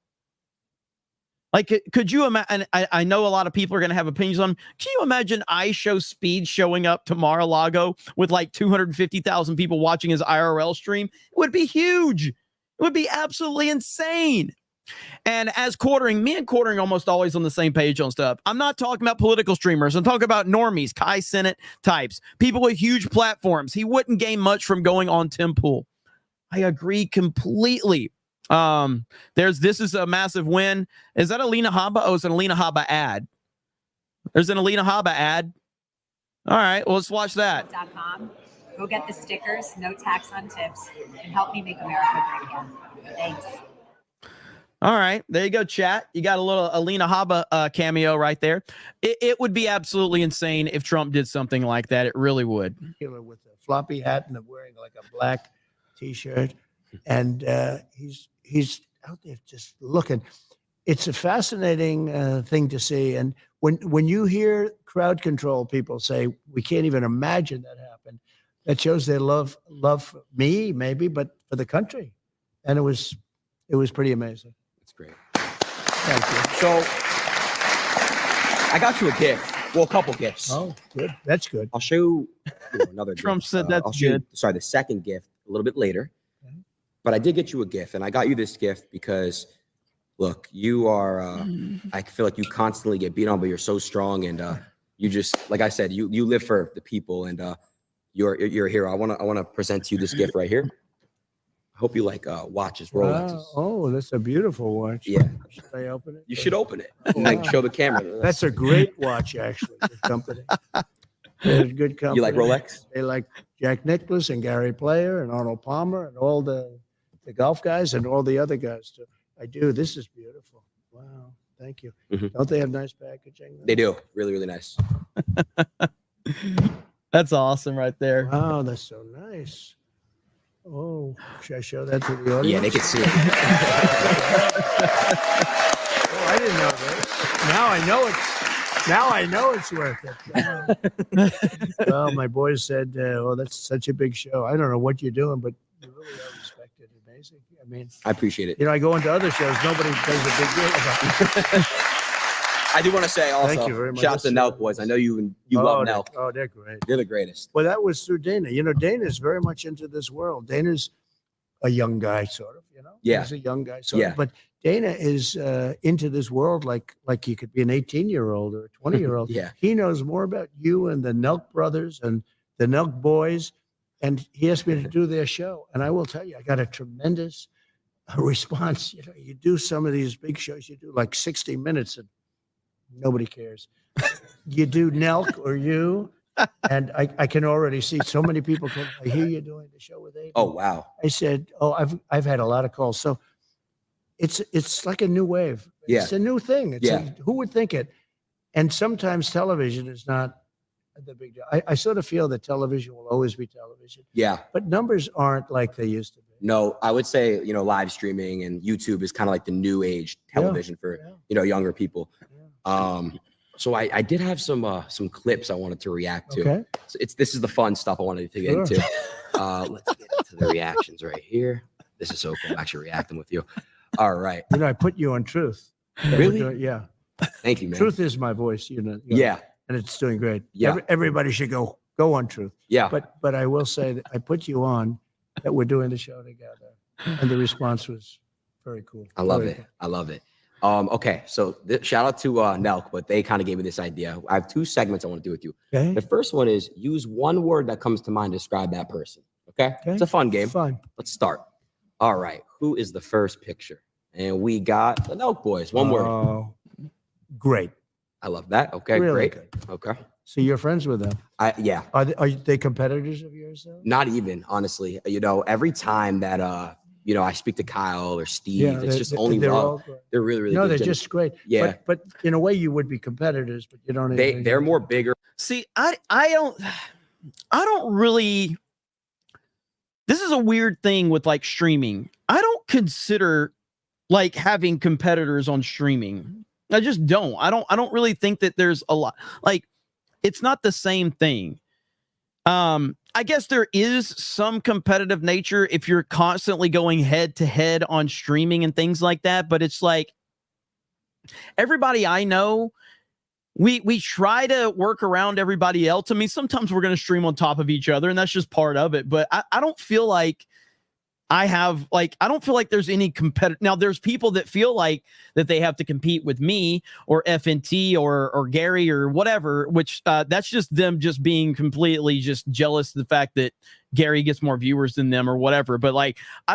Like, could you imagine? I know a lot of people are going to have opinions on. Can you imagine iShowSpeed showing up to Mar-a-Lago with like 250,000 people watching his IRL stream? It would be huge. It would be absolutely insane. And as Quartering, me and Quartering almost always on the same page on stuff. I'm not talking about political streamers. I'm talking about normies, Kai Cenat types, people with huge platforms. He wouldn't gain much from going on Tim Pool. I agree completely. This is a massive win. Is that Alina Habba? Oh, it's an Alina Habba ad. There's an Alina Habba ad. All right, well, let's watch that. Go get the stickers, no tax on tips, and help me make America great again. Thanks. All right, there you go, chat. You got a little Alina Habba cameo right there. It would be absolutely insane if Trump did something like that. It really would. With a floppy hat and wearing like a black T-shirt, and he's out there just looking. It's a fascinating thing to see. And when you hear crowd control people say, "We can't even imagine that happened," that shows their love for me, maybe, but for the country. And it was pretty amazing. Great. Thank you. So I got you a gift. Well, a couple gifts. Oh, good. That's good. I'll show you another Trump gift. said that's I'll show good. You, the second gift a little bit later. Okay. But I did get you a gift, and I got you this gift because, look, you are, I feel like you constantly get beat on, but you're so strong, and you just, like I said, you live for the people, and you're a hero. I want to present to you this gift right here. I hope you like watches, Rolexes. Oh, that's a beautiful watch. Yeah. Should I open it? You should open it. And like show the camera. That's a great watch, actually. Good company. They're good company. You like Rolex? They like Jack Nicklaus and Gary Player and Arnold Palmer and all the golf guys and all the other guys too. I do. This is beautiful. Wow. Thank you. Mm-hmm. Don't they have nice packaging? They do. Really, really nice. That's awesome right there. Wow, that's so nice. Oh, should I show that to the audience? Yeah, they can see it. Oh, I didn't know that. Now I know it's worth it. Well, my boys said, "Oh, that's such a big show." I don't know what you're doing, but you really are respected. Amazing. I mean, I appreciate it. You know, I go into other shows, nobody does a big deal about it. I do want to say also, Thank you very much. shout out to Nelk boys. I know you love Nelk. Oh, they're great. You're the greatest. Well, that was through Dana. You know, Dana's very much into this world. Dana's a young guy, sort of, you know? Yeah. He's a young guy, sort of. But Dana is into this world like he could be an 18-year-old or a 20-year-old. Yeah. He knows more about you and the Nelk brothers and the Nelk boys. And he asked me to do their show. And I will tell you, I got a tremendous response. You know, you do some of these big shows, you do like 60 minutes and nobody cares. You do Nelk or you, and I can already see so many people come. I hear you doing the show with Adin. Oh wow! I said, I've had a lot of calls. So it's like a new wave. Yeah. It's a new thing. It's who would think it? And sometimes television is not the big deal. I sort of feel that television will always be television. Yeah. But numbers aren't like they used to be. No, I would say, you know, live streaming and YouTube is kind of like the new age television for, you know, younger people. So I did have some clips I wanted to react to. Okay. So this is the fun stuff I wanted to get into. Let's get into the reactions right here. This is so cool. I'm actually reacting with you. All right. You know, I put you on Truth. Really? Yeah. Thank you, man. Truth is my voice. You know. Yeah. And it's doing great. Yeah. Everybody should go on Truth. Yeah. But I will say that I put you on that we're doing the show together, and the response was very cool. I love it. I love it. Okay, so shout out to Nelk, but they kind of gave me this idea. I have 2 segments I want to do with you. Okay. The first one is use one word that comes to mind to describe that person. Okay? It's a fun game. Fun. Let's start. All right. Who is the first picture? And we got the Nelk boys. One word. Great. I love that. Okay, Really great. good. Okay. So you're friends with them? Yeah. Are they competitors of yours though? Not even, honestly. You know, every time that I speak to Kyle or Steve, it's just only love. They're really, really no, good. they're just great. Yeah. But in a way, you would be competitors, but you don't. They're more bigger. See, I don't really. This is a weird thing with like streaming. I don't consider like having competitors on streaming. I just don't. I don't really think that there's a lot. Like, it's not the same thing. I guess there is some competitive nature if you're constantly going head to head on streaming and things like that. But it's like everybody I know, we try to work around everybody else. I mean, sometimes we're going to stream on top of each other, and that's just part of it. But I don't feel like I don't feel like there's any competitive. Now, there's people that feel like that they have to compete with me or FNT or Gary or whatever, which that's just them just being completely just jealous of the fact that Gary gets more viewers than them or whatever. But like, I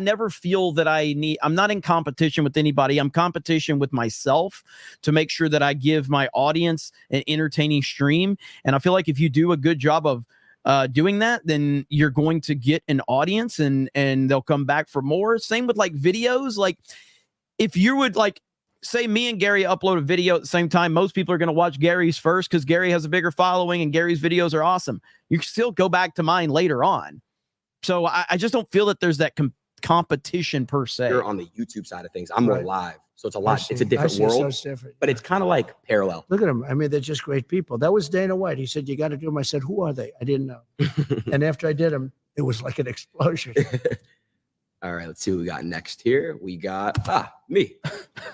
never feel that I'm not in competition with anybody. I'm competition with myself to make sure that I give my audience an entertaining stream. And I feel like if you do a good job of doing that, then you're going to get an audience and they'll come back for more. Same with like videos. Like if you would like say me and Gary upload a video at the same time, most people are going to watch Gary's first because Gary has a bigger following and Gary's videos are awesome. You can still go back to mine later on. So I just don't feel that there's that competition per se. You're on the YouTube side of things. I'm more live. So it's a lot. It's a different world. So it's different. But it's kind of like parallel. Look at them. I mean, they're just great people. That was Dana White. He said, you got to do them. I said, who are they? I didn't know. And after I did them, it was like an explosion. All right, let's see what we got next here. We got, me.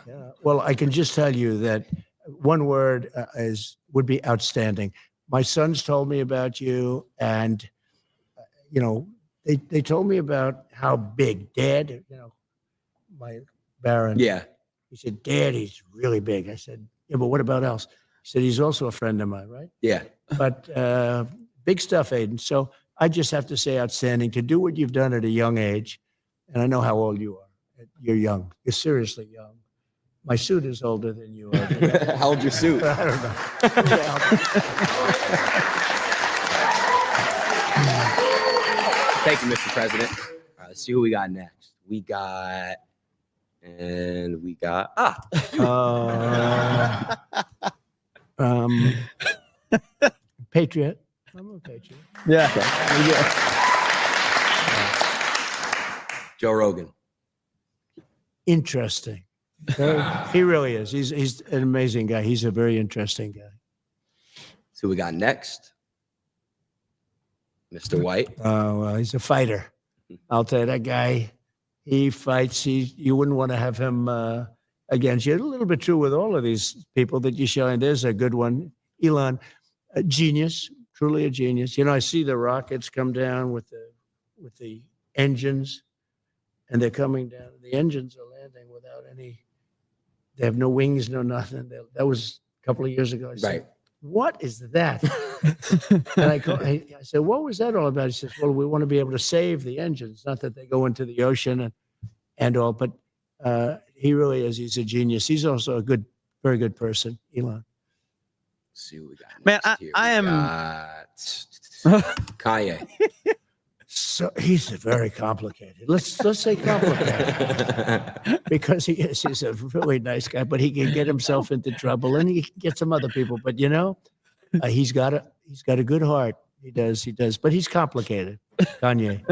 Yeah. Well, I can just tell you that one word would be outstanding. My sons told me about you, and, they told me about how big Dad, my Baron. Yeah. He said, Dad, he's really big. I said, yeah, but what about else? He said, he's also a friend of mine, right? Yeah. But big stuff, Adin. So I just have to say outstanding to do what you've done at a young age. And I know how old you are. You're young. You're seriously young. My suit is older than you are. How old's your suit? I don't know. Thank you, Mr. President. All right, let's see who we got next. We got Patriot. I'm a patriot. Yeah. Joe Rogan. Interesting. He really is. He's an amazing guy. He's a very interesting guy. So we got next, Mr. White. Oh, well, he's a fighter. I'll tell you, that guy, he fights. You wouldn't want to have him against you. A little bit true with all of these people that you show, and there's a good one. Elon, a genius, truly a genius. I see the rockets come down with the engines, and they're coming down. The engines are landing without any. They have no wings, no nothing. That was a couple of years ago. I said, what is that? And I said, what was that all about? He says, well, we want to be able to save the engines, not that they go into the ocean and all. But he really is. He's a genius. He's also a very good person, Elon. Let's see what we got. Man, I am. Kanye. So he's very complicated. Let's say complicated, because he's a really nice guy, but he can get himself into trouble, and he can get some other people. But he's got a good heart. He does, but he's complicated. Kanye.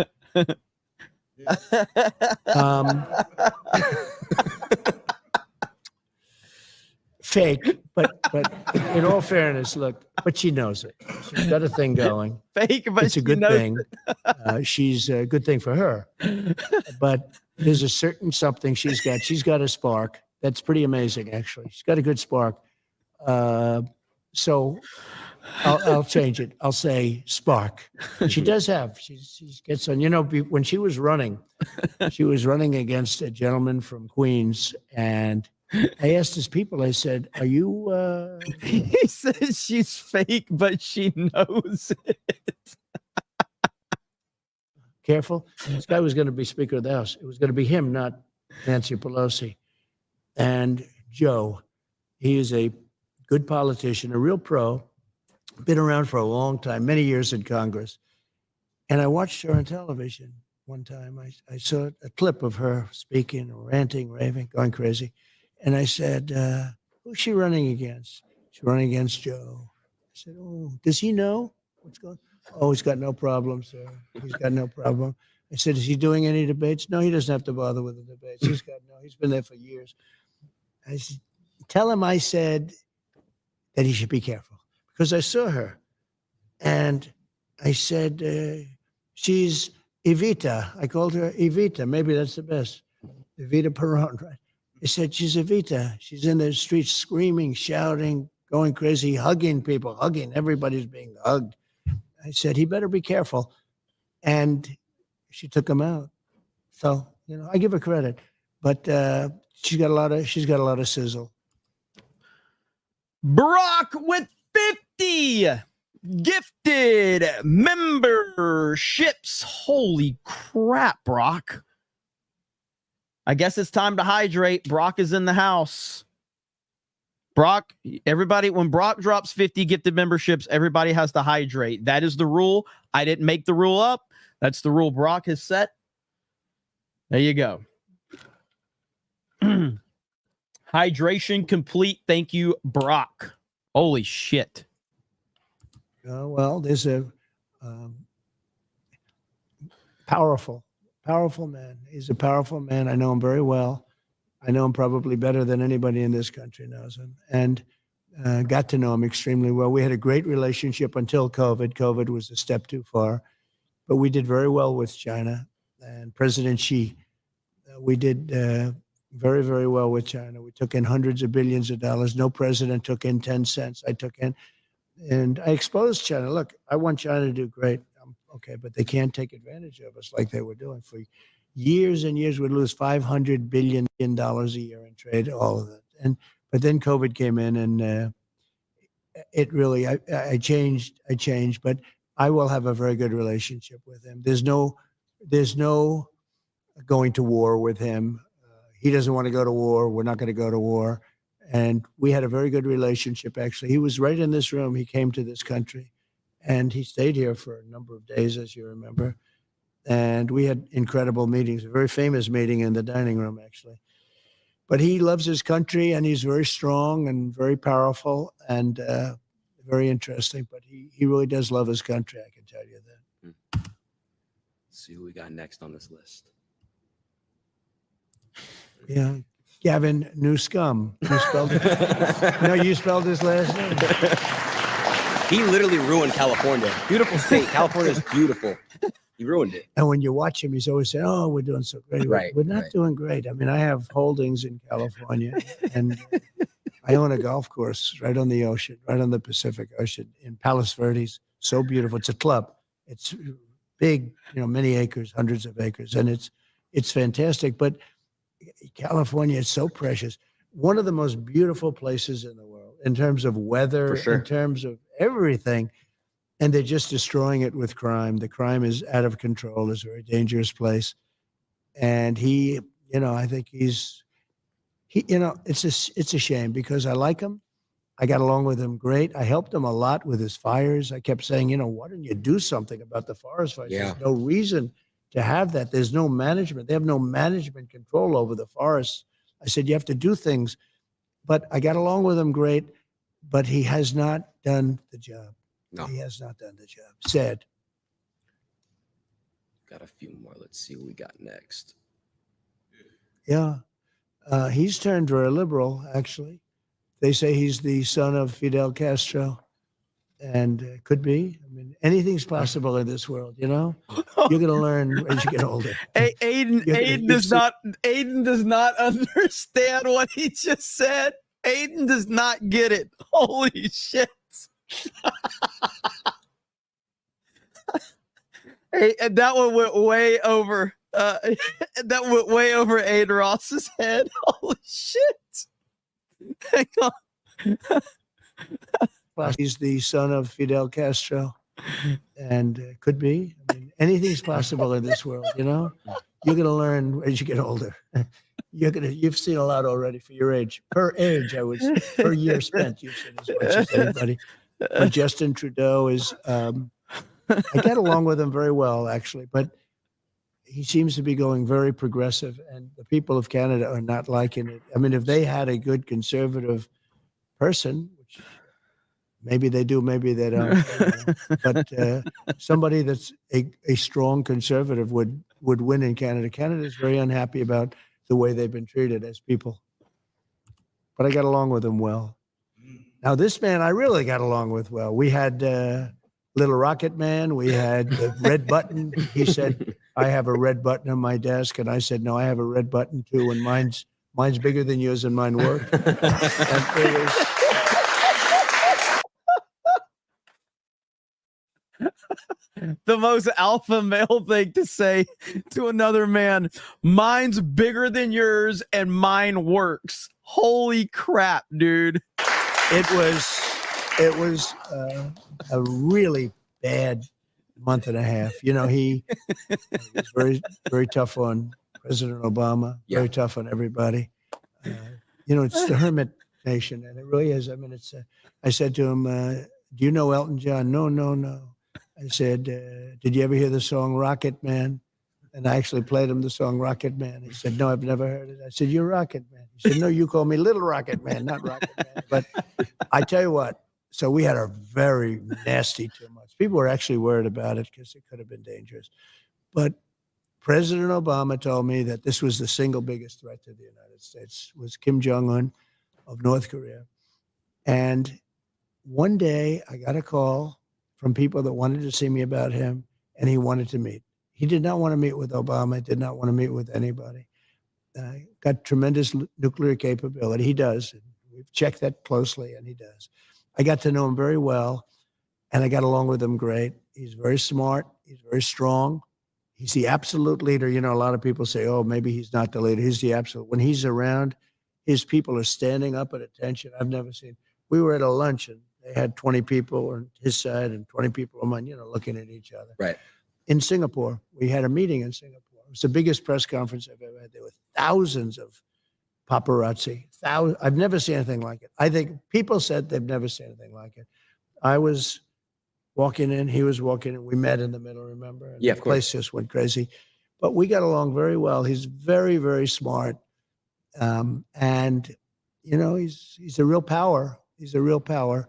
fake, but in all fairness, look, but she knows it. She's got a thing going. Fake, but it's a she good knows thing. She's a good thing for her. But there's a certain something she's got. She's got a spark that's pretty amazing, actually. She's got a good spark. So I'll change it. I'll say spark. She does have. She gets on. You know, when she was running against a gentleman from Queens, and I asked his people. I said, "Are you?" He says she's fake, but she knows it. Careful. This guy was going to be Speaker of the House. It was going to be him, not Nancy Pelosi. And Joe, he is a good politician, a real pro, been around for a long time, many years in Congress. And I watched her on television one time. I saw a clip of her speaking, ranting, raving, going crazy. And I said, who's she running against? She's running against Joe. I said, oh, does he know what's going on? Oh, he's got no problem, sir. He's got no problem. I said, is he doing any debates? No, he doesn't have to bother with the debates. He's been there for years. I said, tell him I said that he should be careful, because I saw her. And I said, she's Evita. I called her Evita. Maybe that's the best. Evita Peron, right? I said, she's Evita. She's in the streets screaming, shouting, going crazy, hugging people, hugging. Everybody's being hugged. I said, he better be careful. And she took him out. So, you know, I give her credit. But she's got a lot of sizzle. Brock with 50 gifted memberships. Holy crap, Brock. I guess it's time to hydrate. Brock is in the house. Brock, everybody, when Brock drops 50 gifted memberships, everybody has to hydrate. That is the rule. I didn't make the rule up. That's the rule Brock has set. There you go. Hydration complete. Thank you, Brock. Holy shit. Well, there's a powerful man. He's a powerful man. I know him very well. I know him probably better than anybody in this country knows him, and got to know him extremely well. We had a great relationship until COVID. COVID was a step too far, but we did very well with China and President Xi. We did very, very well with China. We took in hundreds of billions of dollars. No president took in 10 cents. I took in, and I exposed China. Look, I want China to do great. Okay, but they can't take advantage of us like they were doing for years and years. We'd lose $500 billion a year in trade, all of that. But then COVID came in, and it really, I changed, but I will have a very good relationship with him. There's no going to war with him. He doesn't want to go to war. We're not going to go to war. And we had a very good relationship, actually. He was right in this room. He came to this country, and he stayed here for a number of days, as you remember. And we had incredible meetings, a very famous meeting in the dining room, actually. But he loves his country, and he's very strong and very powerful and very interesting. But he really does love his country, I can tell you that. Let's see who we got next on this list. Yeah, Gavin Newscum. You spelled it. No, you spelled his last name. He literally ruined California. Beautiful state. California's beautiful. He ruined it. And when you watch him, he's always saying, "Oh, we're doing so great." Right, we're not doing great. I mean, I have holdings in California, and I own a golf course right on the ocean, right on the Pacific Ocean in Palos Verdes. So beautiful. It's a club. It's big, many acres, hundreds of acres, and it's fantastic. But California is so precious. One of the most beautiful places in the world in terms of weather, For sure. in terms of everything. And they're just destroying it with crime. The crime is out of control. It's a very dangerous place. And he, I think it's a shame because I like him. I got along with him great. I helped him a lot with his fires. I kept saying, why don't you do something about the forest fires? Yeah. There's no reason to have that. There's no management. They have no management control over the forests. I said, you have to do things. But I got along with him great, but he has not done the job. No. He has not done the job. Sad. Got a few more. Let's see what we got next. Yeah. He's turned very liberal, actually. they say he's the son of Fidel Castro, and could be. I mean, anything's possible in this world. You know, you're going to learn as you get older. Aiden does not understand what he just said. Aiden does not get it. Holy shit. Hey, and that one went way over. That went way over Aiden Ross's head. Holy shit. Hang on. He's the son of Fidel Castro, and could be. I mean, anything's possible in this world. You know, you're going to learn as you get older. You've seen a lot already for your age. Per year spent, you've seen as much as anybody. But Justin Trudeau is. I get along with him very well, actually, but he seems to be going very progressive, and the people of Canada are not liking it. I mean, if they had a good conservative person, which maybe they do, maybe they don't, but somebody that's a strong conservative would win in Canada. Canada is very unhappy about the way they've been treated as people. But I got along with him well. Now, this man I really got along with well. We had Little Rocket Man. We had the red button. He said, I have a red button on my desk. And I said, no, I have a red button too. And mine's bigger than yours and mine work. And it was... The most alpha male thing to say to another man. Mine's bigger than yours and mine works. Holy crap, dude. It was a really bad month and a half. You know, he was very, very tough on President Obama, very tough on everybody. You know, it's the hermit nation, and it really is. I mean, I said to him, do you know Elton John? No. I said, did you ever hear the song Rocket Man? And I actually played him the song Rocket Man. He said, no, I've never heard it. I said, you're Rocket Man. He said, no, you call me Little Rocket Man, not Rocket Man. But I tell you what, so we had a very nasty 2 months. People were actually worried about it because it could have been dangerous. But President Obama told me that this was the single biggest threat to the United States, was Kim Jong-un of North Korea. And one day I got a call from people that wanted to see me about him, and he wanted to meet. He did not want to meet with Obama, did not want to meet with anybody. Got tremendous nuclear capability. He does. We've checked that closely, and he does. I got to know him very well, and I got along with him great. He's very smart. He's very strong. He's the absolute leader. You know, a lot of people say, oh, maybe he's not the leader. He's the absolute. When he's around, his people are standing up at attention. I've never seen. We were at a luncheon. They had 20 people on his side and 20 people on mine, you know, looking at each other. Right. In Singapore, we had a meeting in Singapore. It was the biggest press conference I've ever had. There were thousands of paparazzi. I've never seen anything like it. I think people said they've never seen anything like it. I was walking in, he was walking in. We met in the middle, remember? And yeah, of the course. place just went crazy. But we got along very well. He's very, very smart. And, you know, he's a real power. He's a real power.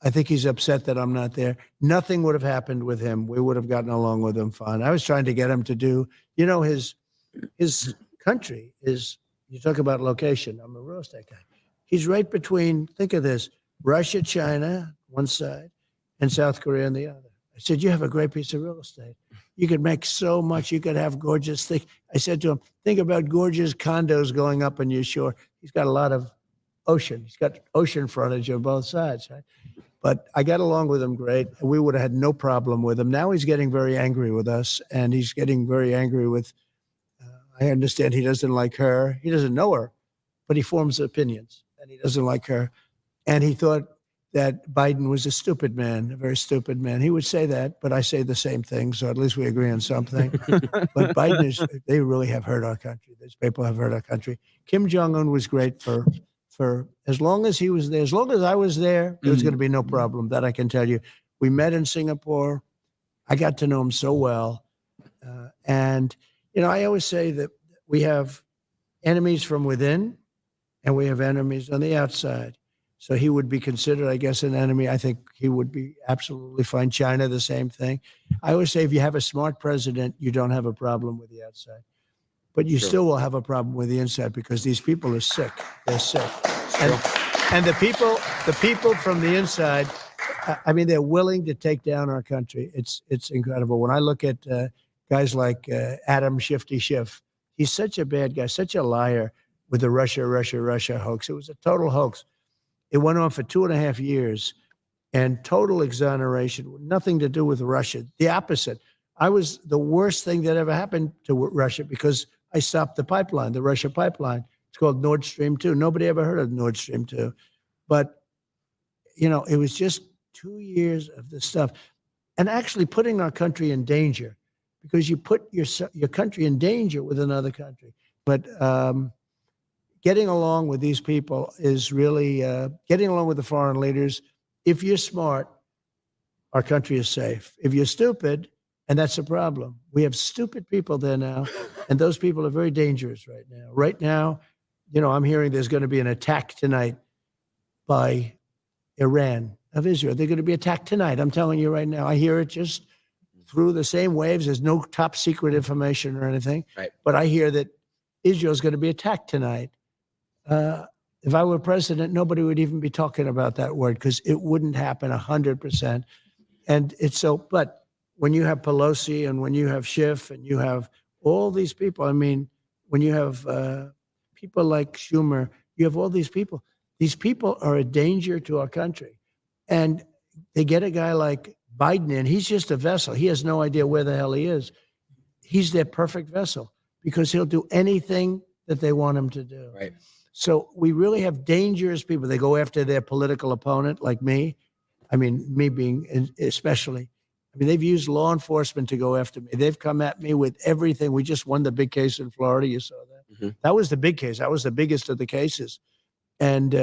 I think he's upset that I'm not there. Nothing would have happened with him. We would have gotten along with him fine. I was trying to get him to do, you know, his country is, you talk about location. I'm a real estate guy. He's right between, think of this, Russia, China, one side, and South Korea on the other. I said, you have a great piece of real estate. You could make so much. You could have gorgeous things. I said to him, think about gorgeous condos going up on your shore. He's got a lot of ocean. He's got ocean frontage on both sides, right? But I got along with him great. We would have had no problem with him. Now he's getting very angry with us, and he's getting very angry with, I understand he doesn't like her. He doesn't know her, but he forms opinions, and he doesn't like her. And he thought that Biden was a stupid man, a very stupid man. He would say that, but I say the same thing, so at least we agree on something. But Biden is, they really have hurt our country. These people have hurt our country. Kim Jong-un was great for as long as he was there, as long as I was there, there was going to be no problem. That I can tell you. We met in Singapore. I got to know him so well. And, you know, I always say that we have enemies from within and we have enemies on the outside. So he would be considered, I guess, an enemy. I think he would be absolutely fine. China, the same thing. I always say if you have a smart president, you don't have a problem with the outside. But you still will have a problem with the inside because these people are sick. They're sick. And the people from the inside, I mean, they're willing to take down our country. It's incredible. When I look at guys like Adam Shifty Schiff, he's such a bad guy, such a liar with the Russia hoax. It was a total hoax. It went on for 2.5 years and total exoneration, nothing to do with Russia. The opposite. I was the worst thing that ever happened to Russia because I stopped the pipeline, the Russia pipeline. It's called Nord Stream 2. Nobody ever heard of Nord Stream 2. But, you know, it was just 2 years of this stuff. And actually putting our country in danger because you put your country in danger with another country. But getting along with these people is really getting along with the foreign leaders. If you're smart, our country is safe. If you're stupid, and that's a problem. We have stupid people there now, and those people are very dangerous right now. Right now, you know, I'm hearing there's going to be an attack tonight by Iran of Israel. They're going to be attacked tonight. I'm telling you right now. I hear it just through the same waves. There's no top secret information or anything. Right. But I hear that Israel's going to be attacked tonight. If I were president, nobody would even be talking about that word because it wouldn't happen 100%. And it's so, but when you have Pelosi and when you have Schiff and you have all these people, I mean, when you have people like Schumer, you have all these people. These people are a danger to our country. And they get a guy like Biden in, he's just a vessel. He has no idea where the hell he is. He's their perfect vessel because he'll do anything that they want him to do. Right. So we really have dangerous people. They go after their political opponent like me. I mean, me being especially. I mean, they've used law enforcement to go after me. They've come at me with everything. We just won the big case in Florida. You saw that. Mm-hmm. That was the big case. That was the biggest of the cases. And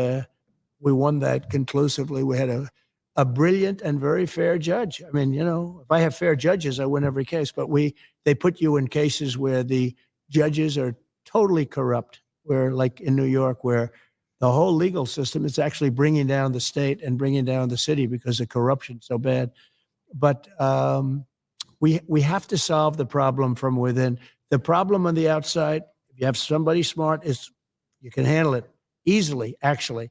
we won that conclusively. We had a brilliant and very fair judge. I mean, you know, if I have fair judges, I win every case. But they put you in cases where the judges are totally corrupt, where like in New York, where the whole legal system is actually bringing down the state and bringing down the city because of corruption so bad. But we have to solve the problem from within. The problem on the outside, if you have somebody smart, is you can handle it easily, actually.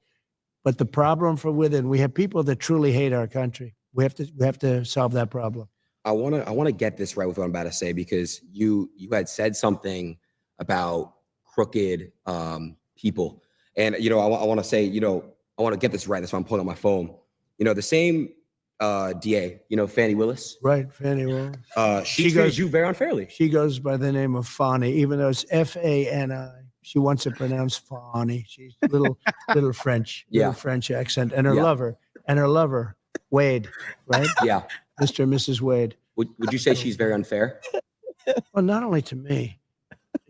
But the problem from within, we have people that truly hate our country. We have to solve that problem. I want to get this right with what I'm about to say because you had said something about crooked people, and you know I want to say, you know, I want to get this right. That's why I'm pulling out my phone. You know, the same DA, you know, Fannie Willis. Right, Fannie Willis. She treated you very unfairly. She goes by the name of Fani, even though it's F-A-N-I. She wants it pronounced Fani. She's little French, little French accent, and her lover, Wade, right? Yeah, Mr. and Mrs. Wade. Would you say she's very unfair? Well, not only to me.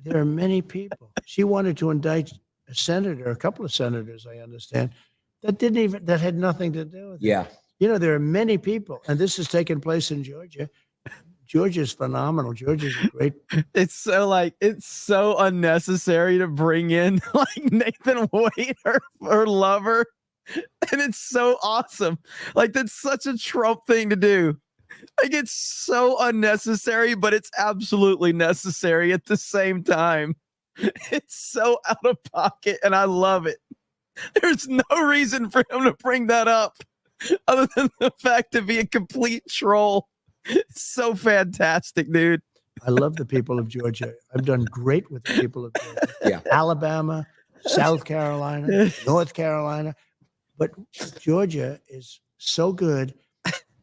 There are many people. She wanted to indict a senator, a couple of senators, I understand, that had nothing to do with it. Yeah. You know, there are many people, and this has taken place in Georgia. Georgia's phenomenal. Georgia's a great. It's so unnecessary to bring in like Nathan Wade, her lover, and it's so awesome. Like that's such a Trump thing to do. Like it's so unnecessary, but it's absolutely necessary at the same time. It's so out of pocket, and I love it. There's no reason for him to bring that up other than the fact to be a complete troll. It's so fantastic, dude. I love the people of Georgia. I've done great with the people of Georgia. Yeah. Alabama, South Carolina, North Carolina. But Georgia is so good,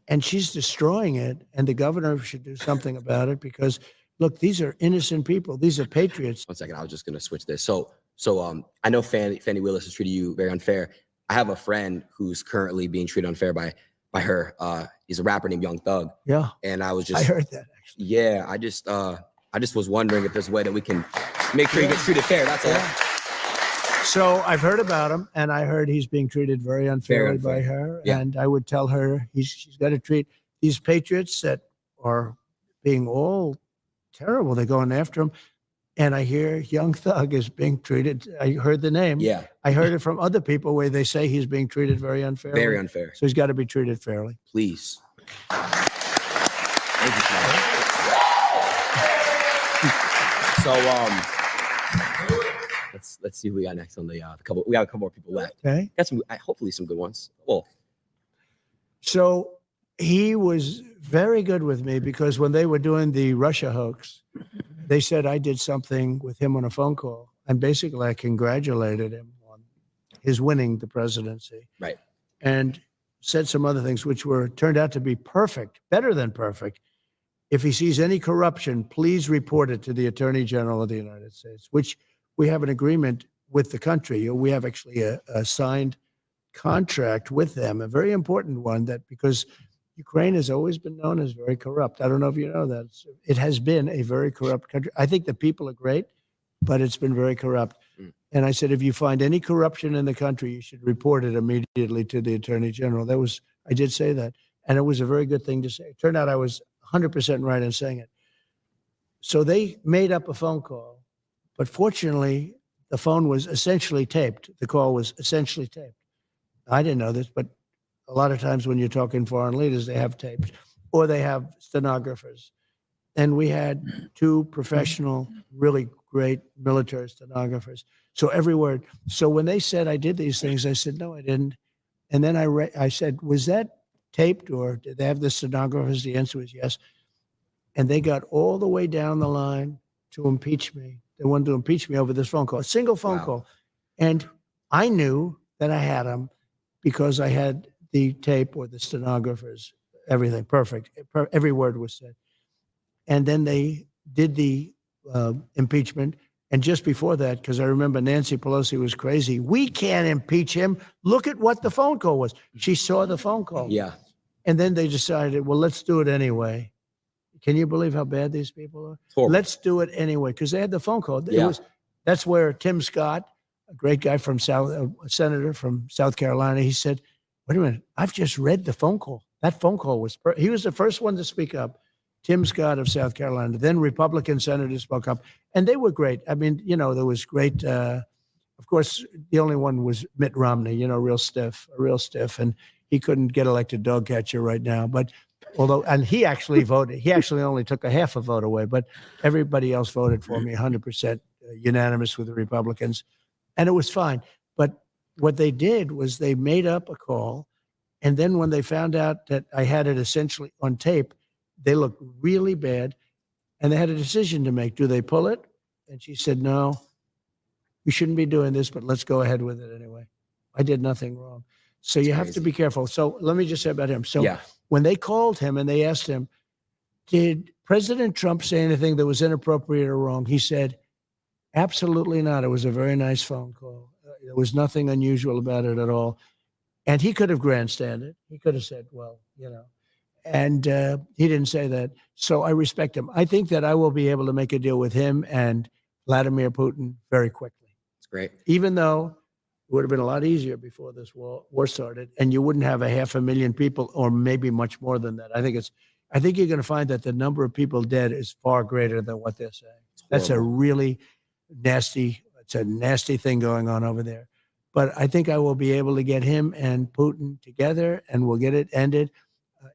and she's destroying it, and the governor should do something about it because, look, these are innocent people. These are patriots. 1 second. I was just going to switch this. So I know Fannie Willis has treated you very unfair. I have a friend who's currently being treated unfair by her. He's a rapper named Young Thug. Yeah. And I heard that actually. Yeah. I just was wondering if there's a way that we can make sure he gets treated fair. That's all. So I've heard about him, and I heard he's being treated very unfairly by her. Yeah. And I would tell her she's got to treat these patriots that are being all terrible. They're going after him. And I hear Young Thug is being treated. I heard the name. Yeah. I heard it from other people where they say he's being treated very unfairly. Very unfair. So he's got to be treated fairly. Please. Thank you, Tom. So let's see who we got next on the couple. We got a couple more people left. Okay. Got some, hopefully some good ones. Well, so he was very good with me because when they were doing the Russia hoax, they said I did something with him on a phone call, and basically I congratulated him on his winning the presidency. Right. And said some other things which turned out to be perfect, better than perfect. If he sees any corruption, please report it to the Attorney General of the United States, which we have an agreement with the country. We have actually a signed contract with them, a very important one, that because Ukraine has always been known as very corrupt. I don't know if you know that. It has been a very corrupt country. I think the people are great, but it's been very corrupt. And I said, if you find any corruption in the country, you should report it immediately to the Attorney General. I did say that. And it was a very good thing to say. It turned out I was 100% right in saying it. So they made up a phone call, but fortunately, the phone was essentially taped. The call was essentially taped. I didn't know this, but a lot of times when you're talking foreign leaders, they have tapes or they have stenographers. And we had 2 professional, really great military stenographers. So every word. So when they said I did these things, I said, no, I didn't. And then I said, was that taped or did they have the stenographers? The answer was yes. And they got all the way down the line to impeach me. They wanted to impeach me over this phone call, a single phone call. And I knew that I had them because I had the tape or the stenographers, everything perfect. Every word was said. And then they did the impeachment. And just before that, because I remember Nancy Pelosi was crazy, we can't impeach him. Look at what the phone call was. She saw the phone call. Yeah. And then they decided, well, let's do it anyway. Can you believe how bad these people are? Horrible. Let's do it anyway, because they had the phone call. That's where Tim Scott, a great guy from a senator from South Carolina, he said, wait a minute, I've just read the phone call. That phone call was, he was the first one to speak up. Tim Scott of South Carolina. Then Republican senators spoke up, and they were great. I mean, there was great. Of course, the only one was Mitt Romney. Real stiff, and he couldn't get elected dog catcher right now. But and he actually voted. He actually only took a half a vote away, but everybody else voted for me, 100% unanimous with the Republicans, and it was fine. But what they did was they made up a call, and then when they found out that I had it essentially on tape, they looked really bad, and they had a decision to make. Do they pull it? And she said, no, we shouldn't be doing this, but let's go ahead with it anyway. I did nothing wrong. So you have to be careful. So let me just say about him. So when they called him and they asked him, did President Trump say anything that was inappropriate or wrong? He said, absolutely not. It was a very nice phone call. There was nothing unusual about it at all. And he could have grandstanded. He could have said, well, and he didn't say that. So I respect him. I think that I will be able to make a deal with him and Vladimir Putin very quickly. It's great. Even though it would have been a lot easier before this war started, and you wouldn't have 500,000 people, or maybe much more than that. I think you're going to find that the number of people dead is far greater than what they're saying. That's a really nasty thing going on over there. But I think I will be able to get him and Putin together, and we'll get it ended.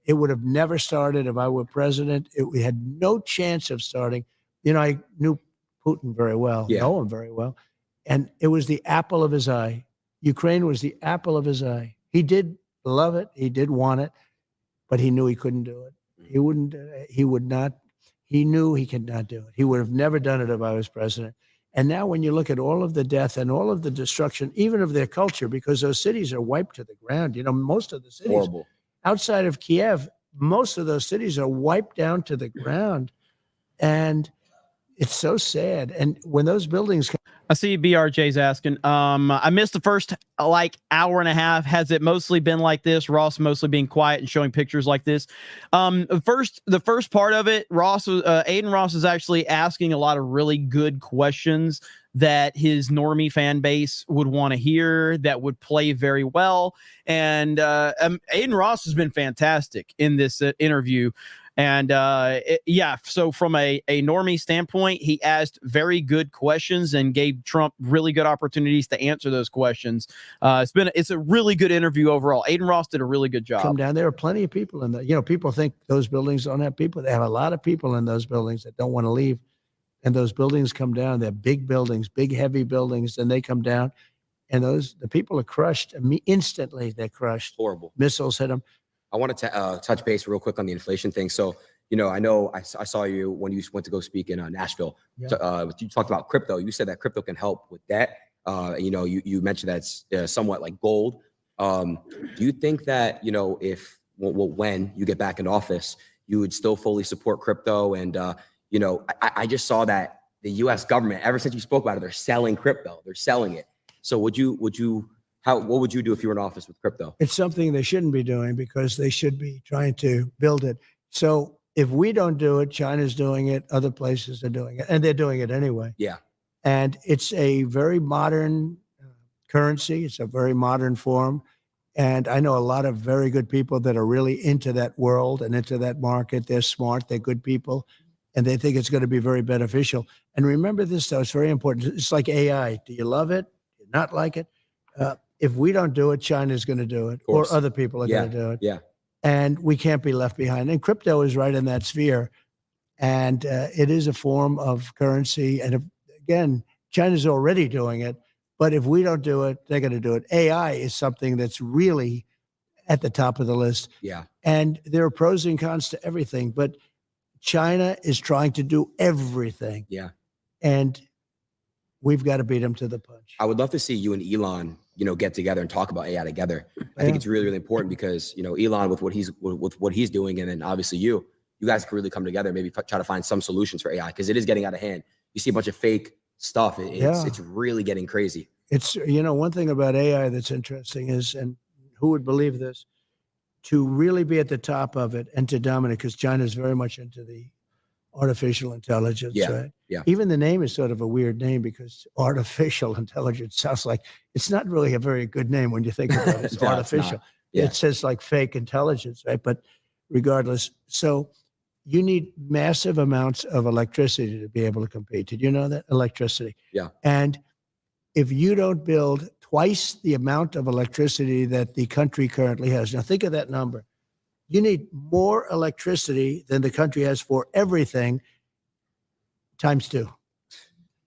It would have never started if I were president. We had no chance of starting. I knew Putin very well, know him very well. And it was the apple of his eye. Ukraine was the apple of his eye. He did love it. He did want it, but he knew he couldn't do it. He would not. He knew he could not do it. He would have never done it if I was president. And now when you look at all of the death and all of the destruction, even of their culture, because those cities are wiped to the ground. Most of the cities outside of Kiev, most of those cities are wiped down to the ground. And it's so sad. And when those buildings I see BRJ's asking, I missed the first hour and a half. Has it mostly been like this? Ross mostly being quiet and showing pictures like this. The first part of it, Adin Ross is actually asking a lot of really good questions that his normie fan base would want to hear, that would play very well. And Adin Ross has been fantastic in this interview. And so from a normie standpoint, he asked very good questions and gave Trump really good opportunities to answer those questions. It's a really good interview overall. Adin Ross did a really good job. Come down. There are plenty of people in there. People think those buildings don't have people. They have a lot of people in those buildings that don't want to leave. and those buildings come down. They're big buildings, big, heavy buildings, and they come down, and the people are crushed. Instantly, they're crushed. Horrible. Missiles hit them. I wanted to touch base real quick on the inflation thing. So, I know I saw you when you went to go speak in Nashville. Yeah. You talked about crypto. You said that crypto can help with that. You mentioned that it's somewhat like gold. Do you think that, when you get back in office, you would still fully support crypto? And, I just saw that the U.S. government, ever since you spoke about it, they're selling crypto. They're selling it. So what would you do if you were in office with crypto? It's something they shouldn't be doing because they should be trying to build it. So if we don't do it, China's doing it, other places are doing it, and they're doing it anyway. Yeah. And it's a very modern currency. It's a very modern form. And I know a lot of very good people that are really into that world and into that market. They're smart, they're good people, and they think it's going to be very beneficial. And remember this, though, it's very important. It's like AI. Do you love it? Do you not like it? If we don't do it, China's going to do it, or other people are going to do it. Yeah. And we can't be left behind. And crypto is right in that sphere. And it is a form of currency. And again, China's already doing it. But if we don't do it, they're going to do it. AI is something that's really at the top of the list. Yeah. And there are pros and cons to everything. But China is trying to do everything. Yeah. And we've got to beat them to the punch. I would love to see you and Elon, get together and talk about AI together. I think it's really, really important because, Elon with what he's doing, and then obviously you guys can really come together and maybe try to find some solutions for AI because it is getting out of hand. You see a bunch of fake stuff. It's really getting crazy. It's, one thing about AI that's interesting is, and who would believe this, to really be at the top of it and to dominate, because China is very much into the artificial intelligence, right? Yeah. Even the name is sort of a weird name because artificial intelligence sounds like it's not really a very good name when you think about it. It's artificial. It says like fake intelligence, right? But regardless, so you need massive amounts of electricity to be able to compete. Did you know that? Electricity. Yeah. And if you don't build twice the amount of electricity that the country currently has, now think of that number. You need more electricity than the country has for everything times 2.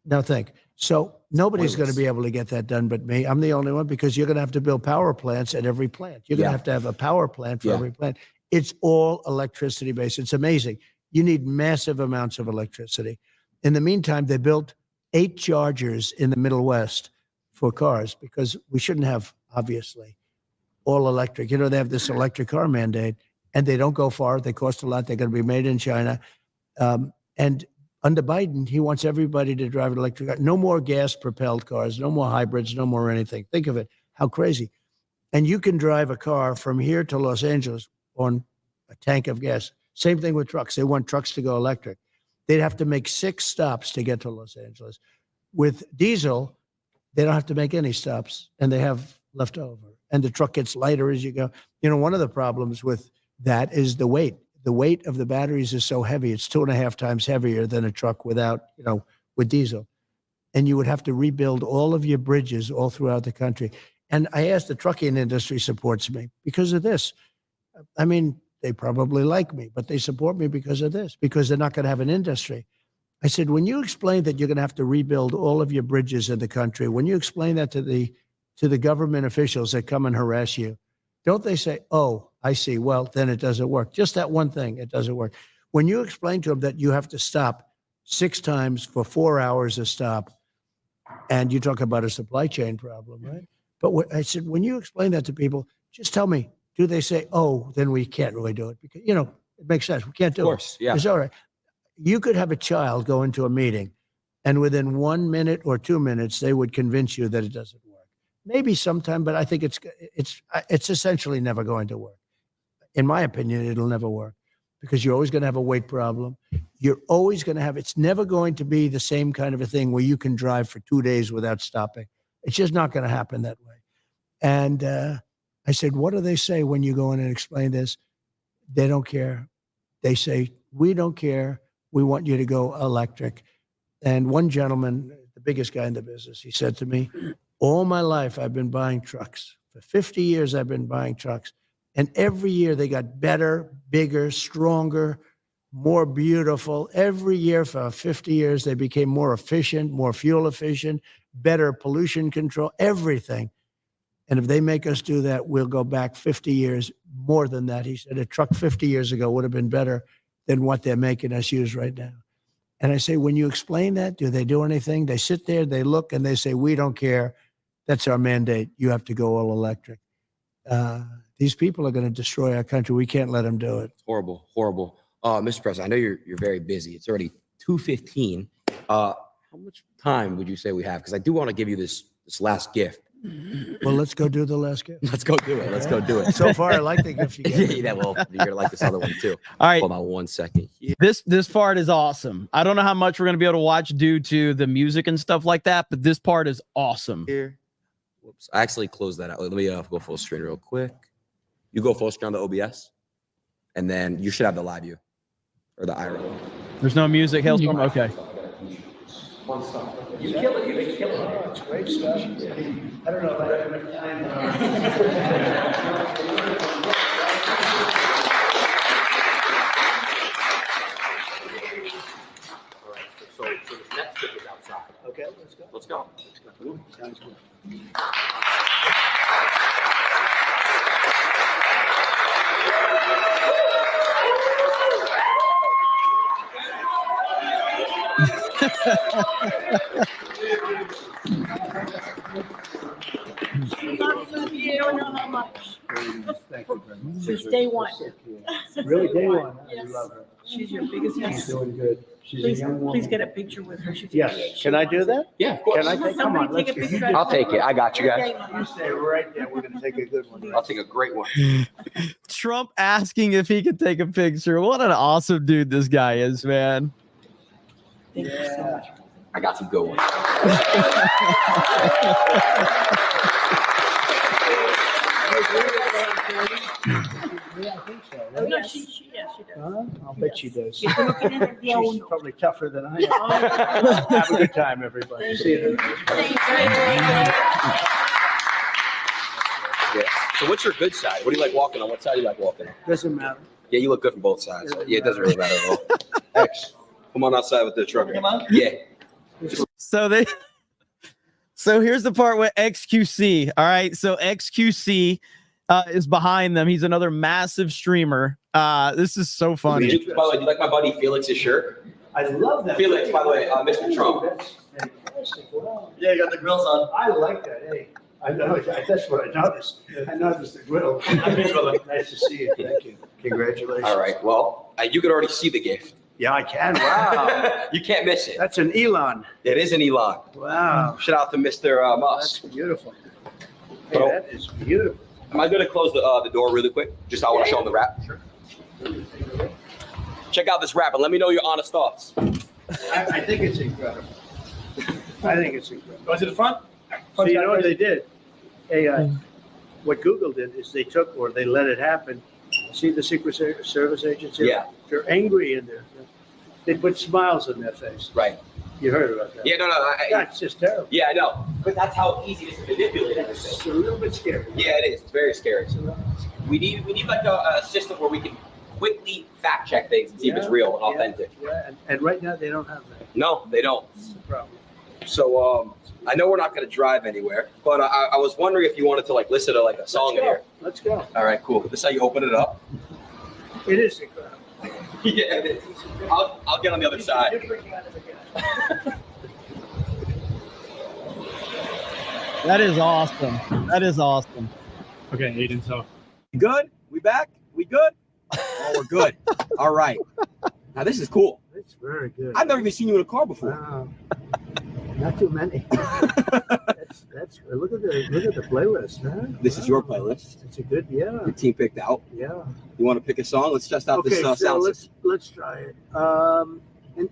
Now think. So nobody's going to be able to get that done but me. I'm the only one because you're going to have to build power plants at every plant. You're going to have a power plant for every plant. It's all electricity based. It's amazing. You need massive amounts of electricity. In the meantime, they built 8 chargers in the Middle West for cars because we shouldn't have, obviously, all electric. They have this electric car mandate. And they don't go far. They cost a lot. They're going to be made in China. And under Biden, he wants everybody to drive an electric car. No more gas-propelled cars. No more hybrids. No more anything. Think of it. How crazy. And you can drive a car from here to Los Angeles on a tank of gas. Same thing with trucks. They want trucks to go electric. They'd have to make 6 stops to get to Los Angeles. With diesel, they don't have to make any stops, and they have left over. And the truck gets lighter as you go. One of the problems with that is the weight. The weight of the batteries is so heavy. It's 2.5 times heavier than a truck without, with diesel. And you would have to rebuild all of your bridges all throughout the country. And I asked, the trucking industry supports me because of this. I mean, they probably like me, but they support me because of this, because they're not going to have an industry. I said, when you explain that you're going to have to rebuild all of your bridges in the country, when you explain that to the government officials that come and harass you, don't they say, oh, I see, well, then it doesn't work. Just that one thing, it doesn't work. When you explain to them that you have to stop 6 times for 4 hours a stop, and you talk about a supply chain problem, right? But I said, when you explain that to people, just tell me, do they say, oh, then we can't really do it? Because, it makes sense. We can't do it. Of course, yeah. It's all right. You could have a child go into a meeting, and within 1 minute or 2 minutes, they would convince you that it doesn't work. Maybe sometime, but I think it's essentially never going to work. In my opinion, it'll never work because you're always going to have a weight problem. You're always going to have, it's never going to be the same kind of a thing where you can drive for 2 days without stopping. It's just not going to happen that way. And I said, what do they say when you go in and explain this? They don't care. They say, we don't care. We want you to go electric. And one gentleman, the biggest guy in the business, he said to me, all my life I've been buying trucks. For 50 years I've been buying trucks. And every year they got better, bigger, stronger. more beautiful. Every year for 50 years, they became more efficient, more fuel efficient, better pollution control, everything. And if they make us do that, we'll go back 50 years, more than that. He said a truck 50 years ago would have been better than what they're making us use right now. And I say, when you explain that, do they do anything? They sit there, they look, and they say, we don't care. That's our mandate. You have to go all electric. These people are going to destroy our country. We can't let them do it. Horrible, horrible. Mr. President, I know you're very busy. It's already 2:15. How much time would you say we have? Because I do want to give you this last gift. Well, let's go do the last gift. Let's go do it. Let's go do it. So far, I like the gift you gave. Yeah, well, you're gonna like this other one too. All right. Hold on 1 second. This part is awesome. I don't know how much we're gonna be able to watch due to the music and stuff like that, but this part is awesome. Here. Whoops. I actually closed that out. Let me go full screen real quick. You go full screen on the OBS, and then you should have the live view or the IRA. There's no music, Hailstorm? Okay. You kill it. You kill it. It's great stuff. I don't know if I have enough time. All right. So the next clip is outside. Okay, let's go. Let's go. Sounds good. Since day one. Really, day one. Yes. We love her. She's your biggest fan. She's doing good. She's a young woman. Please get a picture with her. She's Yes. Can I do that? Yeah, of course. Can I take? Come on, let's Somebody take a do picture. I'll take it. I got you guys. You stay right there. We're gonna take a good one. I'll take a great one. Trump asking if he could take a picture. What an awesome dude this guy is, man. Thank you so much. I got some good ones. Oh, no, she does. I'll bet she does. She's She's probably tougher than I am. Have a good time, everybody. See you. Yeah. So what's your good side? What do you like walking on? What side do you like walking on? Doesn't matter. Yeah, you look good from both sides. Yeah, it doesn't really matter at all. X, come on outside with the truck. Yeah. So here's the part with XQC. All right. So XQC is behind them. He's another massive streamer. This is so funny. By the way, do you like my buddy Felix's shirt? I love that. Felix, by the way, Mr. Trump. That's fantastic. Wow. Yeah, you got the grills on. I like that. Hey, I know. That's what I noticed. I noticed the grill. Nice to see you. Thank you. Congratulations. All right. Well, you could already see the gift. Yeah, I can. Wow. You can't miss it. That's an Elon. It is an Elon. Wow. Shout out to Mr. Musk. That's beautiful. Hey, that is beautiful. Am I going to close the door really quick? Just I want to show them the wrap. Sure. Check out this wrap and let me know your honest thoughts. I think it's incredible. I think it's incredible. Go to the front. So you know what they did? What Google did is they took, or they let it happen. See the Secret Service agents here? Yeah. They're angry in there. They put smiles on their face. Right. You heard about that? Yeah, no. That's just terrible. Yeah, I know. But that's how easy it is to manipulate everything. It's a little bit scary. Yeah, it is. It's very scary. We need like a system where we can quickly fact check things and see if it's real and authentic. Yeah, and right now they don't have that. No, they don't. That's the problem. So I know we're not going to drive anywhere, but I was wondering if you wanted to like listen to like a song in here. Let's go. All right, cool. This is how you open it up. It is incredible. Yeah, it is. I'll get on the other side. That is awesome. That is awesome. Okay, Adin, so. Good? We back? We good? Oh, we're good. All right. Now this is cool. It's very good. I've never even seen you in a car before. Wow. Not too many. That's good. Look at the playlist, huh? This is your playlist. It's a good, yeah. Your team picked out. Yeah. You want to pick a song? Let's test out this sound system. Let's try it.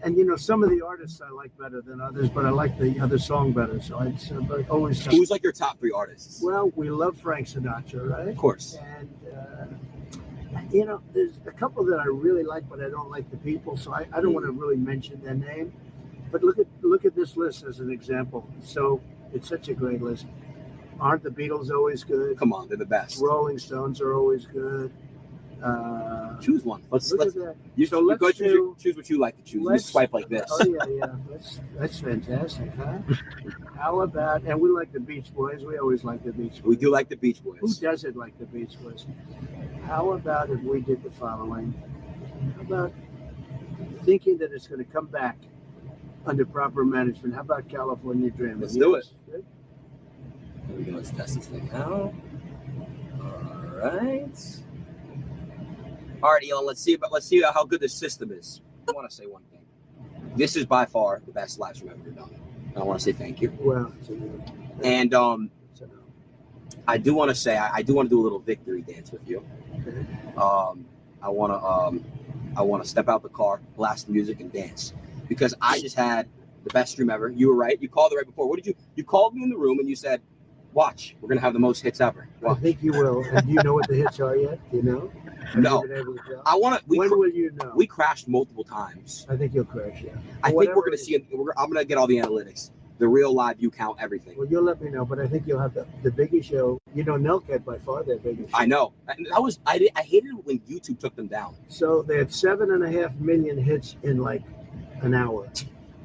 And you know, some of the artists I like better than others, but I like the other song better. So it's always. Who's like your top 3 artists? Well, we love Frank Sinatra, right? Of course. And you know, there's a couple that I really like, but I don't like the people, so I don't want to really mention their name. But look at this list as an example. So it's such a great list. Aren't the Beatles always good? Come on, they're the best. Rolling Stones are always good. Choose one. Let's Look at that. You, So you let's go do- choose what you like to choose. You swipe like this. Oh yeah. That's fantastic, huh? How about, and we like the Beach Boys. We always like the Beach Boys. We do like the Beach Who Boys. doesn't like the Beach Boys? How about if we did the following? How about thinking that it's going to come back under proper management? How about California Dreaming? Let's do it. Good? Here we go. Let's test this thing out. All right. All right, Elon. Let's see how good the system is. I want to say one thing. This is by far the best live stream I've ever done. I want to say thank you. Well, and I do want to say I do want to do a little victory dance with you. I want to step out the car, blast the music, and dance because I just had the best stream ever. You were right. You called it right before. What did you? You called me in the room and you said, "Watch, we're gonna have the most hits ever." Watch. I think you will. And do you know what the hits are yet? Do you know? Have No. you been able to tell? I want to. When will you know? We crashed multiple times. I think you'll crash, yeah. I think we're gonna see it. I'm gonna get all the analytics, the real live view count, everything. Well, you'll let me know, but I think you'll have the biggest show. You know, Nelk had by far their biggest show. I know. I hated it when YouTube took them down. So they had 7.5 million hits in like an hour,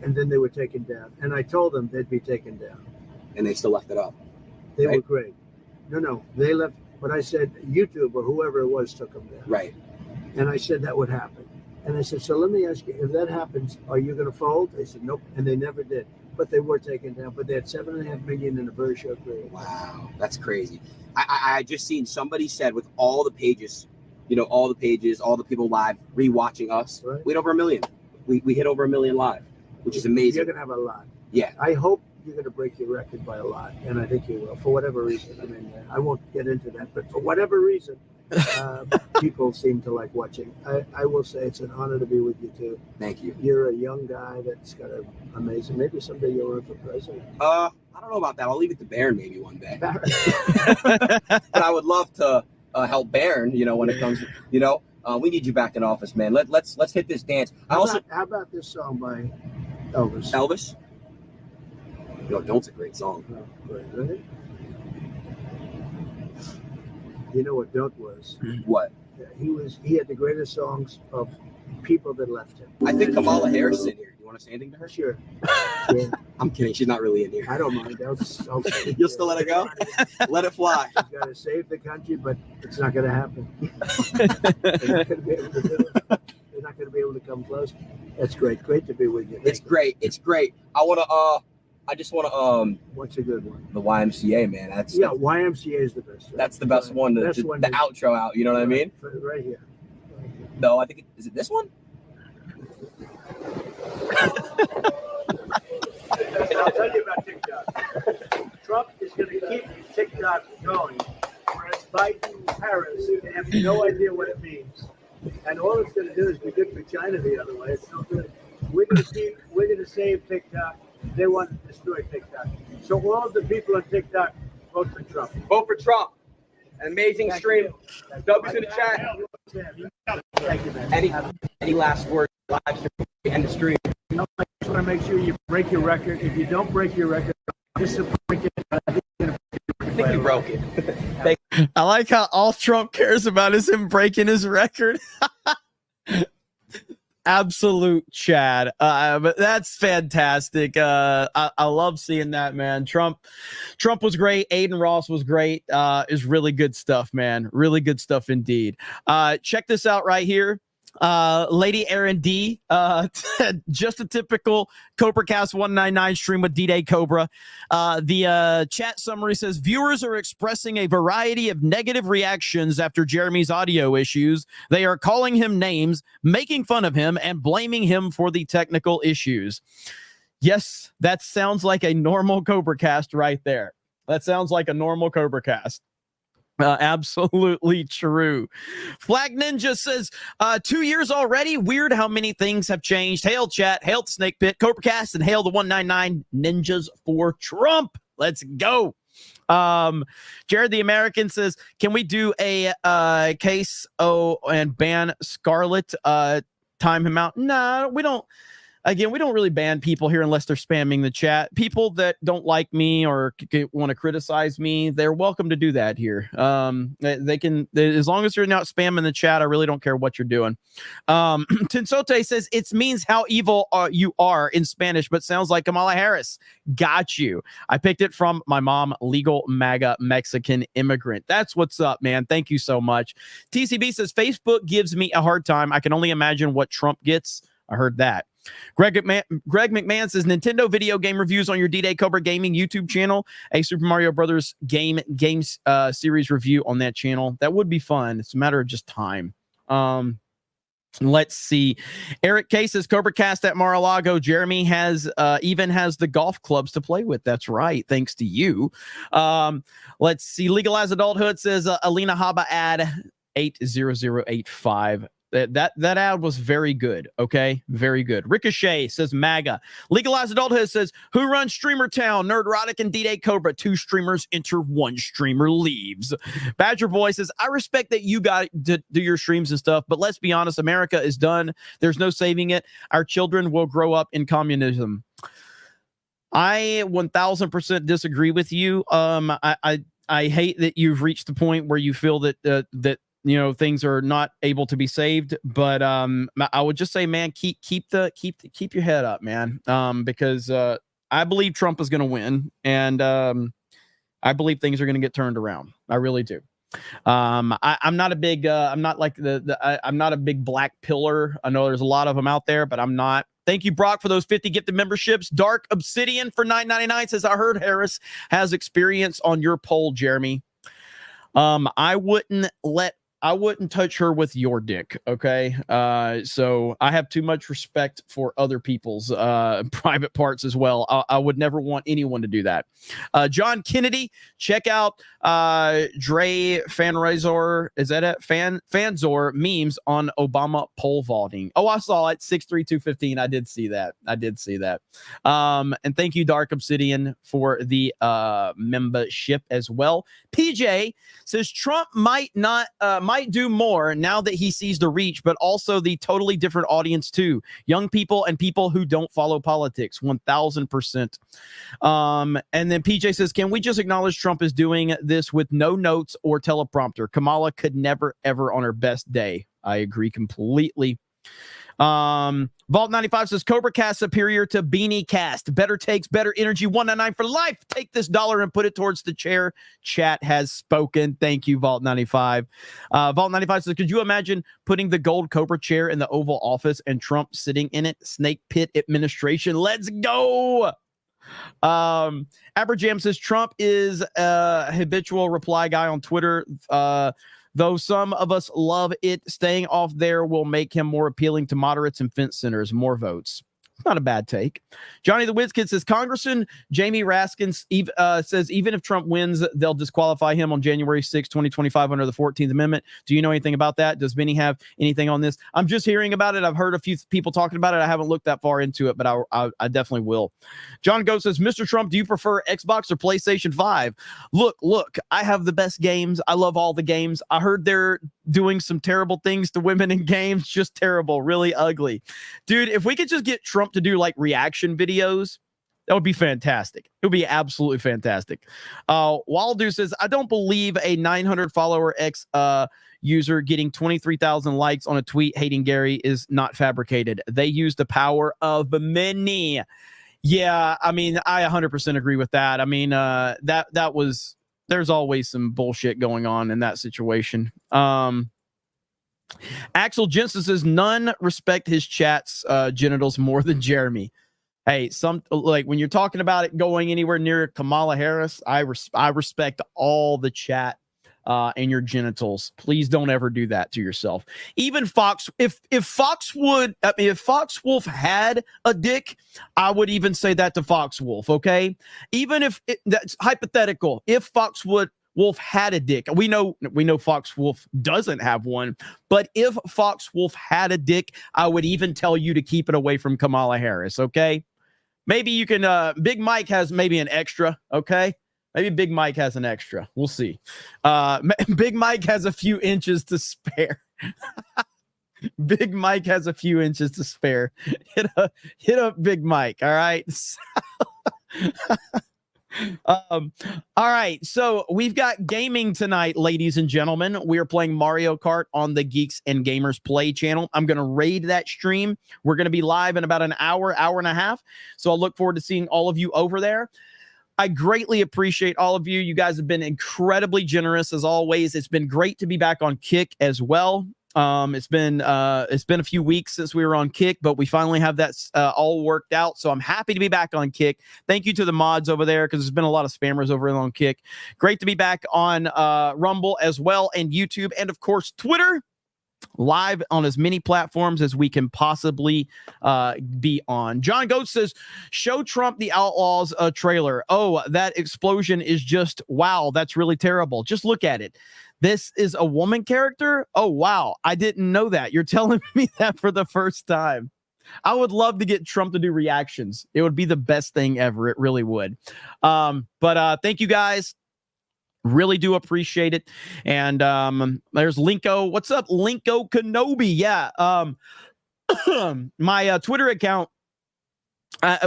and then they were taken down. And I told them they'd be taken down. And they still left it up. They right? were great. No, they left. But I said YouTube or whoever it was took them down. Right. And I said that would happen. And I said, so let me ask you, if that happens, are you going to fold? They said, nope. And they never did. But they were taken down. But they had 7.5 million in a very short period. Wow, that's crazy. I just seen somebody said with all the pages, all the people live rewatching us, right. we hit over 1 million. We hit over 1 million live, which is amazing. You're going to have a lot. Yeah. I hope you're going to break your record by a lot. And I think you will, for whatever reason. I mean, I won't get into that. But for whatever reason, people seem to like watching. I will say it's an honor to be with you, too. Thank you. You're a young guy that's got an amazing, maybe someday you'll run for president. I don't know about that. I'll leave it to Barron maybe one day. But I would love to help Barron, when it comes, we need you back in office, man. Let's hit this dance. How about this song by Elvis? Elvis? Don't, a great song. Oh, right. You know what Don't was? What? He had the greatest songs of people that left him. I think Kamala Harris is in here. You want to say anything to her? Sure. I'm kidding. She's not really in here. I don't mind. You'll still let it go? Let it fly. She's got to save the country, but it's not going to happen. They're not going to be able to do it. They're not going to be able to come close. That's great. Great to be with you. It's great. I just want to What's a good one? The YMCA, man. YMCA is the best. Right? That's the best one. The outro out. You know what I mean? Right here. No, I think is it this one? I'll tell you about TikTok. Trump is going to keep TikTok going, whereas Biden and Harris have no idea what it means. And all it's going to do is be good for China the other way. It's no good. We're going to save TikTok. They want to destroy TikTok. So all of the people on TikTok, vote for Trump. Vote for Trump. An amazing stream. W's in the chat. Thank you, man. Any last words? Live stream and the stream. I just want to make sure you break your record. If you don't break your record, disappoint it. I think you broke it. I like how all Trump cares about is him breaking his record. Absolute Chad. But that's fantastic. I love seeing that, man. Trump was great. Adin Ross was great. Is really good stuff, man. Really good stuff indeed. Check this out right here. Lady Aaron D, just a typical CobraCast 199 stream with D-Day Cobra. The chat summary says viewers are expressing a variety of negative reactions after Jeremy's audio issues. They are calling him names, making fun of him, and blaming him for the technical issues. Yes, that sounds like a normal CobraCast right there. That sounds like a normal CobraCast. Absolutely true. Flag Ninja says 2 years already. Weird how many things have changed. Hail chat, hail the Snake Pit, CobraCast, and hail the 199 Ninjas for Trump. Let's go. Jared the American says, can we do a case and ban Scarlet? Time him out. No, we don't. again, we don't really ban people here unless they're spamming the chat. People that don't like me or want to criticize me, they're welcome to do that here. They can, as long as you're not spamming the chat, I really don't care what you're doing. Tinsote says, it means how evil you are in Spanish, but sounds like Kamala Harris. Got you. I picked it from my mom, legal MAGA Mexican immigrant. That's what's up, man. Thank you so much. TCB says, Facebook gives me a hard time. I can only imagine what Trump gets. I heard that. Greg McMahon says, Nintendo video game reviews on your D-Day Cobra Gaming YouTube channel. A Super Mario Brothers games series review on that channel. That would be fun. It's a matter of just time. Let's see. Eric K says, Cobra Cast at Mar-a-Lago. Jeremy even has the golf clubs to play with. That's right. Thanks to you. Let's see. Legalized Adulthood says, Alina Haba ad 80085. That ad was very good. Okay, very good. Ricochet says MAGA. Legalized Adulthood says, who runs Streamer Town? Nerdrotic and D-Day Cobra. 2 streamers enter, 1 streamer leaves. Badger Boy says, I respect that you got to do your streams and stuff, but let's be honest, America is done. There's no saving it. Our children will grow up in communism. I 1000% disagree with you. I hate that you've reached the point where you feel that things are not able to be saved, but I would just say, man, keep your head up, man, because I believe Trump is going to win, and I believe things are going to get turned around. I really do. I'm not a big I'm not like I'm not a big black pillar. I know there's a lot of them out there, but I'm not. Thank you, Brock, for those 50 gifted memberships. Dark Obsidian for $9.99 says, I heard Harris has experience on your poll, Jeremy. I wouldn't touch her with your dick, okay? So I have too much respect for other people's private parts as well. I would never want anyone to do that. John Kennedy, check out Dre Fanrazor. Is that it? Fanzor memes on Obama poll vaulting. Oh, I saw it. 63215. I did see that. And thank you, Dark Obsidian, for the membership as well. PJ says Trump might do more now that he sees the reach, but also the totally different audience too. Young people and people who don't follow politics. 1000%. And then PJ says, can we just acknowledge Trump is doing this with no notes or teleprompter? Kamala could never, ever on her best day. I agree completely. Vault 95 says Cobra Cast superior to Beanie Cast. Better takes, better energy. 199 for life. Take this dollar and put it towards the chair. Chat has spoken. Thank you, Vault 95. Vault 95 says, could you imagine putting the gold Cobra chair in the Oval Office and Trump sitting in it? Snake Pit administration. Let's go. Aberjam says Trump is a habitual reply guy on Twitter. Though some of us love it, staying off there will make him more appealing to moderates and fence sitters. More votes. Not a bad take. Johnny the Whiz Kid says Congressman Jamie Raskins says even if Trump wins, they'll disqualify him on January 6, 2025 under the 14th Amendment. Do you know anything about that? Does Benny have anything on this? I'm just hearing about it. I've heard a few people talking about it. I haven't looked that far into it, but I definitely will. John Go says, Mr. Trump, do you prefer Xbox or PlayStation 5? Look, I have the best games. I love all the games. I heard they're doing some terrible things to women in games. Just terrible. Really ugly. Dude, if we could just get Trump to do like reaction videos, that would be fantastic. It would be absolutely fantastic. Waldo says, I don't believe a 900 follower X user getting 23,000 likes on a tweet hating Gary is not fabricated. They use the power of many. Yeah, I mean, I 100% agree with that. I mean, that was, there's always some bullshit going on in that situation. Axel Jensen says none respect his chat's genitals more than Jeremy. Hey, like when you're talking about it going anywhere near Kamala Harris, I respect all the chat and your genitals. Please don't ever do that to yourself. Even Fox, if Fox Wolf had a dick, I would even say that to Fox Wolf. Okay, even if that's hypothetical, if Fox Wolf had a dick. We know Fox Wolf doesn't have one, but if Fox Wolf had a dick, I would even tell you to keep it away from Kamala Harris, okay? Maybe you can, Big Mike has maybe an extra, okay? Maybe Big Mike has an extra. We'll see. Big Mike has a few inches to spare. Big Mike has a few inches to spare. Hit up Big Mike. All right. All right, so we've got gaming tonight, ladies and gentlemen. We are playing Mario Kart on the Geeks and Gamers Play channel. I'm going to raid that stream. We're going to be live in about an hour and a half. So I'll look forward to seeing all of you over there. I greatly appreciate all of you. You guys have been incredibly generous as always. It's been great to be back on Kick as well. It's been a few weeks since we were on Kick, but we finally have that all worked out. So I'm happy to be back on Kick. Thank you to the mods over there because there's been a lot of spammers over on Kick. Great to be back on Rumble as well, and YouTube, and of course Twitter. Live on as many platforms as we can possibly be on. John Goat says, show Trump the Outlaws trailer. Oh, that explosion is just, wow, that's really terrible. Just look at it. This is a woman character? Oh, wow. I didn't know that. You're telling me that for the first time. I would love to get Trump to do reactions. It would be the best thing ever. It really would. But thank you guys. Really do appreciate it. And there's Linko. What's up, Linko Kenobi? Yeah. My Twitter account,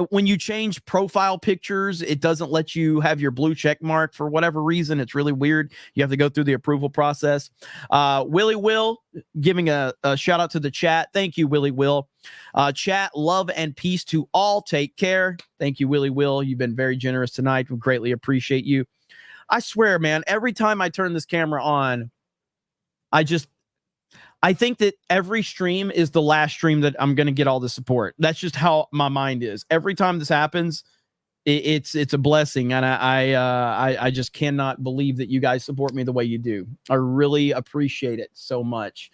when you change profile pictures, it doesn't let you have your blue check mark for whatever reason. It's really weird. You have to go through the approval process. Willie Will giving a shout out to the chat. Thank you, Willie Will. Chat, love and peace to all. Take care. Thank you, Willie Will. You've been very generous tonight. We greatly appreciate you. I swear, man, every time I turn this camera on, I think that every stream is the last stream that I'm going to get all the support. That's just how my mind is. Every time this happens, it's a blessing. And I just cannot believe that you guys support me the way you do. I really appreciate it so much.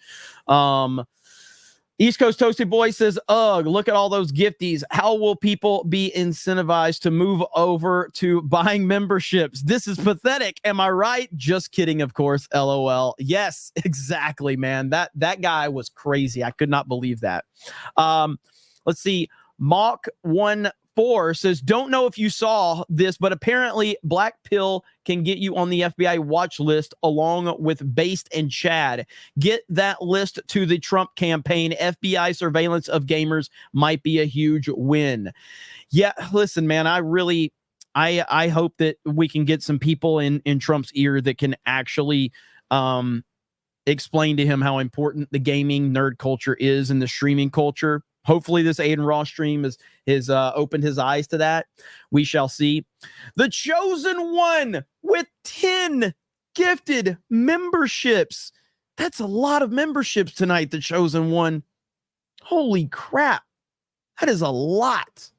East Coast Toasty Boy says, ugh, look at all those gifties. How will people be incentivized to move over to buying memberships? This is pathetic. Am I right? Just kidding, of course. LOL. Yes, exactly, man. That guy was crazy. I could not believe that. Let's see. Mach14 says, don't know if you saw this, but apparently Black Pill can get you on the FBI watch list along with Based and Chad. Get that list to the Trump campaign. FBI surveillance of gamers might be a huge win. Yeah, listen, man, I hope that we can get some people in Trump's ear that can actually explain to him how important the gaming nerd culture is and the streaming culture. Hopefully this Adin Raw stream has opened his eyes to that. We shall see. The Chosen One with 10 gifted memberships. That's a lot of memberships tonight, The Chosen One. Holy crap. That is a lot.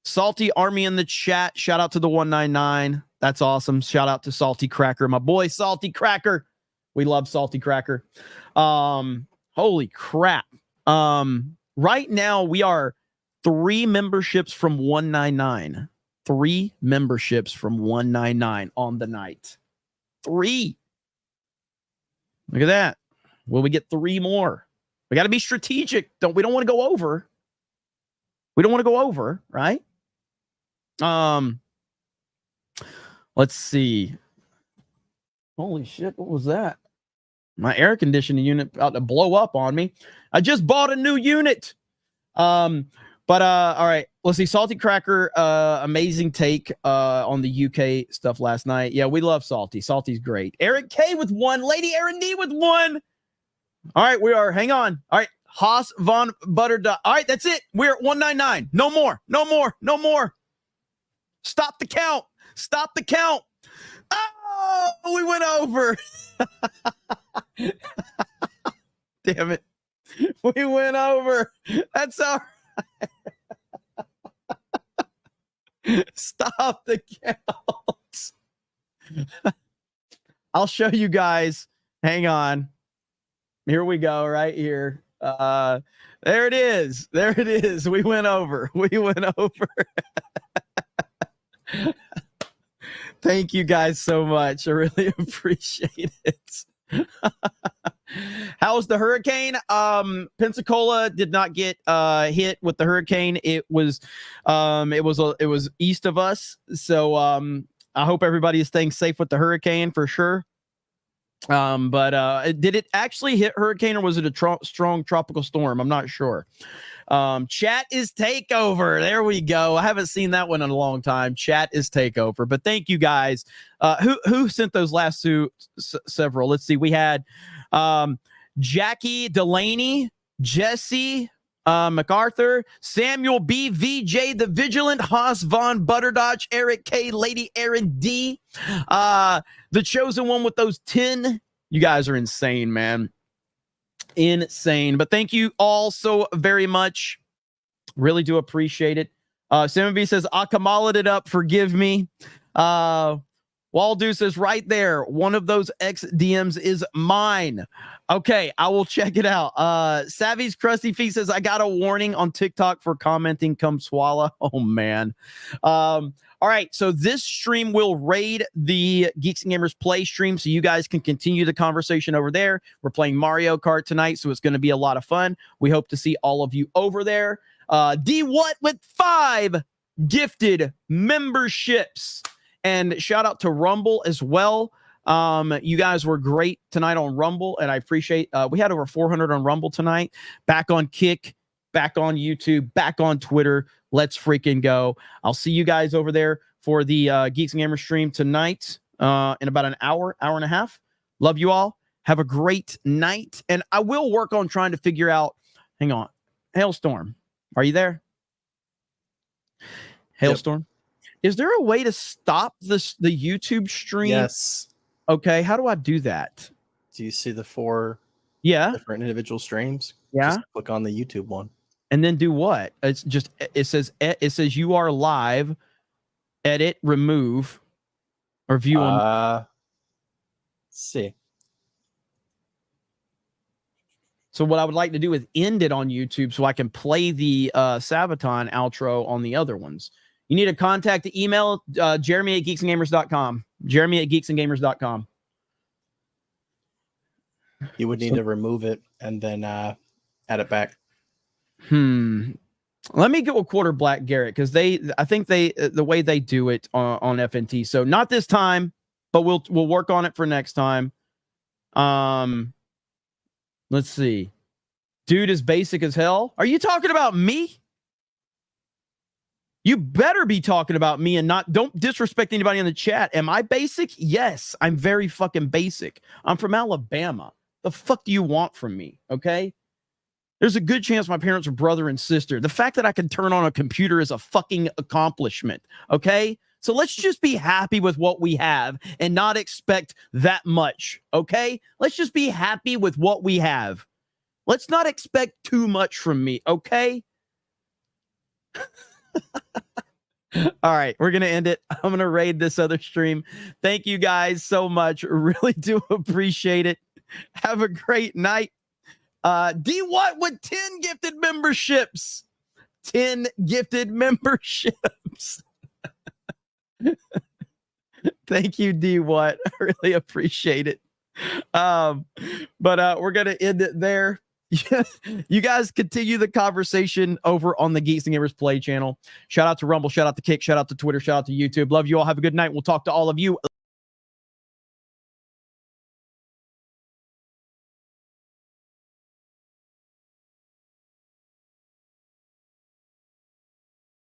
Salty Army in the chat. Shout out to the 199. That's awesome. Shout out to Salty Cracker, my boy Salty Cracker. We love Salty Cracker. Holy crap. Right now, we are 3 memberships from 199. 3 memberships from 199 on the night. 3. Look at that. Will we get 3 more? We got to be strategic. We don't want to go over. We don't want to go over, right? Let's see. Holy shit, what was that? My air conditioning unit about to blow up on me. I just bought a new unit. All right. Let's see. Salty Cracker, amazing take on the UK stuff last night. Yeah, we love Salty. Salty's great. Eric K with 1. Lady Aaron D with 1. All right, we are. Hang on. All right. Haas von Butter. All right, that's it. We're at 199. No more. No more. No more. Stop the count. Stop the count. Oh, we went over. Damn it. We went over. That's all right. Stop the count. I'll show you guys. Hang on. Here we go, right here. There it is. There it is. We went over. We went over. Thank you guys so much. I really appreciate it. How's the hurricane? Pensacola did not get hit with the hurricane. It was east of us. So I hope everybody is staying safe with the hurricane for sure. But did it actually hit hurricane or was it a strong tropical storm? I'm not sure. Chat is takeover. There we go. I haven't seen that one in a long time. Chat is takeover. But thank you guys. Who sent those last several? Let's see. We had Jackie Delaney, Jesse MacArthur, Samuel B, VJ the Vigilant, Haas Von Butterdodge, Eric K, Lady Aaron D, the chosen one with those 10. You guys are insane, man. Insane. But thank you all so very much. Really do appreciate it. Sam B says, I Kamalat it up. Forgive me. Waldo says right there, one of those X DMs is mine. Okay, I will check it out. Savvy's Crusty Feet says, I got a warning on TikTok for commenting come swallow. Oh, man. All right, so this stream will raid the Geeks and Gamers Play stream, so you guys can continue the conversation over there. We're playing Mario Kart tonight, so it's going to be a lot of fun. We hope to see all of you over there. D What with 5 gifted memberships. And shout out to Rumble as well. You guys were great tonight on Rumble, and I appreciate we had over 400 on Rumble tonight. Back on Kick, back on YouTube, back on Twitter. Let's freaking go. I'll see you guys over there for the Geeks and Gamers stream tonight in about an hour and a half. Love you all. Have a great night. And I will work on trying to figure out, hang on, Hailstorm, are you there? Hailstorm? Yep. Is there a way to stop the YouTube stream? Yes. Okay, how do I do that? Do you see the 4 different individual streams? Yeah. Just click on the YouTube one. And then do what? It's just it says you are live, edit, remove, or view on. Let's see. So what I would like to do is end it on YouTube so I can play the Sabaton outro on the other ones. You need to contact the email, Jeremy at geeksandgamers.com. Jeremy at geeksandgamers.com. You would need to remove it and then add it back. Let me go with Quarter Black Garrett because I think the way they do it on FNT. So not this time, but we'll work on it for next time. Let's see. Dude is basic as hell. Are you talking about me? You better be talking about me and don't disrespect anybody in the chat. Am I basic? Yes, I'm very fucking basic. I'm from Alabama. The fuck do you want from me? Okay. There's a good chance my parents are brother and sister. The fact that I can turn on a computer is a fucking accomplishment. Okay. So let's just be happy with what we have and not expect that much. Okay. Let's just be happy with what we have. Let's not expect too much from me. Okay. All right, we're going to end it. I'm going to raid this other stream. Thank you guys so much. Really do appreciate it. Have a great night. D What with 10 gifted memberships. 10 gifted memberships. Thank you, D What. I really appreciate it. But we're going to end it there. You guys continue the conversation over on the Geeks and Gamers Play channel. Shout out to Rumble, shout out to Kick, shout out to Twitter, shout out to YouTube. Love you all. Have a good night. We'll talk to all of you